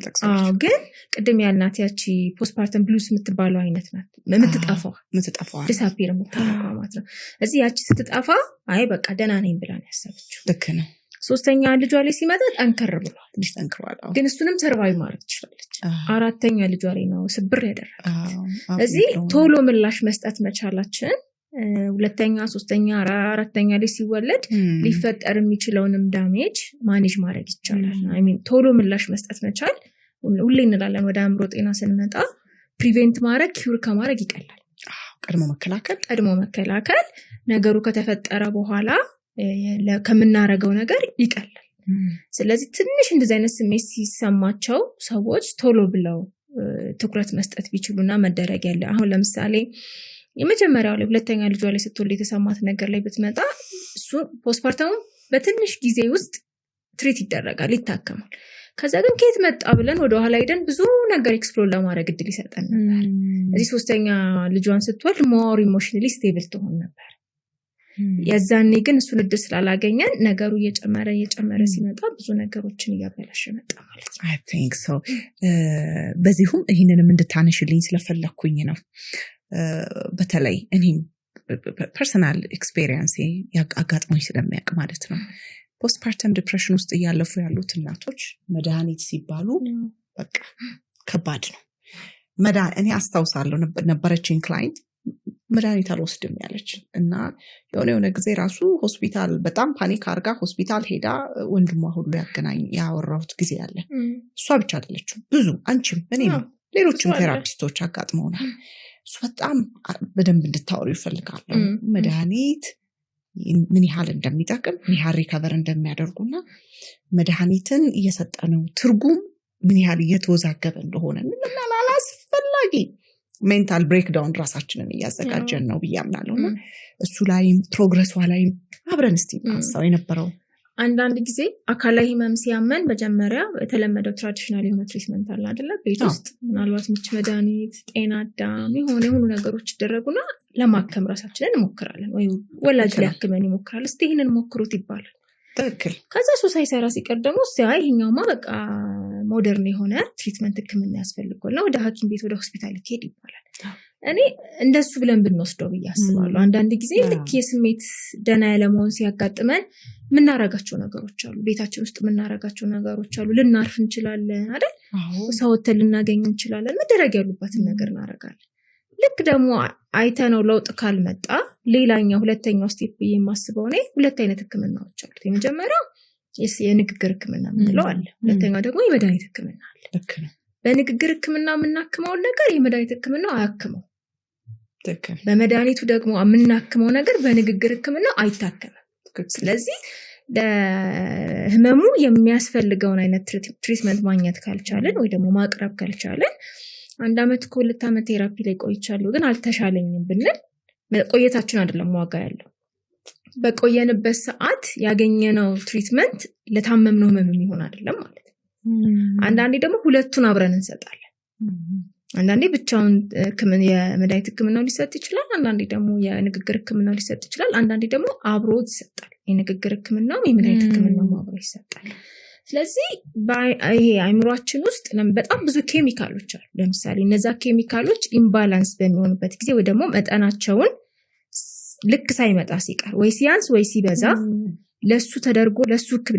ጠቅሰሽ ግን ቅድም ያልናት ያቺ ፖስትፓርተም ብሉስ የምትባለው አይነት ናት። የምትጠፋው ዲሳፒር የምታረገው ማለት ነው። እዚህ ያቺ ስትጠፋ አይ በቃ ደህና ነኝ ብላ ነው ያሰበችው። ልክ ነው። ሶስተኛ ልጇ ላይ ሲመጣ ጠንከር ብሏል። ግን እሱንም ሰርቫይቭ ማድረግ ትችላለች። አራተኛ ልጇ ላይ ነው ስብር ያደረጋት። እዚህ ቶሎ ምላሽ መስጠት መቻላችን ሁለተኛ ሶስተኛ አራተኛ ላይ ሲወለድ ሊፈጠር የሚችለውንም ዳሜጅ ማኔጅ ማድረግ ይቻላል። አይ ሚን ቶሎ ምላሽ መስጠት መቻል ሁሌ እንላለን ወደ አእምሮ ጤና ስንመጣ ፕሪቬንት ማድረግ ኪውር ከማድረግ ይቀላል። ቀድሞ መከላከል ነገሩ ከተፈጠረ በኋላ ከምናረገው ነገር ይቀላል። ስለዚህ ትንሽ እንደዚህ አይነት ስሜት ሲሰማቸው ሰዎች ቶሎ ብለው ትኩረት መስጠት ቢችሉና መደረግ ያለ አሁን ለምሳሌ የመጀመሪያው ላይ ሁለተኛ ልጇ ላይ ስትወልድ የተሰማት ነገር ላይ ብትመጣ እሱ ፖስትፓርተሙ በትንሽ ጊዜ ውስጥ ትሪት ይደረጋል፣ ይታከማል። ከዛ ግን ከየት መጣ ብለን ወደ ኋላ ሄደን ብዙ ነገር ኤክስፕሎር ለማድረግ እድል ይሰጠን ነበር። እዚህ ሶስተኛ ልጇን ስትወልድ ሞር ኢሞሽናሊ ስቴብል ትሆን ነበር። የዛኔ ግን እሱን እድል ስላላገኘን ነገሩ እየጨመረ ሲመጣ ብዙ ነገሮችን እያበላሸ መጣ ማለት ነው። አይ ቲንክ ሶ በዚሁም ይህንንም እንድታነሽልኝ ስለፈለኩኝ ነው። በተለይ እኔም ፐርሰናል ኤክስፔሪየንስ አጋጥሞኝ ስለሚያውቅ ማለት ነው። ፖስትፓርተም ዲፕሬሽን ውስጥ እያለፉ ያሉት እናቶች መድኃኒት ሲባሉ በቃ ከባድ ነው። እኔ አስታውሳለሁ ነበረችኝ ክላይንት መድኃኒት አልወስድም ያለች እና የሆነ ጊዜ ራሱ ሆስፒታል በጣም ፓኒክ አርጋ ሆስፒታል ሄዳ ወንድሟ ሁሉ ያወራሁት ጊዜ አለ። እሷ ብቻ አይደለችም፣ ብዙ አንቺም እኔም ሌሎችም ቴራፒስቶች አጋጥመውናል። እሱ በጣም በደንብ እንድታወሩ ይፈልጋሉ። መድኃኒት ምን ያህል እንደሚጠቅም ምን ያህል ሪከቨር እንደሚያደርጉና መድኃኒትን እየሰጠነው ትርጉም ምን ያህል እየተወዛገበ እንደሆነ ምንና አላስፈላጊ ሜንታል ብሬክዳውን ራሳችንን እያዘጋጀን ነው ብዬ አምናለሁና እሱ ላይም ፕሮግረሷ ላይም አብረን እስቲ አንሳው የነበረው አንዳንድ ጊዜ አካላዊ ህመም ሲያመን መጀመሪያ የተለመደው ትራዲሽናል የሆነ ትሪትመንት አለ አይደለ? ቤት ውስጥ ምናልባት ምች መድኃኒት፣ ጤና አዳም የሆኑ ነገሮች ይደረጉና ለማከም ራሳችንን እንሞክራለን፣ ወይም ወላጅ ሊያክመን ይሞክራል። እስቲ ይህንን ሞክሩት ይባላል። ትክክል። ከዛ እሱ ሳይሰራ ሲቀር ደግሞ ይሄኛውማ በቃ ሞደርን የሆነ ትሪትመንት ህክምና ያስፈልገዋልና ወደ ሐኪም ቤት ወደ ሆስፒታል ይሄድ ይባላል። እኔ እንደሱ ብለን ብንወስደው ብዬ አስባለሁ። አንዳንድ ጊዜ ልክ የስሜት ደህና ያለመሆን ሲያጋጥመን የምናረጋቸው ነገሮች አሉ፣ ቤታችን ውስጥ የምናረጋቸው ነገሮች አሉ። ልናርፍ እንችላለን አይደል? ሰውተን ልናገኝ እንችላለን። መደረግ ያሉበትን ነገር እናረጋለን። ልክ ደግሞ አይተነው ለውጥ ካልመጣ ሌላኛው ሁለተኛው ስቴፕ ብዬ የማስበው እኔ ሁለት አይነት ህክምናዎች አሉት። የመጀመሪያው የንግግር ህክምና የምንለው አለ። ሁለተኛው ደግሞ የመድኃኒት ህክምና አለ። ልክ ነው። በንግግር ህክምና የምናክመውን ነገር የመድኃኒት ህክምናው አያክመው። ትክክል። በመድኃኒቱ ደግሞ የምናክመው ነገር በንግግር ህክምናው አይታከምም። ስለዚህ ለህመሙ የሚያስፈልገውን አይነት ትሪትመንት ማግኘት ካልቻለን ወይ ደግሞ ማቅረብ ካልቻለን 1 ዓመት ከ2 ዓመት ቴራፒ ላይ ቆይቻለሁ ግን አልተሻለኝም ብንል ቆየታችን አይደለም ዋጋ ያለው። በቆየንበት ሰዓት ያገኘነው ትሪትመንት ለታመምነው ህመም የሚሆን አይደለም ማለት ነው። አንዳንዴ ደግሞ ሁለቱን አብረን እንሰጣለን። አንዳንዴ ብቻውን የመድኃኒት ህክምናው ሊሰጥ ይችላል። አንዳንዴ ደግሞ የንግግር ህክምናው ሊሰጥ ይችላል። አንዳንዴ ደግሞ አብሮ ይሰጣል። የንግግር ህክምናው የመድኃኒት ህክምናው አብሮ ይሰጣል። ስለዚህ ይሄ አይምሯችን ውስጥ በጣም ብዙ ኬሚካሎች አሉ። ለምሳሌ እነዛ ኬሚካሎች ኢምባላንስ በሚሆኑበት ጊዜ ወይ ደግሞ መጠናቸውን ልክ ሳይመጣ ሲቀር ወይ ሲያንስ ወይ ሲበዛ ለሱ ተደርጎ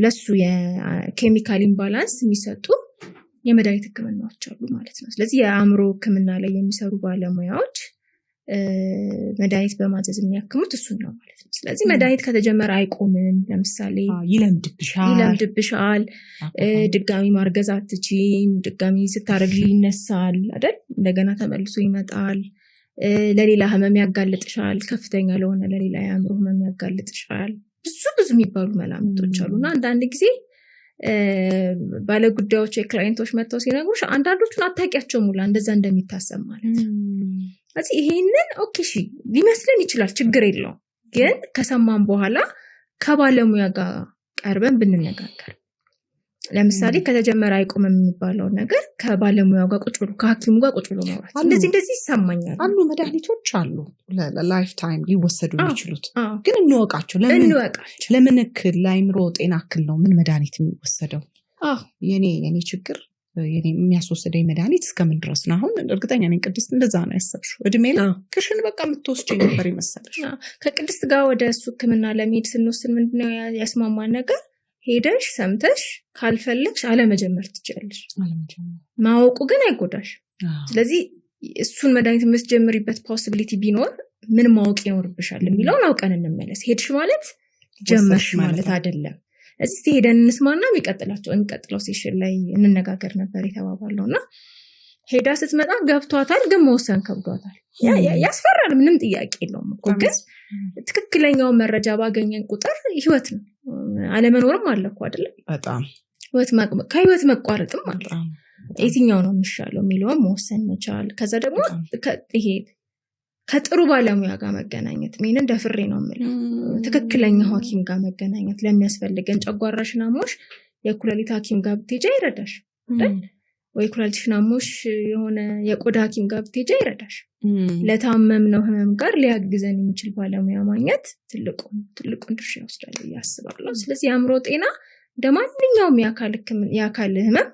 ለሱ የኬሚካል ኢምባላንስ የሚሰጡ የመድኃኒት ህክምናዎች አሉ ማለት ነው። ስለዚህ የአእምሮ ህክምና ላይ የሚሰሩ ባለሙያዎች መድኃኒት በማዘዝ የሚያክሙት እሱን ነው ማለት ነው። ስለዚህ መድኃኒት ከተጀመረ አይቆምም። ለምሳሌ ይለምድብሻል፣ ድጋሚ ማርገዝ አትችይም፣ ድጋሚ ስታረግዢ ይነሳል አይደል? እንደገና ተመልሶ ይመጣል። ለሌላ ህመም ያጋልጥሻል፣ ከፍተኛ ለሆነ ለሌላ የአእምሮ ህመም ያጋልጥሻል። ብዙ የሚባሉ መላምቶች አሉና አንዳንድ ጊዜ ባለጉዳዮች የክላይንቶች መጥተው ሲነግሩሽ አንዳንዶቹን አታውቂያቸው ሙላ እንደዛ እንደሚታሰብ ማለት ነው። ስለዚህ ይሄንን ኦኬ እሺ ሊመስለን ይችላል፣ ችግር የለውም። ግን ከሰማን በኋላ ከባለሙያ ጋር ቀርበን ብንነጋገር፣ ለምሳሌ ከተጀመረ አይቆምም የሚባለው ነገር ከባለሙያው ጋር ቁጭ ብሎ ከሐኪሙ ጋር ቁጭ ብሎ ማውራት፣ እንደዚህ ይሰማኛል። አንዱ መድኃኒቶች አሉ ለላይፍ ታይም ሊወሰዱ የሚችሉት፣ ግን እንወቃቸው። ለምን እክል ለአይምሮ ጤና እክል ነው ምን መድኃኒት የሚወሰደው? የኔ ችግር የሚያስወስደኝ መድኃኒት እስከምን ድረስ ነው? አሁን እርግጠኛ ነኝ ቅድስት እንደዛ ነው ያሰብሽው። እድሜ ክሽን በቃ የምትወስጅ ነበር ይመስልሽ? ከቅድስት ጋር ወደ እሱ ህክምና ለመሄድ ስንወስን ምንድነው ያስማማን ነገር? ሄደሽ ሰምተሽ ካልፈለግሽ አለመጀመር ትችላለሽ። ማወቁ ግን አይጎዳሽ። ስለዚህ እሱን መድኃኒት የምትጀምሪበት ፖሲቢሊቲ ቢኖር ምን ማወቅ ይኖርብሻል የሚለውን አውቀን እንመለስ። ሄድሽ ማለት ጀመርሽ ማለት አይደለም። እዚህ ሄደን እንስማና የሚቀጥለው ሴሽን ላይ እንነጋገር ነበር የተባባለውና ሄዳ ስትመጣ ገብቷታል፣ ግን መወሰን ከብዷታል። ያስፈራል፣ ምንም ጥያቄ የለውም እኮ። ግን ትክክለኛውን መረጃ ባገኘን ቁጥር ህይወት ነው፣ አለመኖርም አለ እኮ አይደለም። በጣም ከህይወት መቋረጥም አለ። የትኛው ነው የሚሻለው የሚለውን መወሰን መቻል። ከዛ ደግሞ ይሄ ከጥሩ ባለሙያ ጋር መገናኘት፣ ምን ደፍሬ ነው የምለው፣ ትክክለኛ ሐኪም ጋር መገናኘት። ለሚያስፈልገን ጨጓራሽን አሞሽ የኩላሊት ሐኪም ጋር ብትሄጂ አይረዳሽ ወይ ኩላሊትሽን አሞሽ የሆነ የቆዳ ሐኪም ጋር ብትሄጂ አይረዳሽ። ለታመምነው ህመም ጋር ሊያግዘን የሚችል ባለሙያ ማግኘት ትልቁን ድርሻ ይወስዳል ያስባለሁ። ስለዚህ የአእምሮ ጤና እንደማንኛውም የአካል ህመም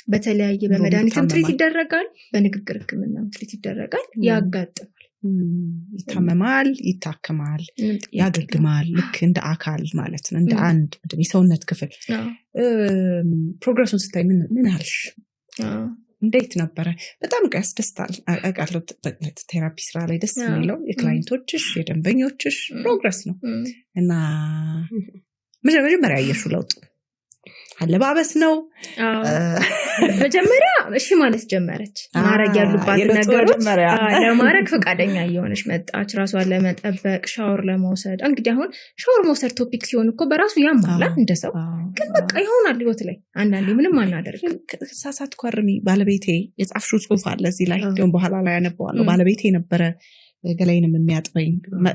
በተለያየ በመድኃኒትም ትሪት ይደረጋል፣ በንግግር ህክምናም ትሪት ይደረጋል፣ ያጋጥማል፣ ይታመማል፣ ይታከማል፣ ያገግማል። ልክ እንደ አካል ማለት ነው፣ እንደ አንድ የሰውነት ክፍል። ፕሮግረሱን ስታይ ምን አልሽ? እንዴት ነበረ? በጣም ያስደስታል። ቴራፒ ስራ ላይ ደስ የሚለው የክላይንቶችሽ የደንበኞችሽ ፕሮግረስ ነው። እና መጀመሪያ ያየሽው ለውጥ አለባበስ ነው? መጀመሪያ እሺ ማለት ጀመረች። ማረግ ያሉባት ነገሮች ለማረግ ፈቃደኛ እየሆነች መጣች። ራሷን ለመጠበቅ ሻወር ለመውሰድ። እንግዲህ አሁን ሻወር መውሰድ ቶፒክ ሲሆን እኮ በራሱ ያማላ እንደሰው፣ ግን በቃ ይሆናል ህይወት ላይ አንዳንዴ ምንም አናደርግም። ሳሳት ኳርሚ ባለቤቴ የጻፍሽው ጽሑፍ አለ እዚህ ላይ፣ እንዲሁም በኋላ ላይ ያነበዋለሁ። ባለቤቴ ነበረ ገላይንም የሚያጥበኝ።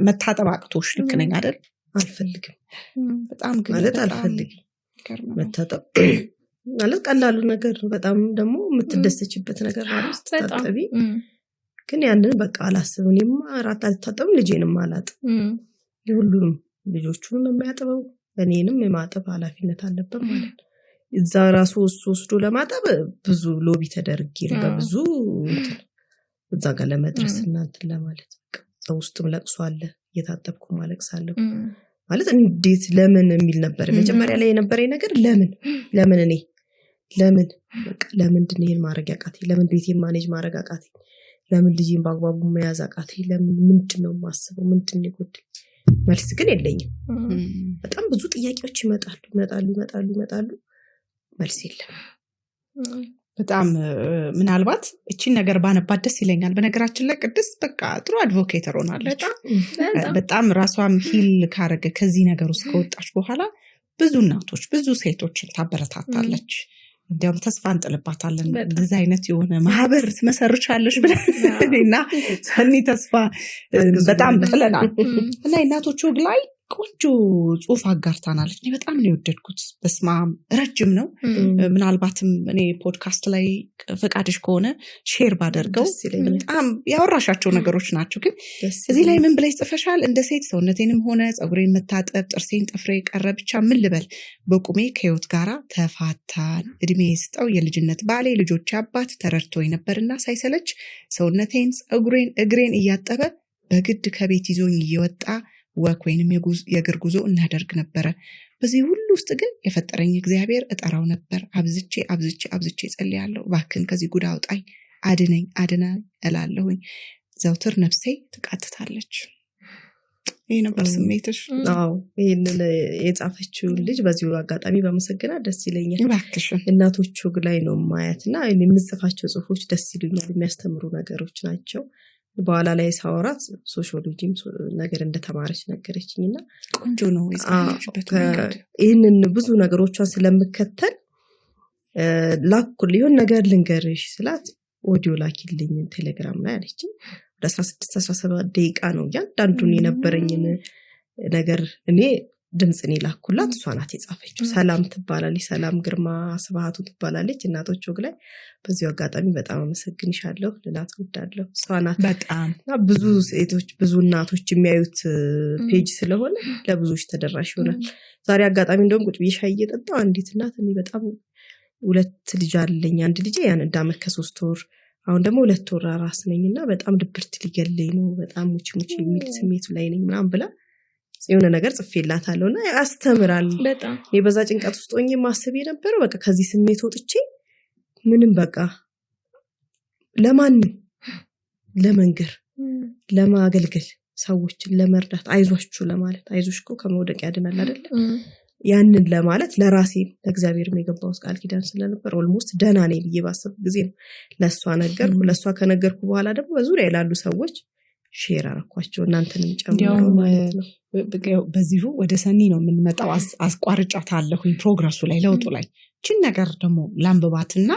መታጠብ አቅቶሽ ልክ ነኝ አይደል? አልፈልግም በጣም ግን ማለት አልፈልግም መታጠብ ማለት ቀላሉ ነገር ነው። በጣም ደግሞ የምትደሰችበት ነገር ማለት ታጠቢ። ግን ያንን በቃ አላስብም። እኔም አራት አልታጠብም፣ ልጄንም አላጥም። የሁሉንም ልጆቹንም የሚያጥበው እኔንም የማጠብ ኃላፊነት አለበት ማለት ነው። እዛ ራሱ ወስዶ ለማጠብ ብዙ ሎቢ ተደርጌ ነው በብዙ እዛ ጋር ለመድረስ እናንትን ለማለት ሰው ውስጥም ለቅሶ አለ፣ እየታጠብኩ ማለቅሳለሁ ማለት እንዴት ለምን የሚል ነበር መጀመሪያ ላይ የነበረኝ ነገር። ለምን እኔ በቃ ለምንድን ነው ይሄን ማድረግ ያቃተኝ? ለምን ቤቴን ማኔጅ ማድረግ አቃተኝ? ለምን ልጄን በአግባቡ መያዝ አቃተኝ? ለምን ምንድነው የማስበው? ምንድነው የጎደለኝ? መልስ ግን የለኝም። በጣም ብዙ ጥያቄዎች ይመጣሉ፣ መልስ የለም። በጣም ምናልባት እቺን ነገር ባነባት ደስ ይለኛል። በነገራችን ላይ ቅድስት በቃ ጥሩ አድቮኬተር ሆናለች። በጣም ራሷም ሂል ካረገ ከዚህ ነገር ውስጥ ከወጣች በኋላ ብዙ እናቶች ብዙ ሴቶችን ታበረታታለች። እንዲያውም ተስፋ እንጥልባታለን። እንደዚህ አይነት የሆነ ማህበር ትመሰርቻለሽ ብለንና ሰኒ ተስፋ በጣም ጥለናል። እና እናቶች ወግ ላይ ቆንጆ ጽሁፍ አጋርታናለች። እኔ በጣም ነው የወደድኩት። በስማም ረጅም ነው። ምናልባትም እኔ ፖድካስት ላይ ፈቃድሽ ከሆነ ሼር ባደርገው በጣም ያወራሻቸው ነገሮች ናቸው። ግን እዚህ ላይ ምን ብለሽ ጽፈሻል? እንደ ሴት ሰውነቴንም ሆነ ፀጉሬን መታጠብ፣ ጥርሴን ጥፍሬ ቀረ፣ ብቻ ምን ልበል በቁሜ ከህይወት ጋራ ተፋታን። እድሜ ስጠው የልጅነት ባሌ ልጆች አባት ተረድቶኝ ነበርና ሳይሰለች ሰውነቴን፣ ፀጉሬን፣ እግሬን እያጠበ በግድ ከቤት ይዞኝ እየወጣ ወክ ወይንም የእግር ጉዞ እናደርግ ነበረ። በዚህ ሁሉ ውስጥ ግን የፈጠረኝ እግዚአብሔር እጠራው ነበር። አብዝቼ ጸልያለሁ። እባክህን ከዚህ ጉድ አውጣኝ፣ አድነኝ እላለሁኝ። ዘውትር ነፍሴ ትቃትታለች። ይህ ነበር ስሜትሽ? አዎ፣ ይህንን የጻፈችውን ልጅ በዚሁ አጋጣሚ በመሰገናት ደስ ይለኛል። እባክሽን እናቶቹ ላይ ነው ማየትና የምጽፋቸው ጽሁፎች ደስ ይሉኛል። የሚያስተምሩ ነገሮች ናቸው። በኋላ ላይ ሳወራት ሶሺዮሎጂም ነገር እንደተማረች ነገረችኝና ቆንጆ ነው የጻፈችበት መንገድ። ይህንን ብዙ ነገሮቿን ስለምከተል ላኩል ይሁን ነገር ልንገርሽ ስላት ኦዲዮ ላኪልኝ ቴሌግራም ላይ አለችኝ። ወደ 16-17 ደቂቃ ነው እያንዳንዱን የነበረኝን ነገር እኔ ድምፅን ላኩላት። እሷ ናት የጻፈችው። ሰላም ትባላለች። ሰላም ግርማ ስብሃቱ ትባላለች። እናቶች ወግ ላይ በዚሁ አጋጣሚ በጣም አመሰግንሻለሁ ልላት እወዳለሁ። እሷ ናት በጣም ብዙ ሴቶች ብዙ እናቶች የሚያዩት ፔጅ ስለሆነ ለብዙዎች ተደራሽ ይሆናል። ዛሬ አጋጣሚ እንደውም ቁጭ ብዬ ሻይ እየጠጣሁ አንዲት እናት እኔ በጣም 2 ልጅ አለኝ። አንድ ልጅ ያን እንዳመት ከ3 ወር አሁን ደግሞ 2 ወር አራስ ነኝና በጣም ድብርት ሊገለኝ ነው፣ በጣም ሙች የሚል ስሜቱ ላይ ነኝ ምናምን ብላ የሆነ ነገር ጽፌላታለሁና ያስተምራል። በጣም እኔ በዛ ጭንቀት ውስጥ ሆኜ ማሰብ የነበረው በቃ ከዚህ ስሜት ወጥቼ ምንም በቃ ለማንም ለመንገር ለማገልገል ሰዎችን ለመርዳት አይዟችሁ ለማለት አይዞሽ እኮ ከመውደቅ ያድናል አይደል? ያንን ለማለት ለራሴ ለእግዚአብሔር የገባው ቃል ኪዳን ስለነበር ኦልሞስት ደህና ነኝ ብዬ ባሰብኩ ጊዜ ነው ለሷ ነገርኩ። ለሷ ከነገርኩ በኋላ ደግሞ በዙሪያ ያሉ ሰዎች ሼር አረኳቸው፣ እናንተንም ጨምሮ ማለት ነው። በዚሁ ወደ ሰኒ ነው የምንመጣው። አስቋርጫታለሁኝ ፕሮግረሱ ላይ ለውጡ ላይ እቺን ነገር ደግሞ ላንብባትና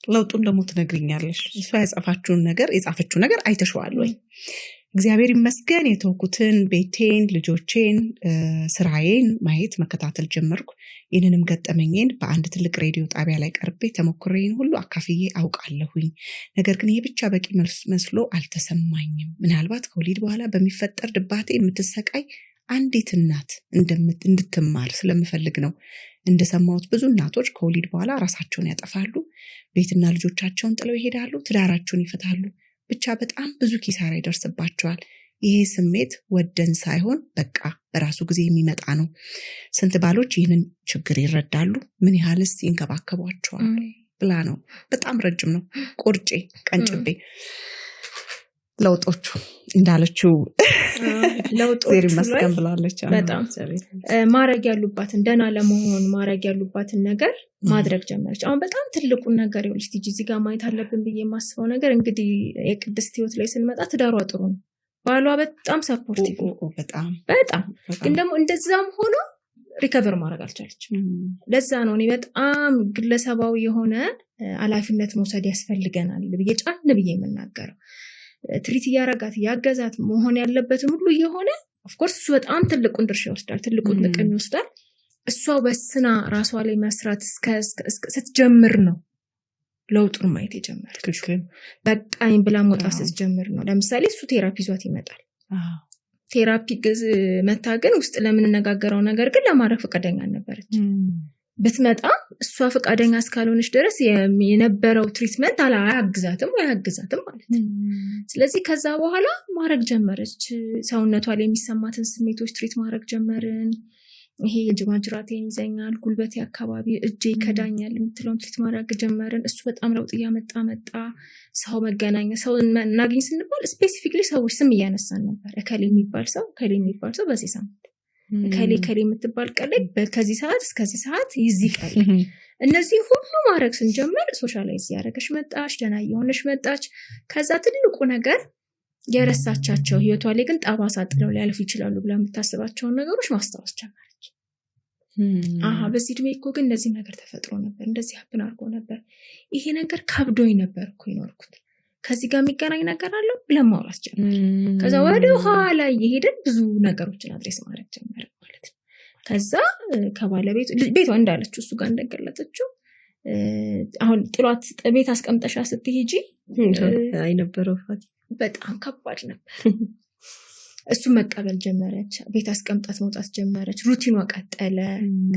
ለውጡን ደግሞ ትነግሪኛለሽ። እሷ የጻፈችው ነገር አይተሽዋል ወይ? እግዚአብሔር ይመስገን የተወኩትን ቤቴን፣ ልጆቼን፣ ስራዬን ማየት መከታተል ጀመርኩ። ይህንንም ገጠመኝን በአንድ ትልቅ ሬዲዮ ጣቢያ ላይ ቀርቤ ተሞክሬን ሁሉ አካፍዬ አውቃለሁኝ። ነገር ግን ይህ ብቻ በቂ መስሎ አልተሰማኝም። ምናልባት ከወሊድ በኋላ በሚፈጠር ድባቴ የምትሰቃይ አንዲት እናት እንድትማር ስለምፈልግ ነው። እንደሰማሁት ብዙ እናቶች ከወሊድ በኋላ ራሳቸውን ያጠፋሉ፣ ቤትና ልጆቻቸውን ጥለው ይሄዳሉ፣ ትዳራቸውን ይፈታሉ። ብቻ በጣም ብዙ ኪሳራ ይደርስባቸዋል። ይሄ ስሜት ወደን ሳይሆን በቃ በራሱ ጊዜ የሚመጣ ነው። ስንት ባሎች ይህንን ችግር ይረዳሉ? ምን ያህልስ ይንከባከቧቸዋል? ብላ ነው። በጣም ረጅም ነው። ቁርጬ ቀንጭቤ ለውጦቹ እንዳለችው ዜር መስከም ብላለች። በጣም ማድረግ ያሉባትን ደህና ለመሆን ማድረግ ያሉባትን ነገር ማድረግ ጀመረች። አሁን በጣም ትልቁን ነገር ይኸውልሽ ቲጂ እዚህ ጋር ማየት አለብን ብዬ የማስበው ነገር እንግዲህ የቅድስት ህይወት ላይ ስንመጣ ትዳሯ ጥሩ ነው፣ ባሏ በጣም ሰፖርቲቭ በጣም ግን ደግሞ እንደዛም ሆኖ ሪከቨር ማድረግ አልቻለችም። ለዛ ነው እኔ በጣም ግለሰባዊ የሆነ ኃላፊነት መውሰድ ያስፈልገናል ብዬ ጫን ብዬ የምናገረው። ትሪት እያረጋት ያገዛት መሆን ያለበትን ሁሉ እየሆነ ኦፍኮርስ እሱ በጣም ትልቁን ድርሻ ይወስዳል፣ ትልቁን ጥቅም ይወስዳል። እሷ በስና ራሷ ላይ መስራት ስትጀምር ነው ለውጡን ማየት የጀመረች። በቃኝ ብላ መውጣት ስትጀምር ነው። ለምሳሌ እሱ ቴራፒ ይዟት ይመጣል። ቴራፒ መታ ግን ውስጥ ለምንነጋገረው ነገር ግን ለማድረግ ፈቃደኛ አልነበረች። ብትመጣ እሷ ፈቃደኛ እስካልሆነች ድረስ የነበረው ትሪትመንት አያግዛትም ማለት ነው። ስለዚህ ከዛ በኋላ ማድረግ ጀመረች። ሰውነቷ ላይ የሚሰማትን ስሜቶች ትሪት ማድረግ ጀመርን። ይሄ የጅማጅራቴን ይዘኛል፣ ጉልበቴ አካባቢ እጄ ይከዳኛል የምትለውን ትሪት ማድረግ ጀመርን። እሱ በጣም ለውጥ እያመጣ መጣ። ሰው መገናኘ ሰው እናገኝ ስንባል ስፔሲፊክሊ ሰዎች ስም እያነሳን ነበር። ከሌ የሚባል ሰው በዚህ ሳምንት ከሌ የምትባል ቀለይ ከዚህ ሰዓት እስከዚህ ሰዓት ይዚህ ቀለይ እነዚህ ሁሉ ማድረግ ስንጀምር ሶሻላይዝ ያደረገች መጣች፣ ደህና እየሆነች መጣች። ከዛ ትልቁ ነገር የረሳቻቸው ህይወቷ ላይ ግን ጠባሳ ጥለው ሊያልፉ ይችላሉ ብላ የምታስባቸውን ነገሮች ማስታወስ ጀመረች። በዚህ እድሜ እኮ ግን እንደዚህ ነገር ተፈጥሮ ነበር፣ እንደዚህ ሀብን አድርጎ ነበር፣ ይሄ ነገር ከብዶኝ ነበር እኮ ይኖርኩት፣ ከዚህ ጋር የሚገናኝ ነገር አለው ብለን ማውራት ጀመር። ከዛ ወደ ኋላ እየሄድን ብዙ ነገሮችን አድሬስ ማድረግ ጀመር። ከዛ ከባለቤቱ ቤቷ እንዳለችው እሱ ጋር እንደገለጸችው አሁን ጥሏት ቤት አስቀምጠሻ ስትሄጂ አይነበረው ፋቲ በጣም ከባድ ነበር። እሱ መቀበል ጀመረች። ቤት አስቀምጣት መውጣት ጀመረች። ሩቲኗ ቀጠለ።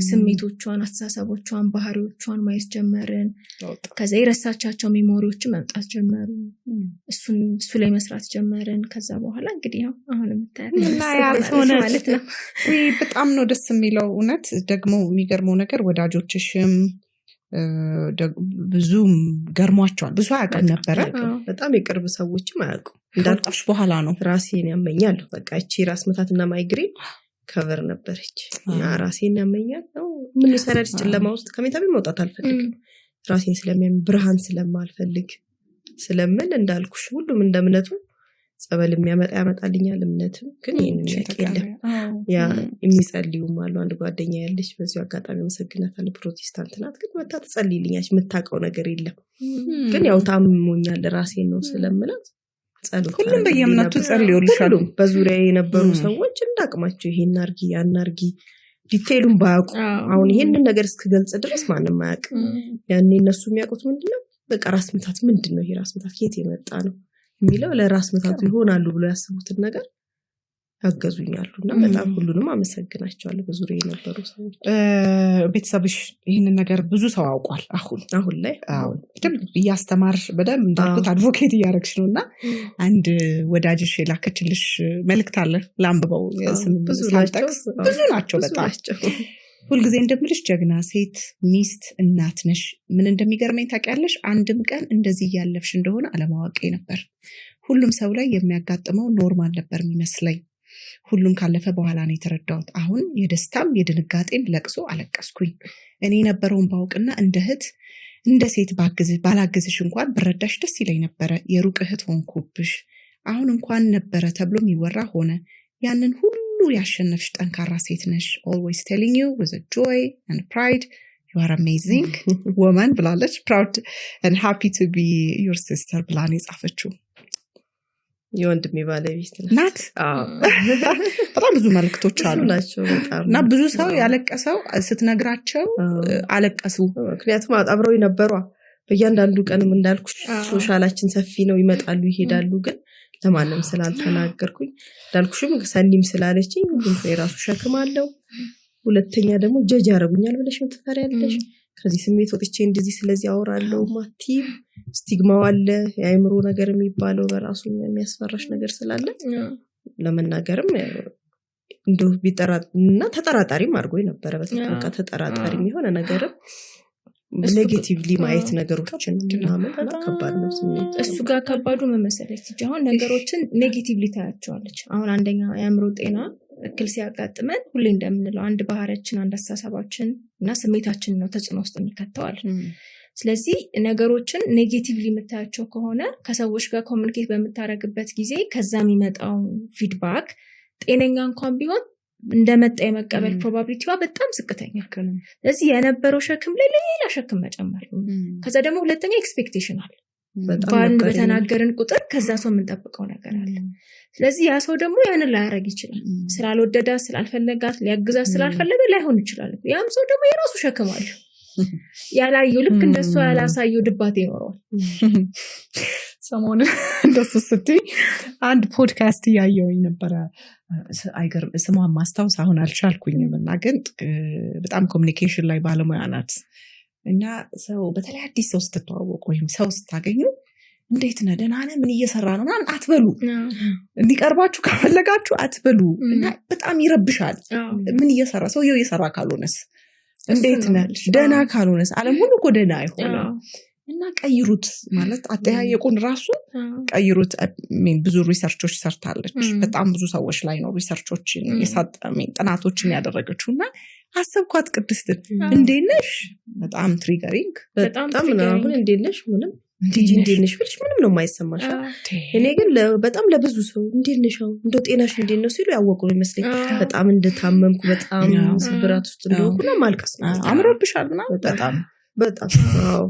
ስሜቶቿን፣ አስተሳሰቦቿን፣ ባህሪዎቿን ማየት ጀመርን። ከዛ የረሳቻቸው ሜሞሪዎችን መምጣት ጀመሩ። እሱ ላይ መስራት ጀመርን። ከዛ በኋላ እንግዲህ ያው አሁን የምታያት ማለት ነው። በጣም ነው ደስ የሚለው። እውነት ደግሞ የሚገርመው ነገር ወዳጆችሽም ብዙም ገርሟቸዋል። ብዙ አያውቅም ነበረ። በጣም የቅርብ ሰዎችም አያውቁም። እንዳልጣሽ በኋላ ነው ራሴን ያመኛል። በቃ እቺ ራስ ምታትና ማይግሬን ከቨር ነበረች እና ራሴን ያመኛል ነው ምን ሰራች። ጨለማ ውስጥ ከመኝታ ቤት መውጣት አልፈልግም። ራሴን ስለሚያም ብርሃን ስለማልፈልግ ስለምን እንዳልኩሽ ሁሉም እንደምነቱ ጸበል ያመጣልኛል። እምነትም ግን ይሄን የለም። ያ የሚጸልዩም አሉ። አንድ ጓደኛ ያለች በዚሁ አጋጣሚ መሰግናታለሁ። ፕሮቴስታንት ናት። ግን መታ ትጸልይልኛለች። የምታውቀው ነገር የለም። ግን ያው ታምሞኛል ራሴን ነው ስለምላት ጸሎት ሁሉም በየእምነቱ ጸልዩልሻል። በዙሪያ የነበሩ ሰዎች እንዳቅማቸው ይሄን አርጊ ያን አርጊ ዲቴይሉን ባያውቁ አሁን ይሄንን ነገር እስክገልጽ ድረስ ማንም አያውቅም። ያኔ እነሱ የሚያውቁት ምንድነው በቃ ራስ ምታት ምንድነው ይሄ ራስ ምታት ከየት የመጣ ነው የሚለው ለራስ ምታቱ ይሆናሉ ብሎ ያስቡትን ነገር ያገዙኛሉና በጣም ሁሉንም አመሰግናቸዋለሁ። በዙሪያ የነበሩ ሰዎች ቤተሰብሽ ይህንን ነገር ብዙ ሰው አውቋል። አሁን ላይ በደንብ እያስተማርሽ በደንብ እንዳልኩት አድቮኬት እያደረግሽ ነው እና አንድ ወዳጅሽ የላከችልሽ መልእክት አለ ላንብበው። ብዙ ናቸው በጣም ሁልጊዜ እንደምልሽ ጀግና ሴት ሚስት እናት ነሽ። ምን እንደሚገርመኝ ታውቂያለሽ? አንድም ቀን እንደዚህ እያለፍሽ እንደሆነ አለማወቄ ነበር። ሁሉም ሰው ላይ የሚያጋጥመው ኖርማል ነበር የሚመስለኝ። ሁሉም ካለፈ በኋላ ነው የተረዳሁት። አሁን የደስታም የድንጋጤም ለቅሶ አለቀስኩኝ። እኔ የነበረውን ባውቅና እንደ እህት እንደ ሴት ባላግዝሽ እንኳን ብረዳሽ ደስ ይለኝ ነበረ። የሩቅ እህት ሆንኩብሽ። አሁን እንኳን ነበረ ተብሎ የሚወራ ሆነ። ያንን ሁሉ ያሸነፍሽ ጠንካራ ሴት ነሽ። always telling you with a joy and pride you are amazing woman ብላለች። proud and happy to be your sister ብላን የጻፈችው የወንድሜ ባለቤት ናት። በጣም ብዙ መልክቶች አሉ እና ብዙ ሰው ያለቀሰው ስትነግራቸው አለቀሱ። ምክንያቱም አብረው የነበሩ በእያንዳንዱ ቀንም እንዳልኩ ሶሻላችን ሰፊ ነው። ይመጣሉ ይሄዳሉ። ግን ለማንም ስላልተናገርኩኝ እንዳልኩሽም ሰኒም ስላለችኝ ሁሉም ሰው የራሱ ሸክም አለው። ሁለተኛ ደግሞ ጀጅ ያረጉኛል ብለሽ ምትፈሪያለሽ። ከዚህ ስሜት ወጥቼ እንደዚህ ስለዚህ አወራለሁ ማቲ ስቲግማው አለ። የአይምሮ ነገር የሚባለው በራሱ የሚያስፈራሽ ነገር ስላለ ለመናገርም እንደው ቢጠራና ተጠራጣሪም አድርጎኝ ነበር። በቃ ተጠራጣሪም የሆነ ነገርም ኔጌቲቭሊ ማየት ነገሮችን ምናምን በጣም ከባድ ነው ስሜት። እሱ ጋር ከባዱ መመሰለች እንጂ አሁን ነገሮችን ኔጌቲቭሊ ታያቸዋለች። አሁን አንደኛ የአእምሮ ጤና እክል ሲያጋጥመን ሁሌ እንደምንለው አንድ ባህሪያችን አንድ አስተሳሰባችን እና ስሜታችን ነው ተጽዕኖ ውስጥ የሚከተዋል። ስለዚህ ነገሮችን ኔጌቲቭሊ የምታያቸው ከሆነ ከሰዎች ጋር ኮሚኒኬት በምታረግበት ጊዜ ከዛ የሚመጣው ፊድባክ ጤነኛ እንኳን ቢሆን እንደመጣ የመቀበል ፕሮባቢሊቲዋ በጣም ዝቅተኛ ነው። ስለዚህ የነበረው ሸክም ላይ ሌላ ሸክም መጨመር። ከዛ ደግሞ ሁለተኛ ኤክስፔክቴሽን አለ። በአንድ በተናገርን ቁጥር ከዛ ሰው የምንጠብቀው ነገር አለ። ስለዚህ ያ ሰው ደግሞ ያንን ላያረግ ይችላል። ስላልወደዳት ስላልፈለጋት ሊያግዛት ስላልፈለገ ላይሆን ይችላል። ያም ሰው ደግሞ የራሱ ሸክም አለ። ያላየው ልክ እንደሱ ያላሳየው ድባቴ ይኖረዋል። ሰሞኑን እንደሱ ስትይ አንድ ፖድካስት እያየሁኝ ነበረ። አይገርም ስሟን ማስታወስ አሁን አልቻልኩኝም እና ግን በጣም ኮሚኒኬሽን ላይ ባለሙያ ናት እና ሰው በተለይ አዲስ ሰው ስትተዋወቁ ወይም ሰው ስታገኙ እንዴት ነህ ደህና ነህ ምን እየሰራ ነው ምናምን አትበሉ። እንዲቀርባችሁ ከፈለጋችሁ አትበሉ እና በጣም ይረብሻል። ምን እየሰራ ሰውየው እየሰራ ካልሆነስ እንዴት ነህ ደህና ካልሆነስ ዓለም ሁሉ እኮ ደህና አይሆንም። እና ቀይሩት ማለት አጠያየቁን ራሱ ቀይሩት። ብዙ ሪሰርቾች ሰርታለች። በጣም ብዙ ሰዎች ላይ ነው ሪሰርቾችን ጥናቶችን ያደረገችው እና አሰብኳት ቅድስትን እንዴት ነሽ በጣም ትሪገሪንግ በጣም ምናምን እንዴት ነሽ ምንም እንዴት ነሽ ብልሽ ምንም ነው የማይሰማሽ። እኔ ግን በጣም ለብዙ ሰው እንዴት ነሽ እንደው ጤናሽ እንዴት ነው ሲሉ ያወቁ ነው ይመስለኝ በጣም እንደታመምኩ በጣም ስብራት ውስጥ እንደሆንኩና ማልቀስ ነው። አምሮብሻል ምናምን በጣም በጣም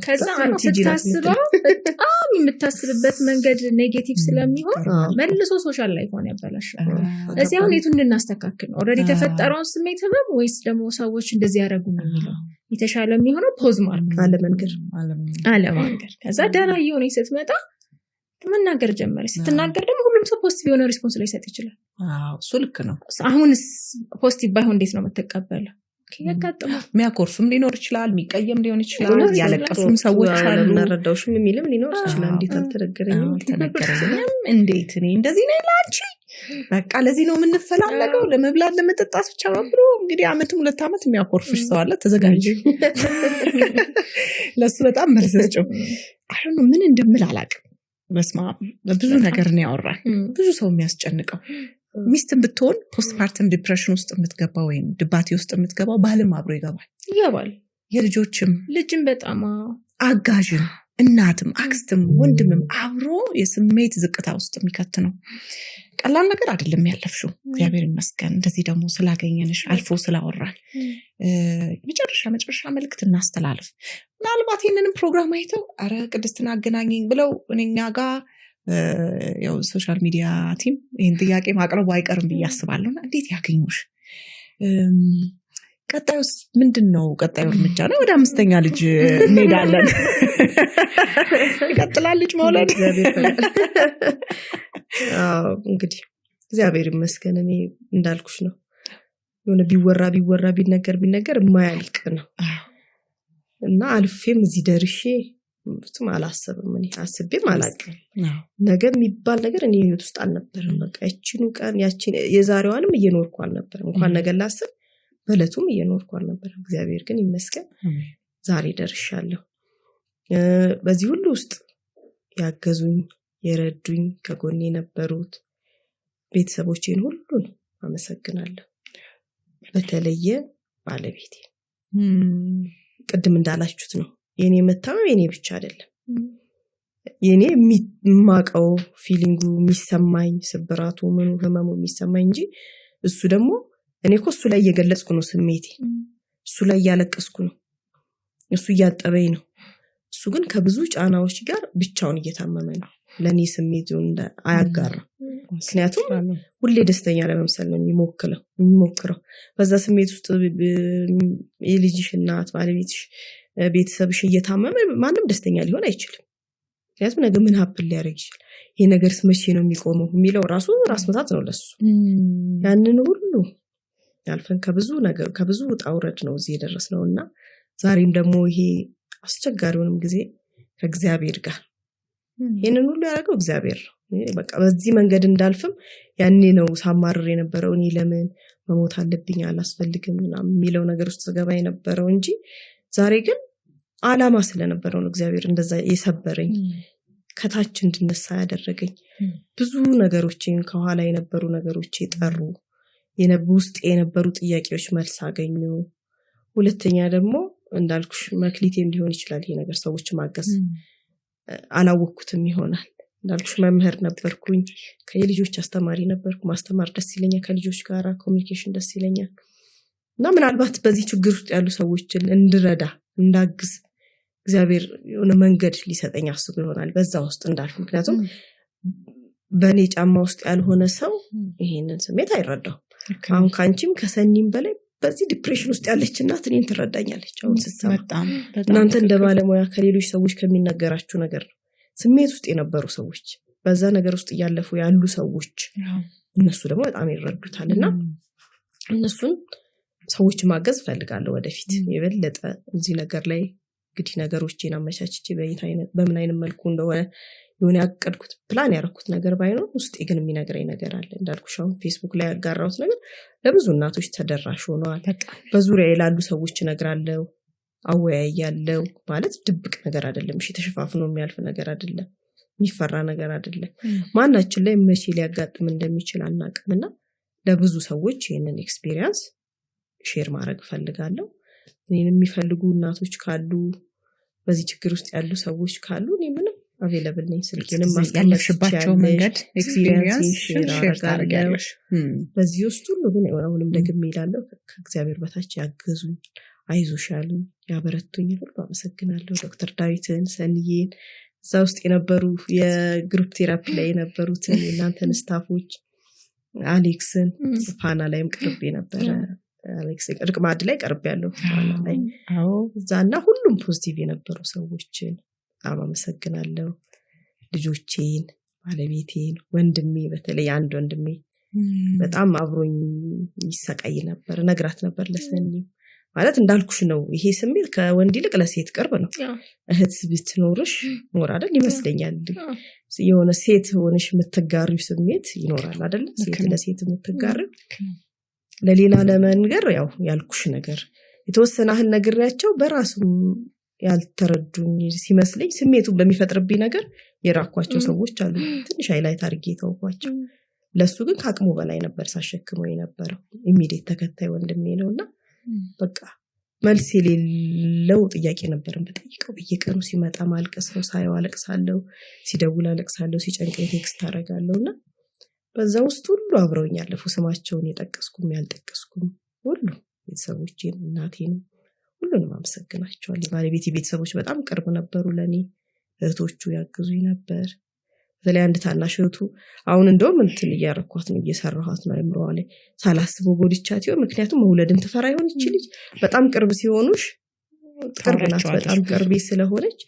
ከዛ ስታስበው በጣም የምታስብበት መንገድ ኔጌቲቭ ስለሚሆን መልሶ ሶሻል ላይፏን ያበላሻል። እዚህ አሁን የቱን እንድናስተካክል ነው? ኦልሬዲ የተፈጠረውን ስሜት ህመም ወይስ ደግሞ ሰዎች እንደዚህ ያደረጉ ነው የሚለው የተሻለ የሚሆነው ፖዝ ማድረግ አለመንገር። ከዛ ደህና እየሆነች ስትመጣ መናገር ጀመረች። ስትናገር ደግሞ ሁሉም ሰው ፖዚቲቭ የሆነ ሪስፖንስ ላይ ሰጥ ይችላል። እሱ ልክ ነው። አሁንስ ፖዚቲቭ ባይሆን እንዴት ነው የምትቀበለው? ያጋጥማል። የሚያኮርፍም ሊኖር ይችላል፣ የሚቀየም ሊሆን ይችላል፣ ያለቀሱም ሰዎች አሉ፣ እናረዳውሽም የሚልም ሊኖር ይችላል። እንዴት አልተነገረኝም እንዴት እኔ እንደዚህ ነው ላንቺ በቃ ለዚህ ነው የምንፈላለገው ለመብላት ለመጠጣት ብቻ ነው ብሎ እንግዲህ አመትም 2 አመት የሚያኮርፍሽ ሰው አለ። ተዘጋጅ ለሱ በጣም መርዘጭው አሁን ምን እንደምል አላውቅም። በስማ ብዙ ነገር ነው ያወራል። ብዙ ሰው የሚያስጨንቀው ሚስትም ብትሆን ፖስትፓርተም ዲፕሬሽን ውስጥ የምትገባው ወይም ድባቴ ውስጥ የምትገባው ባልም አብሮ ይገባል። ልጅም በጣም አጋዥም እናትም አክስትም ወንድምም አብሮ የስሜት ዝቅታ ውስጥ የሚከት ነው። ቀላል ነገር አይደለም ያለፍሽው። እግዚአብሔር ይመስገን እንደዚህ ደግሞ ስላገኘንሽ አልፎ ስላወራን መጨረሻ መልእክት እናስተላልፍ። ምናልባት ይህንንም ፕሮግራም አይተው አረ ቅድስትን አገናኘኝ ብለው እኛ ጋር ያው ሶሻል ሚዲያ ቲም ይህን ጥያቄ ማቅረቡ አይቀርም ብዬ አስባለሁ። እና እንዴት ያገኙሽ? ቀጣዩስ ምንድነው? ቀጣዩ እርምጃ ነው ወደ 5ኛ ልጅ እንሄዳለን። ይቀጥላል ልጅ መውለድ። እንግዲህ እግዚአብሔር ይመስገን። እኔ እንዳልኩሽ ነው የሆነ ቢወራ ቢነገር የማያልቅ ነው እና አልፌም እዚህ ደርሼ ፍጹም አላሰብም። እኔ አስቤም አላውቅም። ነገ የሚባል ነገር እኔ ህይወት ውስጥ አልነበረም። በቃ ያቺኑ ቀን የዛሬዋንም እየኖርኩ አልነበረም። እንኳን ነገ ላስብ በለቱም እየኖርኩ አልነበረም። እግዚአብሔር ግን ይመስገን ዛሬ ደርሻለሁ። በዚህ ሁሉ ውስጥ ያገዙኝ የረዱኝ ከጎኔ የነበሩት ቤተሰቦቼን ሁሉ አመሰግናለሁ። በተለየ ባለቤቴ ቅድም እንዳላችሁት ነው የኔ መታመም የኔ ብቻ አይደለም። የኔ የሚማቀው ፊሊንጉ የሚሰማኝ ስብራቱ ምኑ ህመሙ የሚሰማኝ እንጂ እሱ ደግሞ እኔ እኮ እሱ ላይ እየገለጽኩ ነው ስሜቴ፣ እሱ ላይ እያለቀስኩ ነው፣ እሱ እያጠበኝ ነው። እሱ ግን ከብዙ ጫናዎች ጋር ብቻውን እየታመመ ነው። ለኔ ስሜቱን አያጋራም። ምክንያቱም ሁሌ ደስተኛ ለመምሰል ነው የሚሞክረው። በዛ ስሜት ውስጥ የልጅሽ እናት ባለቤትሽ ቤተሰብሽ እየታመመ ማንም ደስተኛ ሊሆን አይችልም። ምክንያቱም ነገ ምን ሀፕል ሊያደርግ ይችላል፣ ይሄ ነገር መቼ ነው የሚቆመው የሚለው ራስ መታት ነው ለሱ። ያንን ሁሉ ያልፈን ከብዙ ውጣ ውረድ ነው እዚህ የደረስነውና ዛሬም ደግሞ ይሄ አስቸጋሪውንም ጊዜ ከእግዚአብሔር ጋር ይሄንን ሁሉ ያደረገው እግዚአብሔር ነው። በቃ በዚህ መንገድ እንዳልፍም ያኔ ነው ሳማርር የነበረው እኔ ለምን መሞት አለብኝ አላስፈልግም ምናምን የሚለው ነገር ውስጥ ገባ የነበረው እንጂ ዛሬ ግን አላማ ስለነበረው ነው እግዚአብሔር እንደዛ የሰበረኝ፣ ከታች እንድነሳ ያደረገኝ። ብዙ ነገሮችን ከኋላ የነበሩ ነገሮች የጠሩ ውስጥ የነበሩ ጥያቄዎች መልስ አገኙ። ሁለተኛ ደግሞ እንዳልኩሽ መክሊቴም ሊሆን ይችላል ይሄ ነገር ሰዎች ማገዝ አላወቅኩትም ይሆናል። እንዳልኩሽ መምህር ነበርኩኝ፣ ከልጆች አስተማሪ ነበርኩ። ማስተማር ደስ ይለኛል፣ ከልጆች ጋር ኮሚኒኬሽን ደስ ይለኛል። እና ምናልባት በዚህ ችግር ውስጥ ያሉ ሰዎችን እንድረዳ እንዳግዝ እግዚአብሔር የሆነ መንገድ ሊሰጠኝ አስቦ ይሆናል በዛ ውስጥ እንዳልፍ። ምክንያቱም በእኔ ጫማ ውስጥ ያልሆነ ሰው ይሄንን ስሜት አይረዳው። አሁን ካንቺም ከሰኒም በላይ በዚህ ዲፕሬሽን ውስጥ ያለች እናት እኔን ትረዳኛለች። አሁን ስትሰማ እናንተ እንደ ባለሙያ ከሌሎች ሰዎች ከሚነገራችሁ ነገር ነው። ስሜት ውስጥ የነበሩ ሰዎች በዛ ነገር ውስጥ እያለፉ ያሉ ሰዎች እነሱ ደግሞ በጣም ይረዱታልና እነሱን ሰዎች ማገዝ ፈልጋለሁ ወደፊት የበለጠ እዚህ ነገር ላይ እንግዲህ ነገሮችን አመቻችቼ በምን አይነት መልኩ እንደሆነ የሆነ ያቀድኩት ፕላን ያደረኩት ነገር ባይኖር ውስጤ ግን የሚነግረኝ ነገር አለ። እንዳልኩሽ አሁን ፌስቡክ ላይ ያጋራሁት ነገር ለብዙ እናቶች ተደራሽ ሆኗል። በዙሪያ ያሉ ሰዎች እነግራለሁ፣ አወያያለሁ። ማለት ድብቅ ነገር አይደለም፣ እሺ ተሸፋፍኖ የሚያልፍ ነገር አይደለም፣ የሚፈራ ነገር አይደለም። ማናችን ላይ መቼ ሊያጋጥም እንደሚችል አናውቅምና ለብዙ ሰዎች ይሄንን ኤክስፒሪየንስ ሼር ማድረግ ፈልጋለሁ። እኔን የሚፈልጉ እናቶች ካሉ በዚህ ችግር ውስጥ ያሉ ሰዎች ካሉ እኔ ምንም አቬለብል ነኝ። ስልኬንም ያለሽባቸው መንገድ ኤክስፒሪየንስ ሼር ታደርጊያለሽ። በዚህ ውስጥ ሁሉ ግን አሁንም ደግሜ እላለሁ ከእግዚአብሔር በታች ያገዙኝ አይዞሽ ያሉኝ ያበረቱኝ ሁሉ አመሰግናለሁ። ዶክተር ዳዊትን፣ ሰንዬን፣ እዛ ውስጥ የነበሩ የግሩፕ ቴራፒ ላይ የነበሩትን የእናንተን ስታፎች፣ አሌክስን ፋና ላይም ቀርቤ ነበረ። አሌክስ እርቅ ማዕድ ላይ ቀርቤ ያለው ፋና ላይ እዛና ሁሉም ፖዚቲቭ የነበሩ ሰዎችን በጣም አመሰግናለሁ። ልጆቼን፣ ባለቤቴን፣ ወንድሜ በተለይ አንድ ወንድሜ በጣም አብሮኝ ይሰቃይ ነበር። ነግራት ነበር ለሰኒ ማለት እንዳልኩሽ ነው። ይሄ ስሜት ከወንድ ይልቅ ለሴት ቅርብ ነው። እህት ብትኖርሽ ኖር አይደል ይመስለኛል። የሆነ ሴት ሆነሽ የምትጋሪው ስሜት ይኖራል አይደል? ሴት ለሴት የምትጋሪው ለሌላ ለመንገር ያው ያልኩሽ ነገር የተወሰነ አህል ነግሬያቸው በራሱም ያልተረዱኝ ሲመስለኝ ስሜቱን በሚፈጥርብኝ ነገር የራኳቸው ሰዎች አሉ። ትንሽ ሃይላይት አድርጌ ተውኳቸው። ለሱ ግን ከአቅሙ በላይ ነበር ሳሸክመው የነበረው። ኢሚዲየት ተከታይ ወንድሜ ነውና በቃ መልስ የሌለው ጥያቄ ነበር በጠይቀው። በየቀኑ ሲመጣ ማልቀስ ነው። ሳየው አለቅሳለሁ፣ ሲደውል አለቅሳለሁ፣ ሲጨንቀኝ ቴክስት አደርጋለሁና በዛ ውስጥ ሁሉ አብረውኝ ያለፉ ስማቸውን የጠቀስኩም ያልጠቀስኩም ሁሉ ቤተሰቦቼን፣ እናቴን ሁሉንም አመሰግናቸዋለሁ። ባለቤቴ ቤተሰቦች በጣም ቅርብ ነበሩ ለኔ። እህቶቹ ያግዙኝ ነበር። በተለይ አንድ ታናሽ እህቱ አሁን እንደውም እንትን እያረኳት ነው፣ እየሰራኋት ነው አይምሮዋ ላይ ሳላስበው ጎድቻት ይሆን። ምክንያቱም መውለድን ትፈራ ይሆን ይችላል። በጣም ቅርብ ሲሆኑሽ ቅርብ ናት። በጣም ቅርቤ ስለሆነች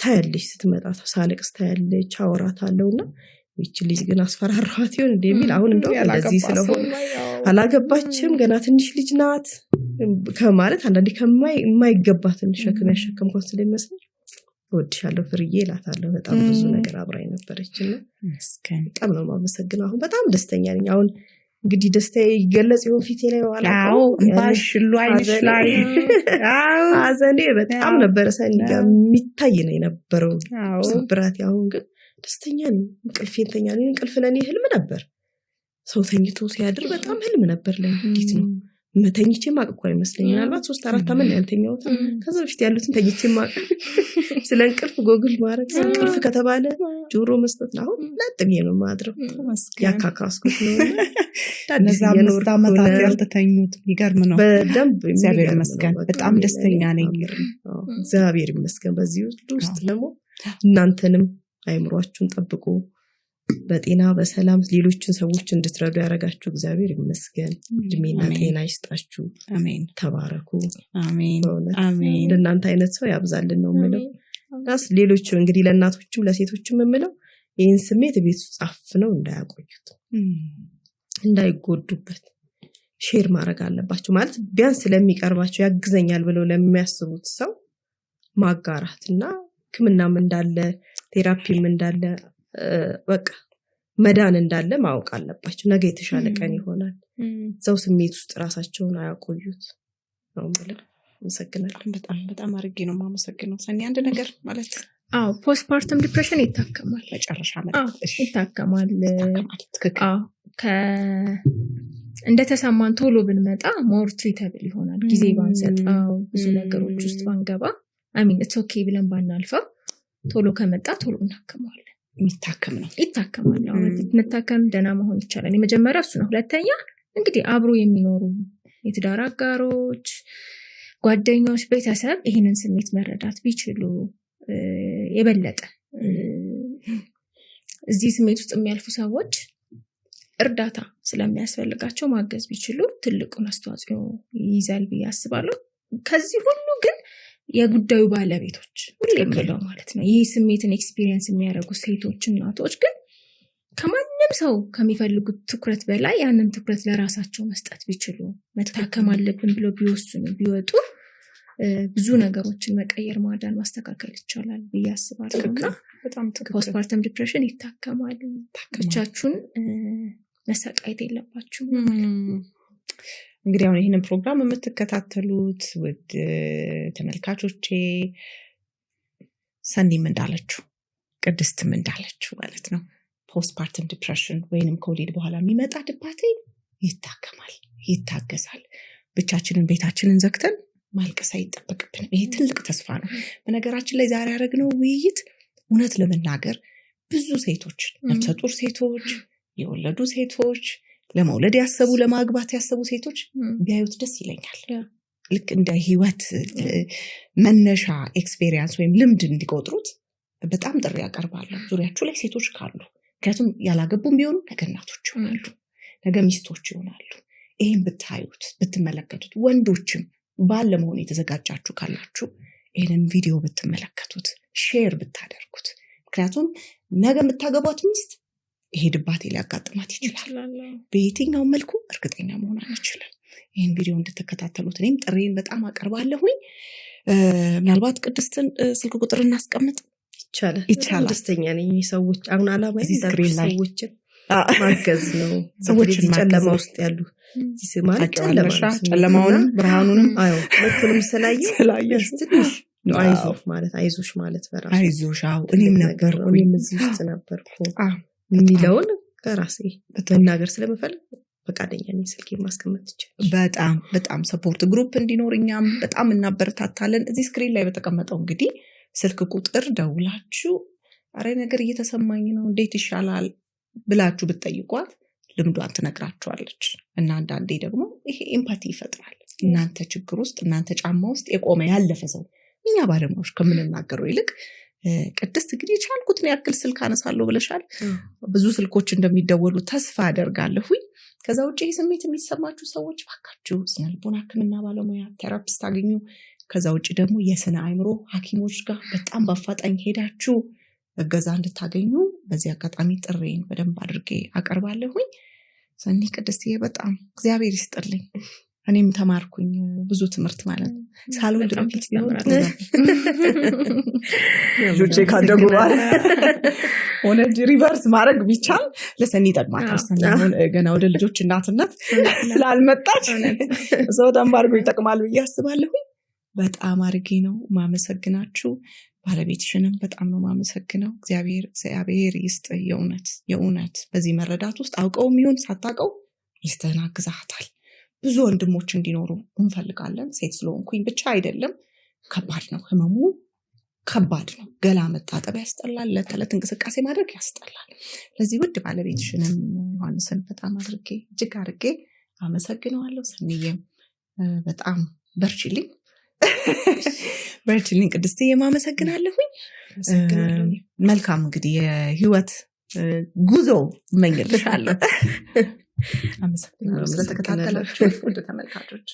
ታያለች፣ ስትመጣ ሳለቅስ ታያለች፣ አወራታለሁና ይቺ ልጅ ግን አስፈራራኋት ይሆን እንደሚል አሁን እንደውም እንደዚህ ስለሆነ አላገባችም፣ ገና ትንሽ ልጅ ናት ከማለት አንዳንዴ ከማይገባትን ሸክም ያሸከምኳት ስለሚመስል ወድሻለሁ ፍርዬ እላታለሁ። በጣም ብዙ ነገር አብራኝ ነበረችና በጣም ነው የማመሰግነው። አሁን በጣም ደስተኛ ነኝ። አሁን እንግዲህ ደስታዬ ይገለጽ ይሆን ፊቴ ላይ አዎ እንባሽ ሁሉ አይንሽ ላይ አዘኔ በጣም ነበረ ሰኒ ጋር የሚታይ ነው የነበረው ስብራት። አሁን ግን ደስተኛ ነኝ። እንቅልፌን ተኛ ነኝ። እንቅልፍ ለኔ ህልም ነበር። ሰው ተኝቶ ሲያድር በጣም ህልም ነበር ለኔ። እንዴት ነው መተኝቼ ማቅቆ አይመስለኝም። ምናልባት 3-4 አመት ያልተኛሁት ከዛ በፊት ያሉትን ተኝቼ ማቅ ስለ እንቅልፍ ጎግል ማድረግ እንቅልፍ ከተባለ ጆሮ መስጠት ነው። አሁን ለጥሜ ነው ማድረው ያካካስኩት ነው። ለዛ መስታመታት ያልተተኙት ይገርም ነው። በደንብ እግዚአብሔር ይመስገን በጣም ደስተኛ ነኝ። እግዚአብሔር ይመስገን። በዚህ ውስጥ ደግሞ እናንተንም አይምሯችሁን ጠብቁ፣ በጤና በሰላም ሌሎችን ሰዎች እንድትረዱ ያረጋችሁ እግዚአብሔር ይመስገን። እድሜና ጤና ይስጣችሁ። አሜን። ተባረኩ። አሜን አሜን። ለእናንተ አይነት ሰው ያብዛልን ነው የምለው። ሌሎች እንግዲህ ለእናቶችም ለሴቶችም የምለው ይህን ስሜት ቤት ውስጥ አፍነው እንዳያቆዩት፣ እንዳይጎዱበት ሼር ማድረግ አለባቸው። ማለት ቢያንስ ስለሚቀርባቸው ያግዘኛል ብለው ለሚያስቡት ሰው ማጋራትና ሕክምናም እንዳለ ቴራፒም እንዳለ በቃ መዳን እንዳለ ማወቅ አለባቸው። ነገ የተሻለ ቀን ይሆናል። ሰው ስሜት ውስጥ ራሳቸውን አያቆዩት ነው ማለት። አመሰግናለሁ። በጣም በጣም አድርጌ ነው የማመሰግነው። ሰኒ አንድ ነገር ማለት ፖስትፓርተም ዲፕሬሽን ይታከማል። መጨረሻ ይታከማል። ትክክል። እንደተሰማን ቶሎ ብንመጣ ሞር ትሪተብል ይሆናል። ጊዜ ባንሰጠው፣ ብዙ ነገሮች ውስጥ ባንገባ ኢትስ ኦኬ ብለን ባናልፈው ቶሎ ከመጣ ቶሎ እናከመዋለን። የሚታከም ነው። ይታከማል። መታከም ደህና መሆን ይቻላል። የመጀመሪያ እሱ ነው። ሁለተኛ እንግዲህ አብሮ የሚኖሩ የትዳር አጋሮች፣ ጓደኞች፣ ቤተሰብ ይህንን ስሜት መረዳት ቢችሉ የበለጠ እዚህ ስሜት ውስጥ የሚያልፉ ሰዎች እርዳታ ስለሚያስፈልጋቸው ማገዝ ቢችሉ ትልቁን አስተዋጽኦ ይይዛል ብዬ አስባለሁ። ከዚህ ሁሉ ግን የጉዳዩ ባለቤቶች ሁሌም ብለው ማለት ነው ይህ ስሜትን ኤክስፒሪየንስ የሚያደርጉ ሴቶች፣ እናቶች ግን ከማንም ሰው ከሚፈልጉት ትኩረት በላይ ያንን ትኩረት ለራሳቸው መስጠት ቢችሉ፣ መታከም አለብን ብለው ቢወስኑ ቢወጡ ብዙ ነገሮችን መቀየር፣ ማዳን፣ ማስተካከል ይቻላል ብዬ አስባለሁ። እና ፖስትፓርተም ዲፕሬሽን ይታከማል። ብቻችሁን መሰቃየት የለባችሁም። እንግዲህ አሁን ይህንን ፕሮግራም የምትከታተሉት ውድ ተመልካቾቼ ሰኒም እንዳለችው ቅድስትም እንዳለችው ማለት ነው ፖስትፓርተም ዲፕሬሽን ወይንም ከወሊድ በኋላ የሚመጣ ድባቴ ይታከማል፣ ይታገዛል። ብቻችንን ቤታችንን ዘግተን ማልቀስ አይጠበቅብንም። ይሄ ትልቅ ተስፋ ነው። በነገራችን ላይ ዛሬ ያደረግነው ውይይት እውነት ለመናገር ብዙ ሴቶች፣ ነፍሰ ጡር ሴቶች፣ የወለዱ ሴቶች፣ ለመውለድ ያሰቡ፣ ለማግባት ያሰቡ ሴቶች ቢያዩት ደስ ይለኛል። ልክ እንደ ህይወት መነሻ ኤክስፔሪየንስ ወይም ልምድ እንዲቆጥሩት በጣም ጥሪ ያቀርባለሁ። ዙሪያችሁ ላይ ሴቶች ካሉ ምክንያቱም ያላገቡም ቢሆኑ ነገ እናቶች ይሆናሉ፣ ነገ ሚስቶች ይሆናሉ። ይህን ብታዩት ብትመለከቱት፣ ወንዶችም ባል ለመሆን የተዘጋጃችሁ ካላችሁ ይህንን ቪዲዮ ብትመለከቱት፣ ሼር ብታደርጉት። ምክንያቱም ነገ የምታገቧት ሚስት ይሄ ድባቴ ሊያጋጥማት ይችላል። በየትኛው መልኩ እርግጠኛ መሆን አንችልም። ይህን ቪዲዮ እንድትከታተሉት እኔም ጥሬን በጣም አቀርባለሁኝ። ምናልባት ቅድስትን ስልክ ቁጥር እናስቀምጥ ይቻላል። ደስተኛ ነኝ። ሰዎች አሁን አላማ ሰዎችን ማገዝ ነው። ሰዎችን ጨለማ ውስጥ ያሉ ማለት ጨለማውንም ብርሃኑንም ሁለቱንም ስላየሽ ትንሽ አይዞሽ ማለት በራሱ አይዞሽ እኔም ነበርኩኝ እዚህ ውስጥ ነበርኩ የሚለውን ከራሴ መናገር ስለምፈልግ ፈቃደኛ ነኝ። ስልክ ማስቀመጥ ይችላል። በጣም በጣም ሰፖርት ግሩፕ እንዲኖር እኛም በጣም እናበረታታለን። እዚህ ስክሪን ላይ በተቀመጠው እንግዲህ ስልክ ቁጥር ደውላችሁ አረ ነገር እየተሰማኝ ነው እንዴት ይሻላል ብላችሁ ብትጠይቋት ልምዷን ትነግራችኋለች። እና አንዳንዴ ደግሞ ይሄ ኤምፓቲ ይፈጥራል። እናንተ ችግር ውስጥ እናንተ ጫማ ውስጥ የቆመ ያለፈ ሰው እኛ ባለሙያዎች ከምንናገረው ይልቅ ቅድስት እንግዲህ የቻልኩትን ያክል ስልክ አነሳለሁ ብለሻል። ብዙ ስልኮች እንደሚደወሉ ተስፋ አደርጋለሁ። ከዛ ውጭ ይህ ስሜት የሚሰማችሁ ሰዎች ባካችሁ ስነ ልቦና ሕክምና ባለሙያ ቴራፒስት አገኙ። ከዛ ውጭ ደግሞ የስነ አእምሮ ሐኪሞች ጋር በጣም በአፋጣኝ ሄዳችሁ እገዛ እንድታገኙ በዚህ አጋጣሚ ጥሬን በደንብ አድርጌ አቀርባለሁኝ። ሰኒ ቅድስትዬ በጣም እግዚአብሔር ይስጥልኝ። እኔም ተማርኩኝ ብዙ ትምህርት ማለት ነው። ሳልወልድ በፊት ቢሆን ልጆቼ ካደጉ በኋላ ሆነ ሪቨርስ ማድረግ ቢቻል ለሰኒ ይጠቅማታል። ገና ወደ ልጆች እናትነት ስላልመጣች ሰው ተንባርጎ ይጠቅማል ብዬ አስባለሁኝ። በጣም አድርጌ ነው ማመሰግናችሁ። ባለቤትሽንም በጣም ነው ማመሰግነው። እግዚአብሔር ይስጥ። የእውነት በዚህ መረዳት ውስጥ አውቀውም ይሁን ሳታውቀው ይስተህን አግዛታል። ብዙ ወንድሞች እንዲኖሩ እንፈልጋለን። ሴት ስለሆንኩኝ ብቻ አይደለም። ከባድ ነው፣ ህመሙ ከባድ ነው። ገላ መታጠብ ያስጠላል። ለተለት እንቅስቃሴ ማድረግ ያስጠላል። ለዚህ ውድ ባለቤትሽንም ዮሐንስን በጣም አድርጌ እጅግ አድርጌ አመሰግነዋለሁ። ሰኒዬም በጣም በርቺልኝ ቅድስት የማመሰግናለሁኝ። መልካም እንግዲህ የህይወት ጉዞ እመኝልሻለሁ። አመሰግናለሁ ስለተከታተላችሁ ውድ ተመልካቾች።